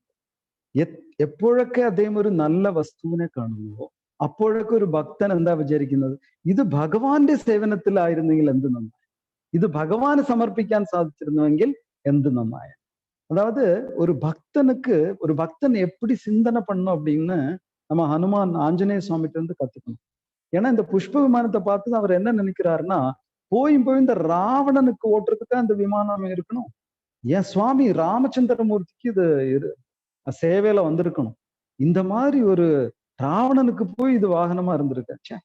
എപ്പോഴൊക്കെ അദ്ദേഹം ഒരു നല്ല വസ്തുവിനെ കാണുന്നുവോ അപ്പോഴൊക്കെ ഒരു ഭക്തൻ എന്താ വിചാരിക്കുന്നത്, ഇത് ഭഗവാന്റെ സേവനത്തിലായിരുന്നെങ്കിൽ എന്ത് നന്നായി, ഇത് ഭഗവാന് സമർപ്പിക്കാൻ സാധിച്ചിരുന്നുവെങ്കിൽ എന്ത് നന്നായ. அதாவது ஒரு பக்தன் எப்படி சிந்தனை பண்ணும் அப்படின்னு நம்ம ஹனுமான் ஆஞ்சநேய சுவாமிகிட்ட இருந்து கத்துக்கணும். ஏன்னா இந்த புஷ்ப விமானத்தை பார்த்து அவர் என்ன நினைக்கிறாருன்னா, போய் இந்த ராவணனுக்கு ஓட்டுறதுக்கு அந்த விமானம் இருக்கணும், என் சுவாமி ராமச்சந்திரமூர்த்திக்கு இது சேவையில வந்திருக்கணும், இந்த மாதிரி ஒரு ராவணனுக்கு போய் இது வாகனமா இருந்திருக்கு,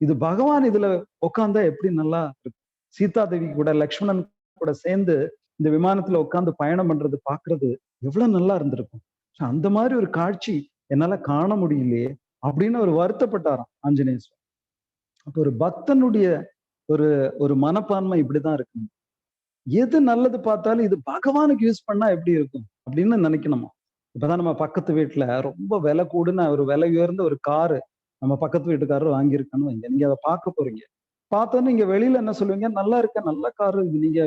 இது பகவான் இதுல உட்காந்தா எப்படி நல்லா இருக்கு, சீதாதேவி கூட லக்ஷ்மணன் கூட சேர்ந்து இந்த விமானத்துல உட்காந்து பயணம் பண்றது பாக்குறது எவ்வளவு நல்லா இருந்திருக்கும். அந்த மாதிரி ஒரு காட்சி என்னால காண முடியலையே அப்படின்னு அவர் வருத்தப்பட்டாராம் ஆஞ்சநேய சுவாமி. அப்போ ஒரு பக்தனுடைய ஒரு மனப்பான்மை இப்படிதான் இருக்கணும். எது நல்லது பார்த்தாலும் இது பகவானுக்கு யூஸ் பண்ணா எப்படி இருக்கும் அப்படின்னு நினைக்கணுமா. இப்பதான் நம்ம பக்கத்து வீட்டுல ரொம்ப விலை கூடுன ஒரு விலை உயர்ந்த ஒரு காரு நம்ம பக்கத்து வீட்டுக்காரர் வாங்கியிருக்கணும் வைங்க, நீங்க அதை பார்க்க போறீங்க, பார்த்தோன்னு இங்க வெளியில என்ன சொல்லுவீங்க, நல்லா இருக்க, நல்ல காரு இது, நீங்க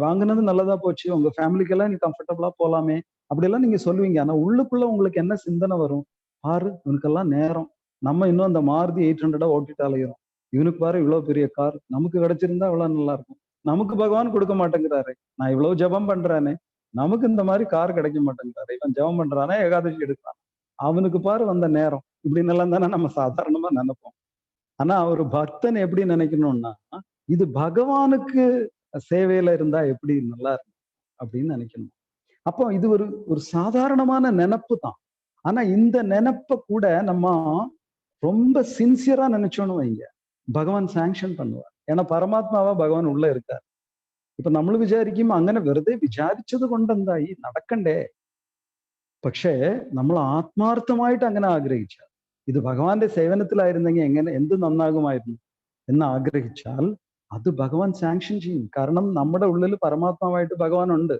வாங்கினது நல்லதா போச்சு, உங்க ஃபேமிலிக்கெல்லாம் நீங்க கம்ஃபர்டபுளா போலாமே அப்படியெல்லாம் நீங்க சொல்லுவீங்க. ஆனா உள்ளுக்குள்ள உங்களுக்கு என்ன சிந்தனை வரும், பாரு இவனுக்கெல்லாம் நேரம், நம்ம இன்னும் அந்த மாருதி 800 ஓட்டிட்டு அலைகிறோம், இவனுக்கு பாரு இவ்வளவு பெரிய கார், நமக்கு கிடைச்சிருந்தா இவ்வளவு நல்லா இருக்கும், நமக்கு பகவான் கொடுக்க மாட்டேங்கிறாரு, நான் இவ்வளவு ஜபம் பண்றானே நமக்கு இந்த மாதிரி கார் கிடைக்க மாட்டேங்கிறாரு, இவன் ஜபம் பண்றானே ஏகாதசி எடுக்கிறான், அவனுக்கு பாரு வந்த நேரம், இப்படின்னு எல்லாம் தானே நம்ம சாதாரணமா நினைப்போம். ஆனா ஒரு பக்தன் எப்படி நினைக்கணும்னா, இது பகவானுக்கு சேவையில இருந்தா எப்படி நல்லா இருக்கும் அப்படின்னு நினைக்கணும். அப்போ இது ஒரு சாதாரணமான நினைப்பு தான். ஆனா இந்த நினைப்ப கூட நம்ம ரொம்ப சின்சியரா நினைச்சோன்னு வைங்க, ഭഗവാൻ സാങ്ഷൻ பண்ணுவார். ஏன்னா പരമാത്മാവാ ഭഗവാൻ ഉള്ള இருக்கார். ഇപ്പൊ നമ്മൾ വിചാരിക്കും അങ്ങനെ വെറുതെ വിചാരിച്ചത് കൊണ്ട് എന്തായി, നടക്കണ്ടേ. പക്ഷേ നമ്മൾ ആത്മാർത്ഥമായിട്ട് അങ്ങനെ ആഗ്രഹിച്ചാൽ, ഇത് ഭഗവാന്റെ സേവനത്തിലായിരുന്നെങ്കിൽ എന്ത് നന്നാകുമായിരുന്നു എന്ന് ആഗ്രഹിച്ചാൽ അത് ഭഗവാൻ സാങ്ഷൻ ചെയ്യും. കാരണം നമ്മുടെ ഉള്ളിൽ പരമാത്മാവായിട്ട് ഭഗവാൻ ഉണ്ട്.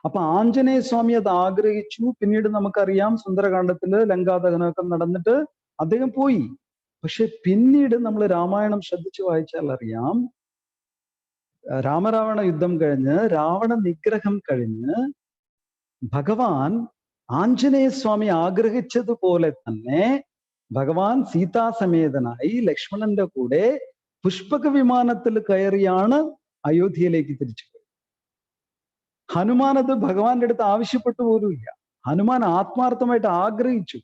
അപ്പൊ ആഞ്ജനേയ സ്വാമി അത് ആഗ്രഹിച്ചു. പിന്നീട് നമുക്കറിയാം സുന്ദരകാണ്ഡത്തില് ലങ്കാദഹനമൊക്കെ നടന്നിട്ട് അദ്ദേഹം പോയി. പക്ഷെ പിന്നീട് നമ്മൾ രാമായണം ശ്രദ്ധിച്ചു വായിച്ചാൽ അറിയാം, രാമരാവണ യുദ്ധം കഴിഞ്ഞ് രാവണ നിഗ്രഹം കഴിഞ്ഞ് ഭഗവാൻ ആഞ്ജനേയ സ്വാമി ആഗ്രഹിച്ചതുപോലെ തന്നെ ഭഗവാൻ സീതാസമേതനായി ലക്ഷ്മണന്റെ കൂടെ പുഷ്പക വിമാനത്തിൽ കയറിയാണ് അയോധ്യയിലേക്ക് തിരിച്ചു പോയത്. ഹനുമാൻ അത് ഭഗവാന്റെ അടുത്ത് ആവശ്യപ്പെട്ടു പോലുമില്ല. ഹനുമാൻ ആത്മാർത്ഥമായിട്ട് ആഗ്രഹിച്ചു,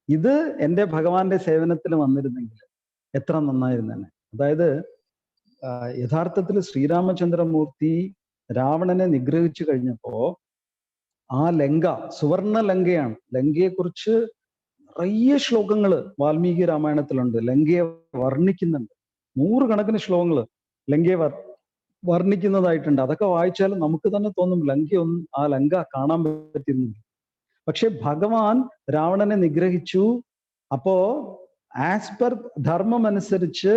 ഇത് എൻ്റെ ഭഗവാന്റെ സേവനത്തിൽ വന്നിരുന്നെങ്കിൽ എത്ര നന്നായിരുന്നെ. അതായത് യഥാർത്ഥത്തിൽ ശ്രീരാമചന്ദ്രമൂർത്തി രാവണനെ നിഗ്രഹിച്ചു കഴിഞ്ഞപ്പോ ആ ലങ്ക സുവർണ ലങ്കയാണ്. ലങ്കയെക്കുറിച്ച് നിറയെ ശ്ലോകങ്ങൾ വാൽമീകി രാമായണത്തിലുണ്ട്. ലങ്കയെ വർണ്ണിക്കുന്നുണ്ട്. 100 കണക്കിന് ശ്ലോകങ്ങൾ ലങ്കയെ വർണ്ണിക്കുന്നതായിട്ടുണ്ട്. അതൊക്കെ വായിച്ചാൽ നമുക്ക് തന്നെ തോന്നും ആ ലങ്ക കാണാൻ പറ്റുന്നില്ല. പക്ഷെ ഭഗവാൻ രാവണനെ നിഗ്രഹിച്ചു. അപ്പോ ആസ് പെർ ധർമ്മം അനുസരിച്ച്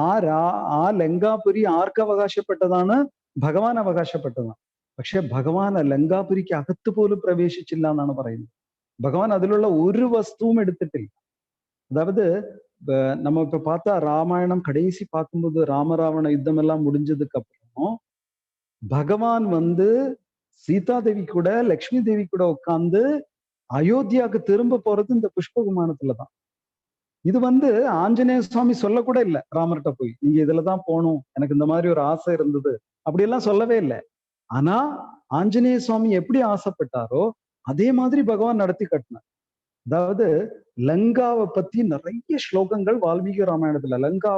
ആ ലങ്കാപുരി ആർക്ക് അവകാശപ്പെട്ടതാണ്? ഭഗവാൻ അവകാശപ്പെട്ടതാണ്. പക്ഷെ ഭഗവാൻ ലങ്കാപുരിക്ക് അകത്ത് പോലും പ്രവേശിച്ചില്ല എന്നാണ് പറയുന്നത്. ഭഗവാൻ അതിലുള്ള ഒരു വസ്തുവും എടുത്തിട്ടില്ല. அதாவது நம்ம இப்ப பார்த்தா ராமாயணம் கடைசி பார்க்கும்போது ராமராவண யுத்தம் எல்லாம் முடிஞ்சதுக்கு அப்புறம் பகவான் சீதாதேவி கூட லக்ஷ்மி தேவி கூட உட்கார்ந்து அயோத்தியாவுக்கு திரும்ப போறது இந்த புஷ்ப விமானத்துலதான். இது ஆஞ்சநேய சுவாமி சொல்ல கூட இல்லை ராமர்கிட்ட போய் நீங்க இதுலதான் போகணும், எனக்கு இந்த மாதிரி ஒரு ஆசை இருந்தது அப்படியெல்லாம் சொல்லவே இல்லை. ஆனா ஆஞ்சநேய சுவாமி எப்படி ஆசைப்பட்டாரோ அதே மாதிரி பகவான் நடத்தி காட்டினார். அதாவது லங்காவை பத்தி நிறைய ஸ்லோகங்கள் வால்மீகி ராமாயணத்துல லங்கா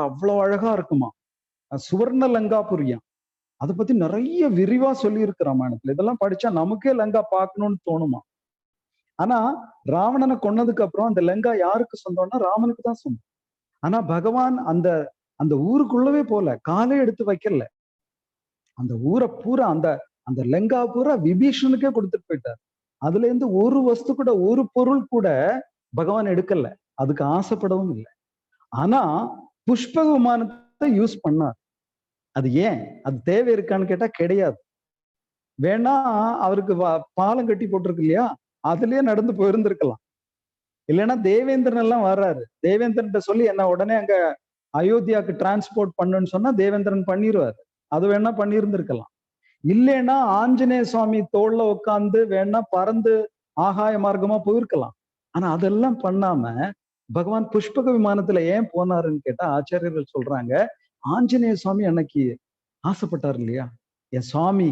அவ்வளவு அழகா இருக்குமா, சுவர்ண லங்காபுரியா, அதை பத்தி நிறைய விரிவா சொல்லி இருக்கு ராமாயணத்துல. இதெல்லாம் படிச்சா நமக்கே லங்கா பார்க்கணும்னு தோணுமா. ஆனா ராவணனை கொன்னதுக்கு அப்புறம் அந்த லங்கா யாருக்கு சொந்தம்னா ராமனுக்கு தான் சொந்தம். ஆனா பகவான் அந்த ஊருக்குள்ளவே போல, காலே எடுத்து வைக்கல. அந்த ஊரை பூரா அந்த லங்கா பூரா விபீஷனுக்கே கொடுத்துட்டு போயிட்டார். அதுல இருந்து ஒரு வஸ்து கூட, ஒரு பொருள் கூட பகவான் எடுக்கல, அதுக்கு ஆசைப்படவும் இல்லை. ஆனா புஷ்ப விமானத்தை யூஸ் பண்ணார். அது ஏன், அது தேவை இருக்கான்னு கேட்டா கிடையாது. வேணா அவருக்கு பாலம் கட்டி போட்டிருக்கு இல்லையா, அதுலயே நடந்து போயிருந்திருக்கலாம். இல்லைன்னா தேவேந்திரன் எல்லாம் வர்றாரு, தேவேந்திரன் சொல்லி என்ன உடனே அங்க அயோத்தியாவுக்கு டிரான்ஸ்போர்ட் பண்ணுன்னு சொன்னா தேவேந்திரன் பண்ணிடுவாரு, அது வேணா பண்ணியிருந்திருக்கலாம். இல்லைன்னா ஆஞ்சநேய சுவாமி தோல்ல உட்காந்து வேணா பறந்து ஆகாய மார்க்கமா போயிருக்கலாம். ஆனா அதெல்லாம் பண்ணாம பகவான் புஷ்பக விமானத்துல ஏன் போனாருன்னு கேட்டா ஆச்சாரியர்கள் சொல்றாங்க, ஆஞ்சநேய சுவாமி அன்னைக்கு ஆசைப்பட்டார் இல்லையா, என் சுவாமி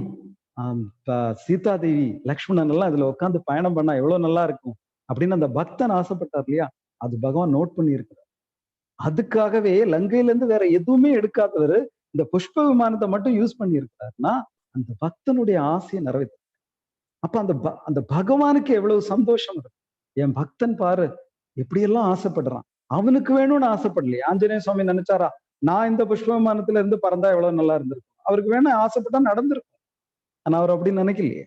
சீதாதேவி லக்ஷ்மணன் எல்லாம் இதுல உட்காந்து பயணம் பண்ணா எவ்வளவு நல்லா இருக்கும் அப்படின்னு அந்த பக்தன் ஆசைப்பட்டார் இல்லையா, அது பகவான் நோட் பண்ணி இருக்கிறார். அதுக்காகவே லங்கையில இருந்து வேற எதுவுமே எடுக்காதவர் இந்த புஷ்ப விமானத்தை மட்டும் யூஸ் பண்ணி இருக்கிறாருன்னா அந்த பக்தனுடைய ஆசையை நிறைவேற்ற. அப்ப அந்த பகவானுக்கு எவ்வளவு சந்தோஷம் இருக்கு. என் பக்தன் பாரு எப்படியெல்லாம் ஆசைப்படுறான், அவனுக்கு வேணும்னு ஆசைப்படலையே. ஆஞ்சநேய சுவாமி நினைச்சாரா நான் இந்த புஷ்ப விமானத்துல இருந்து பறந்தா எவ்வளவு நல்லா இருந்திருக்கும், அவருக்கு வேணும் ஆசைப்பட்டா நடந்திருக்கும். ஆனா அவர் அப்படி நினைக்கலையே.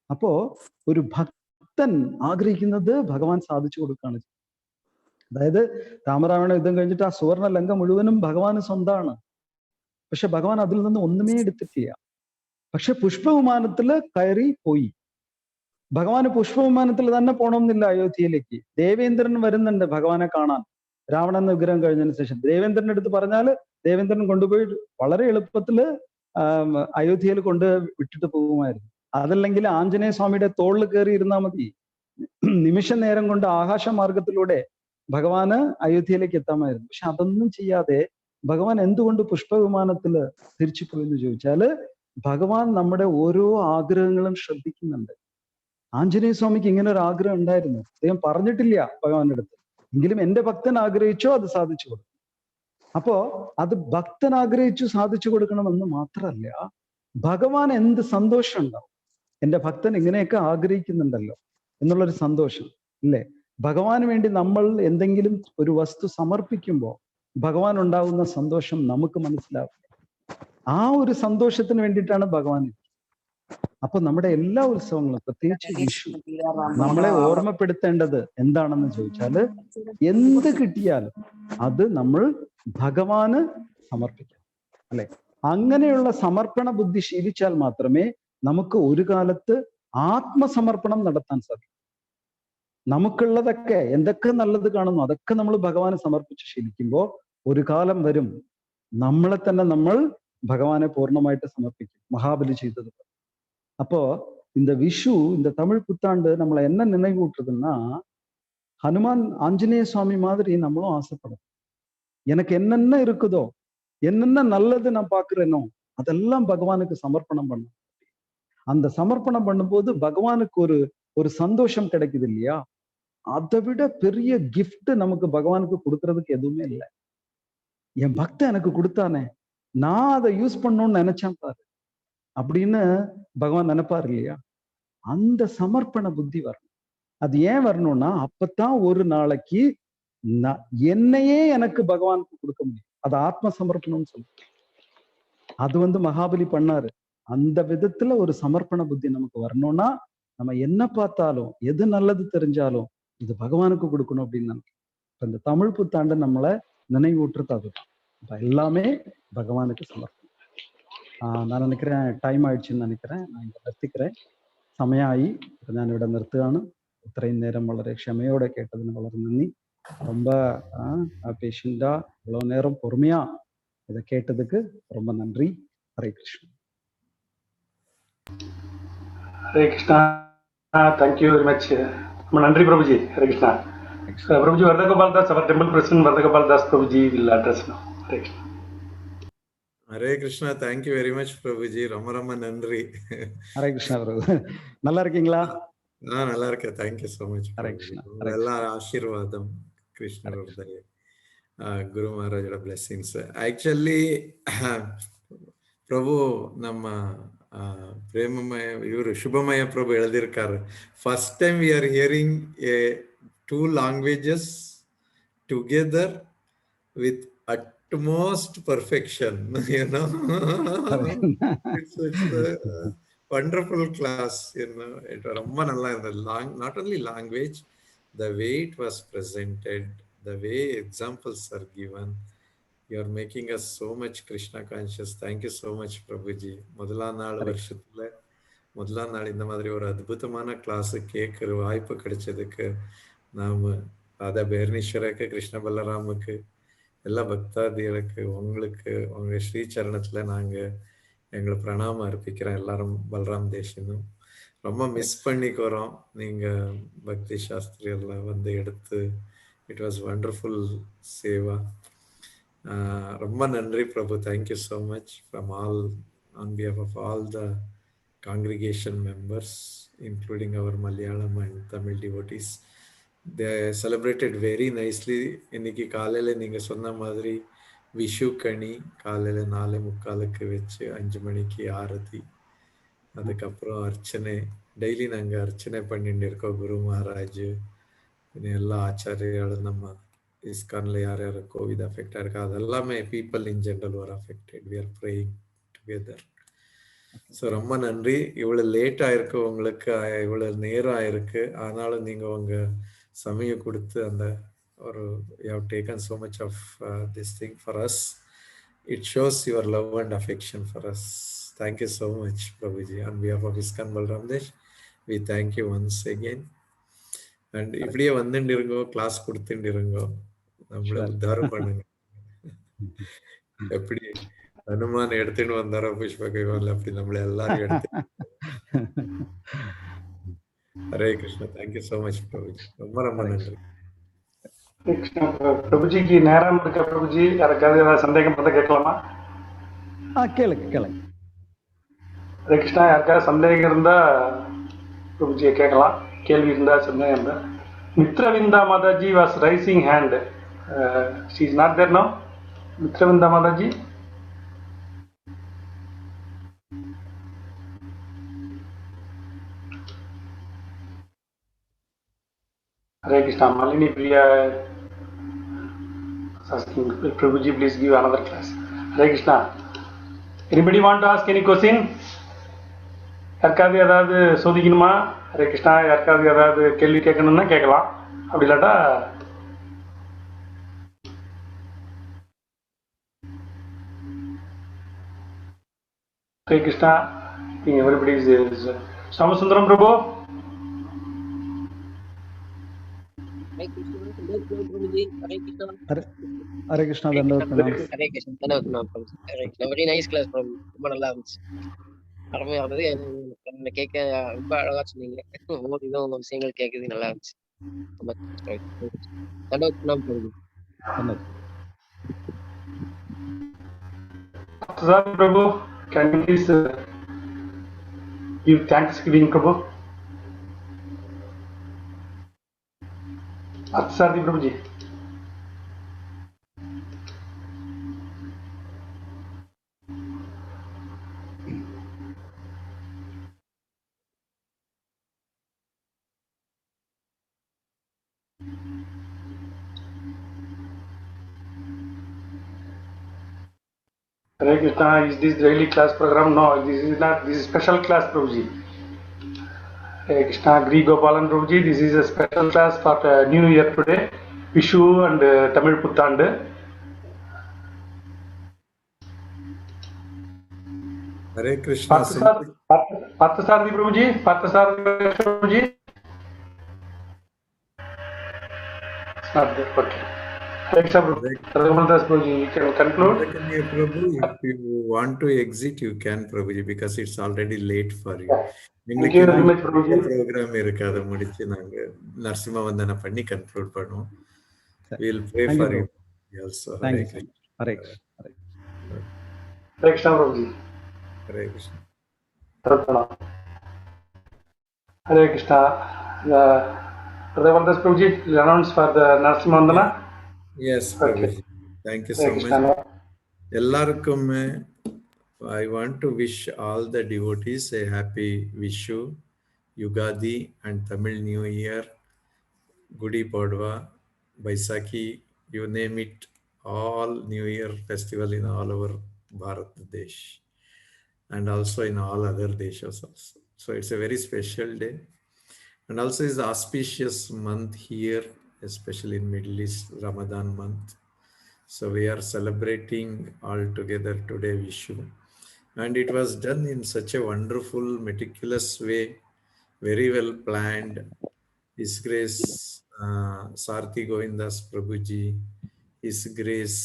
அப்போ ഒരു ഭക്തൻ ആഗ്രഹിക്കുന്നത് ഭഗവാൻ സാധിച്ചു കൊടുക്കുകയാണ്. അതായത് രാമരാവണ യുദ്ധം കഴിഞ്ഞിട്ട് ആ സുവർണ ലങ്ക മുഴുവനും ഭഗവാന് സ്വന്തമാണ്. പക്ഷെ ഭഗവാൻ അതിൽ നിന്ന് ഒന്നുമേ എടുത്തിട്ടില്ല. പക്ഷെ പുഷ്പവിമാനത്തില് കയറി പോയി. ഭഗവാന് പുഷ്പവിമാനത്തിൽ തന്നെ പോണമെന്നില്ല അയോധ്യയിലേക്ക്. ദേവേന്ദ്രൻ വരുന്നുണ്ട് ഭഗവാനെ കാണാൻ രാവണൻ വിഗ്രഹം കഴിഞ്ഞതിന് ശേഷം. ദേവേന്ദ്രന്റെ അടുത്ത് പറഞ്ഞാല് ദേവേന്ദ്രൻ കൊണ്ടുപോയി വളരെ എളുപ്പത്തില് അയോധ്യയിൽ കൊണ്ട് വിട്ടിട്ട് പോകുമായിരുന്നു. അതല്ലെങ്കിൽ ആഞ്ജനേയ സ്വാമിയുടെ തോളിൽ കയറി ഇരുന്നാൽ മതി. നിമിഷ നേരം കൊണ്ട് ആകാശമാർഗത്തിലൂടെ ഭഗവാന് അയോധ്യയിലേക്ക് എത്താമായിരുന്നു. പക്ഷെ അതൊന്നും ചെയ്യാതെ ഭഗവാൻ എന്തുകൊണ്ട് പുഷ്പവിമാനത്തില് തിരിച്ചു പോയെന്ന് ചോദിച്ചാല് ഭഗവാൻ നമ്മുടെ ഓരോ ആഗ്രഹങ്ങളും ശ്രദ്ധിക്കുന്നുണ്ട്. ആഞ്ജനേയ സ്വാമിക്ക് ഇങ്ങനെ ഒരു ആഗ്രഹം ഉണ്ടായിരുന്നു, അദ്ദേഹം പറഞ്ഞിട്ടില്ല ഭഗവാന്റെ അടുത്ത്. എങ്കിലും എന്റെ ഭക്തൻ ആഗ്രഹിച്ചോ അത് സാധിച്ചു കൊടുക്കും. അപ്പോ അത് ഭക്തൻ ആഗ്രഹിച്ചു സാധിച്ചു കൊടുക്കണമെന്ന് മാത്രമല്ല, ഭഗവാൻ എന്ത് സന്തോഷം ഉണ്ടാവും, എന്റെ ഭക്തൻ ഇങ്ങനെയൊക്കെ ആഗ്രഹിക്കുന്നുണ്ടല്ലോ എന്നുള്ളൊരു സന്തോഷം ഇല്ലേ. ഭഗവാന് വേണ്ടി നമ്മൾ എന്തെങ്കിലും ഒരു വസ്തു സമർപ്പിക്കുമ്പോൾ ഭഗവാൻ ഉണ്ടാകുന്ന സന്തോഷം നമുക്ക് മനസ്സിലാവും. ആ ഒരു സന്തോഷത്തിന് വേണ്ടിയിട്ടാണ് ഭഗവാൻ. അപ്പൊ നമ്മുടെ എല്ലാ ഉത്സവങ്ങളും, പ്രത്യേകിച്ച് വിഷു, നമ്മളെ ഓർമ്മപ്പെടുത്തേണ്ടത് എന്താണെന്ന് ചോദിച്ചാല് എന്ത് കിട്ടിയാലും അത് നമ്മൾ ഭഗവാന് സമർപ്പിക്കണം അല്ലെ. അങ്ങനെയുള്ള സമർപ്പണ ബുദ്ധി ശീലിച്ചാൽ മാത്രമേ നമുക്ക് ഒരു കാലത്ത് ആത്മസമർപ്പണം നടത്താൻ സാധിക്കൂ. നമുക്കുള്ളതൊക്കെ എന്തൊക്കെ നല്ലത് കാണുന്നു അതൊക്കെ നമ്മൾ ഭഗവാന് സമർപ്പിച്ച് ശീലിക്കുമ്പോൾ ഒരു കാലം വരും നമ്മളെ തന്നെ നമ്മൾ ഭഗവാനെ പൂർണ്ണമായിട്ട് സമർപ്പിക്കും, മഹാബലി ചെയ്തത്. അപ്പോ இந்த விஷு, இந்த தமிழ் புத்தாண்டு நம்மளை என்ன நினைவூட்டுறதுன்னா, ஹனுமான் ஆஞ்சநேய சுவாமி மாதிரி நம்மளும் ஆசைப்படும். எனக்கு என்னென்ன இருக்குதோ, என்னென்ன நல்லது நான் பாக்குறேனோ அதெல்லாம் பகவானுக்கு சமர்ப்பணம் பண்ணும். அந்த சமர்ப்பணம் பண்ணும்போது பகவானுக்கு ஒரு சந்தோஷம் கிடைக்குது இல்லையா? அதை விட பெரிய கிஃப்ட் நமக்கு பகவானுக்கு கொடுக்கறதுக்கு எதுவுமே இல்லை. என் பக்தன் எனக்கு கொடுத்தானே, நான் அதை யூஸ் பண்ணணும்னு நினைச்சேன் பாரு அப்படின்னு பகவான் நினைப்பாரு இல்லையா? அந்த சமர்ப்பண புத்தி வரணும். அது ஏன் வரணும்னா, அப்பதான் ஒரு நாளைக்கு என்னையே எனக்கு பகவானுக்கு கொடுக்க முடியும். அது ஆத்ம சமர்ப்பணம்னு சொல்லுவோம். அது மகாபலி பண்ணாரு. அந்த விதத்துல ஒரு சமர்ப்பண புத்தி நமக்கு வரணும்னா, நம்ம என்ன பார்த்தாலும் எது நல்லது தெரிஞ்சாலும் இது பகவானுக்கு கொடுக்கணும் அப்படின்னு நினைக்கிறேன். இந்த தமிழ் புத்தாண்டு நம்மளை நினைவூட்டுறது அதுதான். எல்லாமே பகவானுக்கு சமர்ப்பணம். நான் நினைக்கிறேன் டைம் ஆயிடுச்சுன்னு நினைக்கிறேன். நான் இங்க നിർത്തിக்கிறேன். സമയമായി. ഞാൻ ഇവിടെ നിർത്തുകയാണ്. ഇത്രയും നേരം വളരെ ക്ഷമയോടെ കേട്ടതിന് വളരെ നന്ദി. ரொம்ப பேஷண்டா இவ்வளவு நேரம் பொறுமையா இதை கேட்டதுக்கு ரொம்ப நன்றி. Hare Krishna. Hare Krishna. Thank you very much. ரொம்ப நன்றி பிரபுஜி. ஹரே கிருஷ்ணா. பிரபுஜி, வரதகோபால் தாஸ், அவர் temple president Varadagopal Das Prabhuji will address now. Hare Krishna. Hare Krishna. Thank you very much Prabhuji. ரொம்ப ரொம்ப நன்றி. ஹரே கிருஷ்ணா பிரபு. நல்லா இருக்கீங்களா? நல்லா இருக்கேன். Thank you so much. Hare Krishna. எல்லா ஆசீர்வாதம் கிருஷ்ணருடைய குரு மகாராஜோட பிளெஸிங்ஸ். ஆக்சுவலி பிரபு நம்ம ಪ್ರೇಮಮಯ ಇವರು ಶುಭಮಯ ಪ್ರಭು எழுதியிருக்காரு. First time we are hearing two languages together with utmost perfection, you know. it's a wonderful class, you know. It was ரொம்ப நல்லா இருந்தது. Not only language, the way it was presented, the way examples are given. You are making us so much Krishna conscious. Thank you so much, Prabhuji. முதலா நாள் வருஷத்துல முதலா நாள் இந்த மாதிரி ஒரு அற்புதமான கிளாஸ் கேட்கிற வாய்ப்பு கிடைச்சதுக்கு நாம ராதா பேர்னீஸ்வரருக்கு, கிருஷ்ண பலராமுக்கு, எல்லா பக்தாதிகளுக்கு, உங்களுக்கு உங்க ஸ்ரீ சரணத்துல நாங்க எங்களை பிரணாமம் அர்ப்பிக்கிறோம். எல்லாரும் பலராம் தேசினும் ரொம்ப மிஸ் பண்ணிக்கிறோம். நீங்க பக்தி சாஸ்திரி எல்லாம் வந்து எடுத்து இட் வாஸ் வண்டர்ஃபுல் சேவா. ரொம்ப நன்றி Prabhu. Thank you so much from all on behalf of all the congregation members, including our Malayalam and Tamil devotees. They celebrated very nicely. இன்னைக்கு காலையில நீங்க சொன்ன மாதிரி விஷு கனி காலையில 4:45 வச்சு 5 மணிக்கு ஆரதி, அதுக்கப்புறம் அர்ச்சனை. டெய்லி நாங்க அர்ச்சனை பண்ணிட்டு இருக்கோம். குரு மகாராஜ் எல்லா ஆச்சாரியாலும் நம்ம இஸ்கான்ல யார் யார் கோவிட் அஃபெக்ட் ஆயிருக்கா அதெல்லாமே people in general are affected. We are praying together. So ரொம்ப நன்றி. இவ்வளோ லேட் ஆயிருக்கு, உங்களுக்கு இவ்வளோ நேரம் ஆயிருக்கு, ஆனாலும் நீங்கள் உங்கள் சமயம் கொடுத்து அந்த ஒரு you have taken so much of this thing for us. It shows your love and affection for us. Thank you so much Prabhuji. On behalf of ISKCON Balram Desh we thank you once again. And இப்படியே வந்துட்டு இருங்கோ, கிளாஸ் கொடுத்துட்டு இருங்கோ, நம்மள உத்தாரம் பண்ணுங்க. எப்படி ஹனுமான் எடுத்துட்டு வந்தாரோ புஷ்பகைவால், அப்படி நம்மள எல்லாரும் எடுத்து. Hare Krishna. Thank you so much Prabhuji. ரொம்ப ரொம்ப நன்றி. பிரபுஜிக்கு நேரம் இருக்க பிரபுஜி, யாருக்காவது ஏதாவது சந்தேகம் இருந்தா கேட்கலாமா? கேளுங்க. ஹரே கிருஷ்ணா. யாருக்காவது சந்தேகம் இருந்தா பிரபுஜியை கேட்கலாம். கேள்வி இருந்தா சந்தேகம் இருந்தா. Mitravinda Mataji was raising hand. She is not there now. Mitravinda Mataji. Hare Krishna. Malini Priya is asking, Prabhuji, please give another class. Hare Krishna. Anybody want to ask any question? யாருக்காவது ஏதாவது சோதிக்கணுமா? ஹரே கிருஷ்ணா. யாருக்காவது ஏதாவது கேள்வி கேட்கணும்னா கேட்கலாம். அப்படி இல்லாட்டா Hare Krishna. everybody is Samasundaram Prabhu. Hare Krishna. Hare Krishna. Very nice class from ரொம்ப நல்லா இருந்துச்சு. அருமையா இருந்தது. என்ன கேட்க ரொம்ப அழகா சொன்னீங்க. ஒவ்வொரு இதுவும் விஷயங்கள் கேட்கறது நல்லா இருந்துச்சு. ரொம்ப தண்டோத் Pranam Prabhuji. தன்னோத். Sorry, Prabhu, can you please give Thanksgiving, Prabhu? Sorry, Prabhuji. Hare Krishna, is this daily class program? No, this is not. This is special class, Prabhuji. Hare Krishna, Gri Gopalan Prabhuji. This is a special class for New Year today, Vishu and Tamil Puttandu. Hare Krishna. Parthasarathi Prabhuji. Parthasarathi Prabhuji. It's not there. Okay. Hare Krishna, Prabhuji. You can conclude. Prabhu, if you want to exit, you can, Prabhuji, because it's already late for you. Thank you very much, Prabhuji. Program இருக்கு, அதை முடிச்சு நாங்க நரசிம்ம வந்தனா பண்ணி conclude பண்ணுவோம். We'll pray Thank you, for you Prabhu. also. Thank Hare you, Krishna. Hare Krishna. Hare Hare Krishna, Prabhuji. Hare Krishna. Hare Krishna. Radhavandas Prabhuji will announce for the Narasimha Vandana. Yes, Prabhuji. Thank you so much. எல்லாருக்குமே I want to wish all the devotees a happy Vishu, Yugadi and Tamil New Year, Gudi Padwa, Baisakhi, you name it, all New Year festival in all over Bharat Desh and also in all other deshas also. So it's a very special day and also is the auspicious month here, especially in Middle East, Ramadan month. So we are celebrating all together today Vishu. And it was done in such a wonderful, meticulous way, very well planned. His Grace Sarthi Govindas Prabhuji, His Grace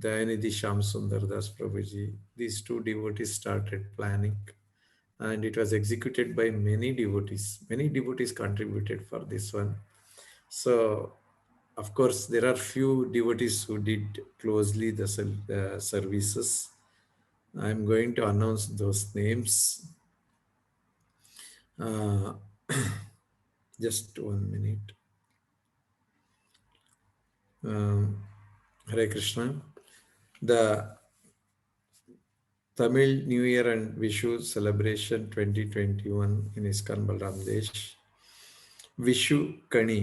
Dayanidhi Shyam Sundar Das Prabhuji, these two devotees started planning. And it was executed by many devotees. Many devotees contributed for this one. So, of course, there are few devotees who did closely the services. I'm going to announce those names. Just 1 minute. Hare Krishna. The Tamil New Year and Vishu celebration 2021 in ISKCON Balram Desh. Vishu Kani,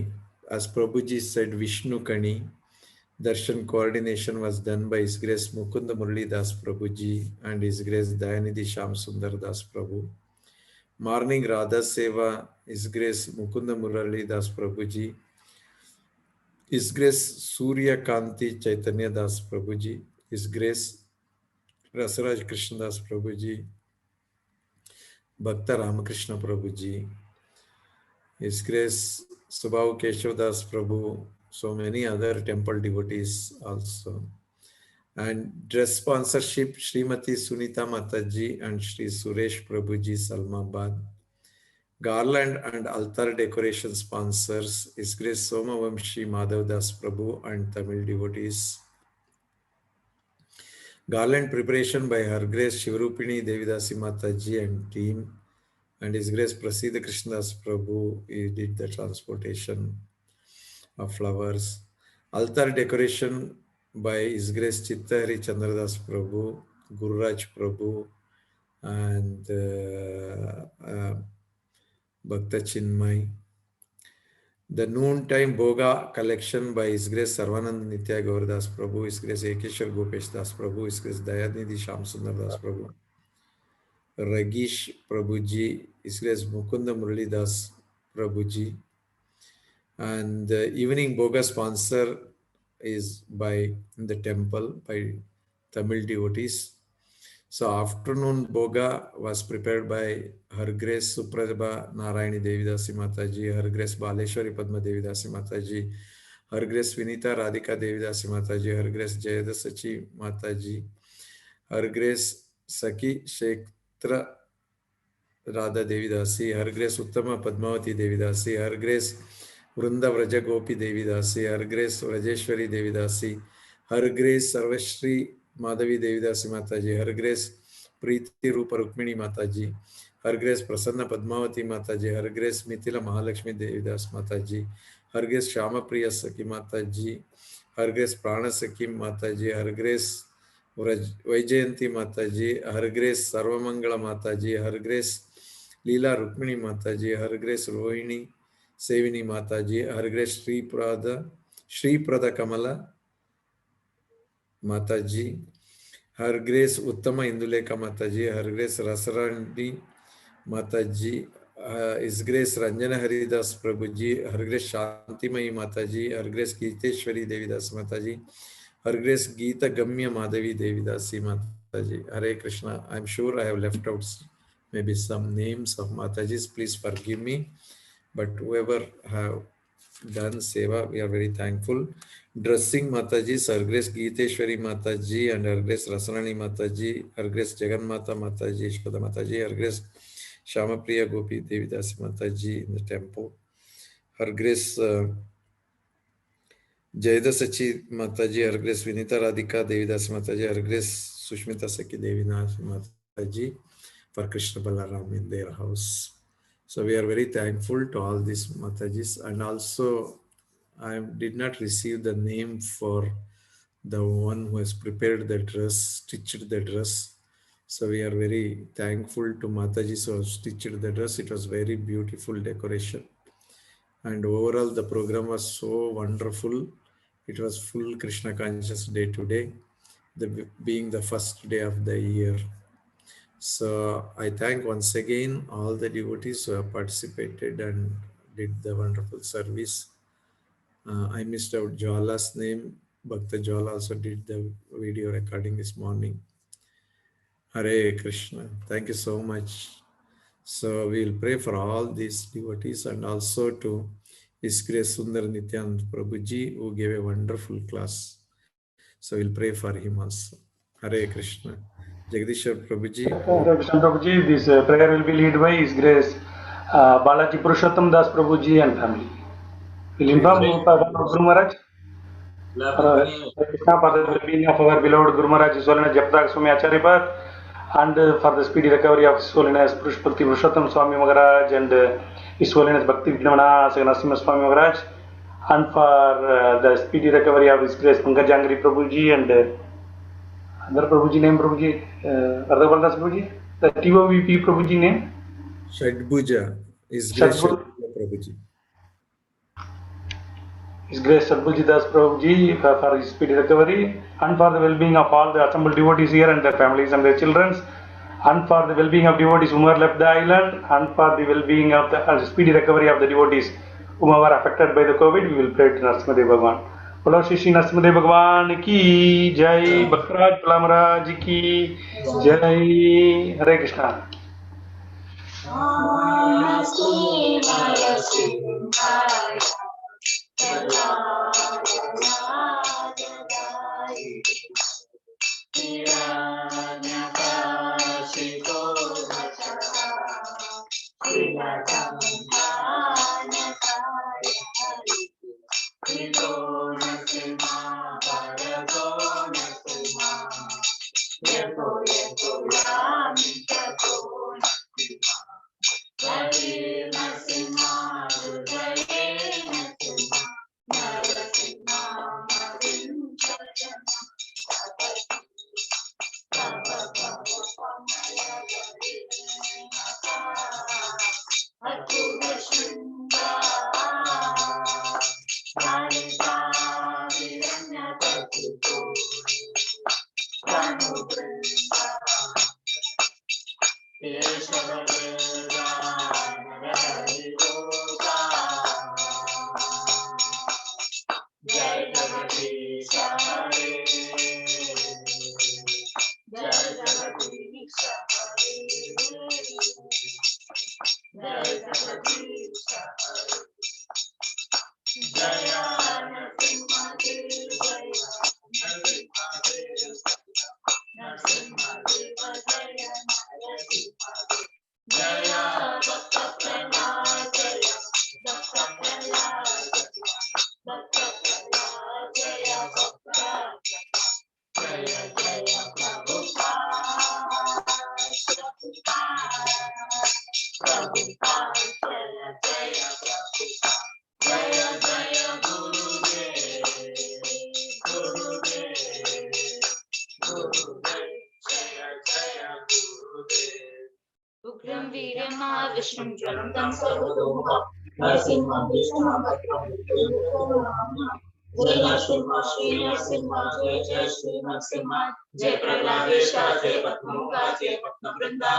as Prabhuji said, Vishnu Kani. Darshan coordination was done by His Grace Mukunda Murali Das Prabhuji and His Grace Dayanidhi Shyam Sundar Das Prabhu. Morning Radha Seva, His Grace Mukunda Murali Das Prabhuji. His Grace Surya Kanti Chaitanya Das Prabhuji. His Grace Rasaraj Krishna Das Prabhuji. Bhakta Ramakrishna Prabhuji. His Grace Subhav Keshav Das Prabhu. So many other temple devotees also. And dress sponsorship, Srimati Sunita Mataji and Shri Suresh Prabhuji Salmabad. Garland and altar decoration sponsors, His Grace Somavamshi Madhav Das Prabhu and Tamil devotees. Garland preparation by Her Grace Shivrupini Devidasi Mataji and team. And His Grace Prasiddha Krishnadas Prabhu, he did the transportation of flowers. Altar decoration by His Grace Chittahari Chandradas Prabhu, Gururaj Prabhu, and Bhakta Chinmay. The noontime Bhoga collection by His Grace Sarvanand Nitya Gauradas Prabhu, His Grace Ekeshwar Gopesh Das Prabhu, His Grace Dayanidhi Shyam Sundar Das Prabhu, Ragish Prabhuji, His Grace Mukunda Murali Das Prabhuji. And the evening Bhoga sponsor is by the temple by Tamil devotees. So afternoon Bhoga was prepared by Her Grace Suprabha Narayani Devidasi Mataji, Her Grace Baleshwari Padma Devidasi Mataji, Her Grace Vinita Radhika Devidasi Mataji, Her Grace Jayada Sachi Mataji, Her Grace Saki Sheikh Pavitra Radha Devidasi, Her Grace Uttama Padmavati Devidasi, Her Grace Vrunda Vraja Gopi Devidasi, Her Grace Rajeshwari Devidasi, Her Grace Sarvashri Madhavi Devidasi Mataji, Her Grace Preeti Rupa Rukmini Mataji, Her Grace Prasanna Padmavati Mataji, Her Grace Mithila Mahalakshmi Devidas Mataji, Her Grace Shama Priya Saki Mataji, Her Grace Prana Saki Mataji, Her Grace Vaijayanti Mataji, Her Grace Sarvamangala Mataji, Her Grace Leela Rukmini Mataji, Her Grace Rohini Sevini Mataji, Her Grace Shri Prada Kamala Mataji, Her Grace Uttama Induleka Mataji, Her Grace Rasarandi Mataji, His Grace Ranjana Haridas Prabhuji, Her Grace Shantimayi Mataji, Her Grace Geeteshwari Devidas Mataji, Her Grace Geeta Gamya Madhavi Devidasi Mataji. Hare Krishna. I'm sure I have left out maybe some names of Matajis. Please forgive me. But whoever have done seva, we are very thankful. Dressing Matajis, Her Grace Geeteshwari Mataji and Her Grace Rasarani Mataji, Her Grace Jagannatha Mataji, Ishpada Mataji, Her Grace Shamapriya Gopi Devidasi Mataji in the temple. Her Grace Jayada Sachi Mataji, Her Grace Vinita Radhika Devidasi Mataji, Her Grace Sushmita Saki Devinasi Mataji for Krishna Balaram in their house. So we are very thankful to all these Matajis, and also I did not receive the name for the one who has prepared the dress, stitched the dress. So we are very thankful to Matajis who have stitched the dress. It was very beautiful decoration. And overall the program was so wonderful. It was full Krishna conscious day today, being the first day of the year. So I thank once again all the devotees who have participated and did the wonderful service. I missed out Jwala's name. Bhakta Jwala also did the video recording this morning. Hare Krishna. Thank you so much. So we'll pray for all these devotees and also to His Grace Sundar Nityanand Prabhuji, who gave a wonderful class. So we'll pray for him also. Hare Krishna. Jagdishwar Prabhuji. Hare Krishna Prabhuji, this prayer will be led by His Grace Balaji Purushottam Das Prabhuji and family. Will inform Guru Maharaj for the well-being of our beloved Guru Maharaj, His Holiness Japtak Swami Acharya Path, and for the speedy recovery of His Holiness Purushpati Purushottam Swami Maharaj and His Holiness Bhakti Vinamana Narasimha Swami Maharaj, and for the speedy recovery of His Grace Pankajangri Prabhuji and other Prabhuji name, Prabhuji, Ardhabaldas Prabhuji, the TOVP Prabhuji name? Shadbhuja. His Grace Shadbhuja Prabhuji. His Grace Shadbhuji Das Prabhuji for his speedy recovery, and for the well-being of all the assembled devotees here and their families and their children, and for the well-being of devotees whom have left the island, and for the well-being of the speedy recovery of the devotees whom are affected by the COVID, we will pray to Narasimha Bhagwan. Bolo Shri Shri Narasimha Bhagwan ki Jai, Bhaktaraj Pala Maharaj ki Jai. Hare Krishna. उग्रं वीर्यं महाविष्णुं ज्वलन्तं सर्वतोमुखं नरसिंहं विष्णुं भद्रं जय नरसिंह श्री नरसिंह जय जय श्री नरसिंह जय प्रहलादेश जय पद्ममुखा जय पद्मवृंदा।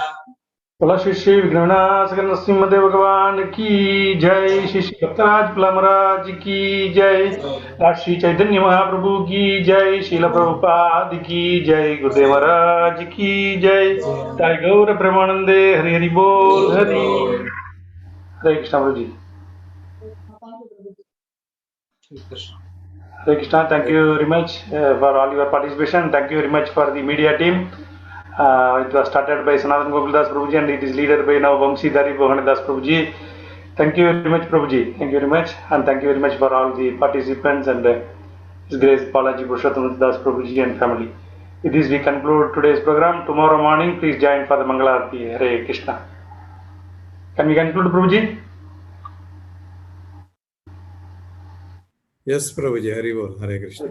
बोला श्री श्री विघ्नविनाशक नरसिंहदेव भगवान की जय। श्री श्री भक्तराज महाराज की जय। श्री चैतन्य महाप्रभु की जय। शील प्रभुपाद की जय। गुरुदेव महाराज की जय। जय गौर प्रेमानंदे हरि हरि बोल हरि हरे कृष्ण प्रभु जी। Hare Krishna, thank you very much for all your participation. Thank you very much for the media team. It was started by Sanatan Gopaldas Prabhuji and it is led by now Vamsidhari Bhavanadas Prabhuji. Thank you very much Prabhuji. Thank you very much and thank you very much for all the participants and His Grace Balaji Purushottam Das Prabhuji and family. With this we conclude today's program. Tomorrow morning please join for the Mangala Aarti. Hare Krishna. Can we conclude Prabhuji? Yes, Prabhuji. Hari Bol. Hare Krishna.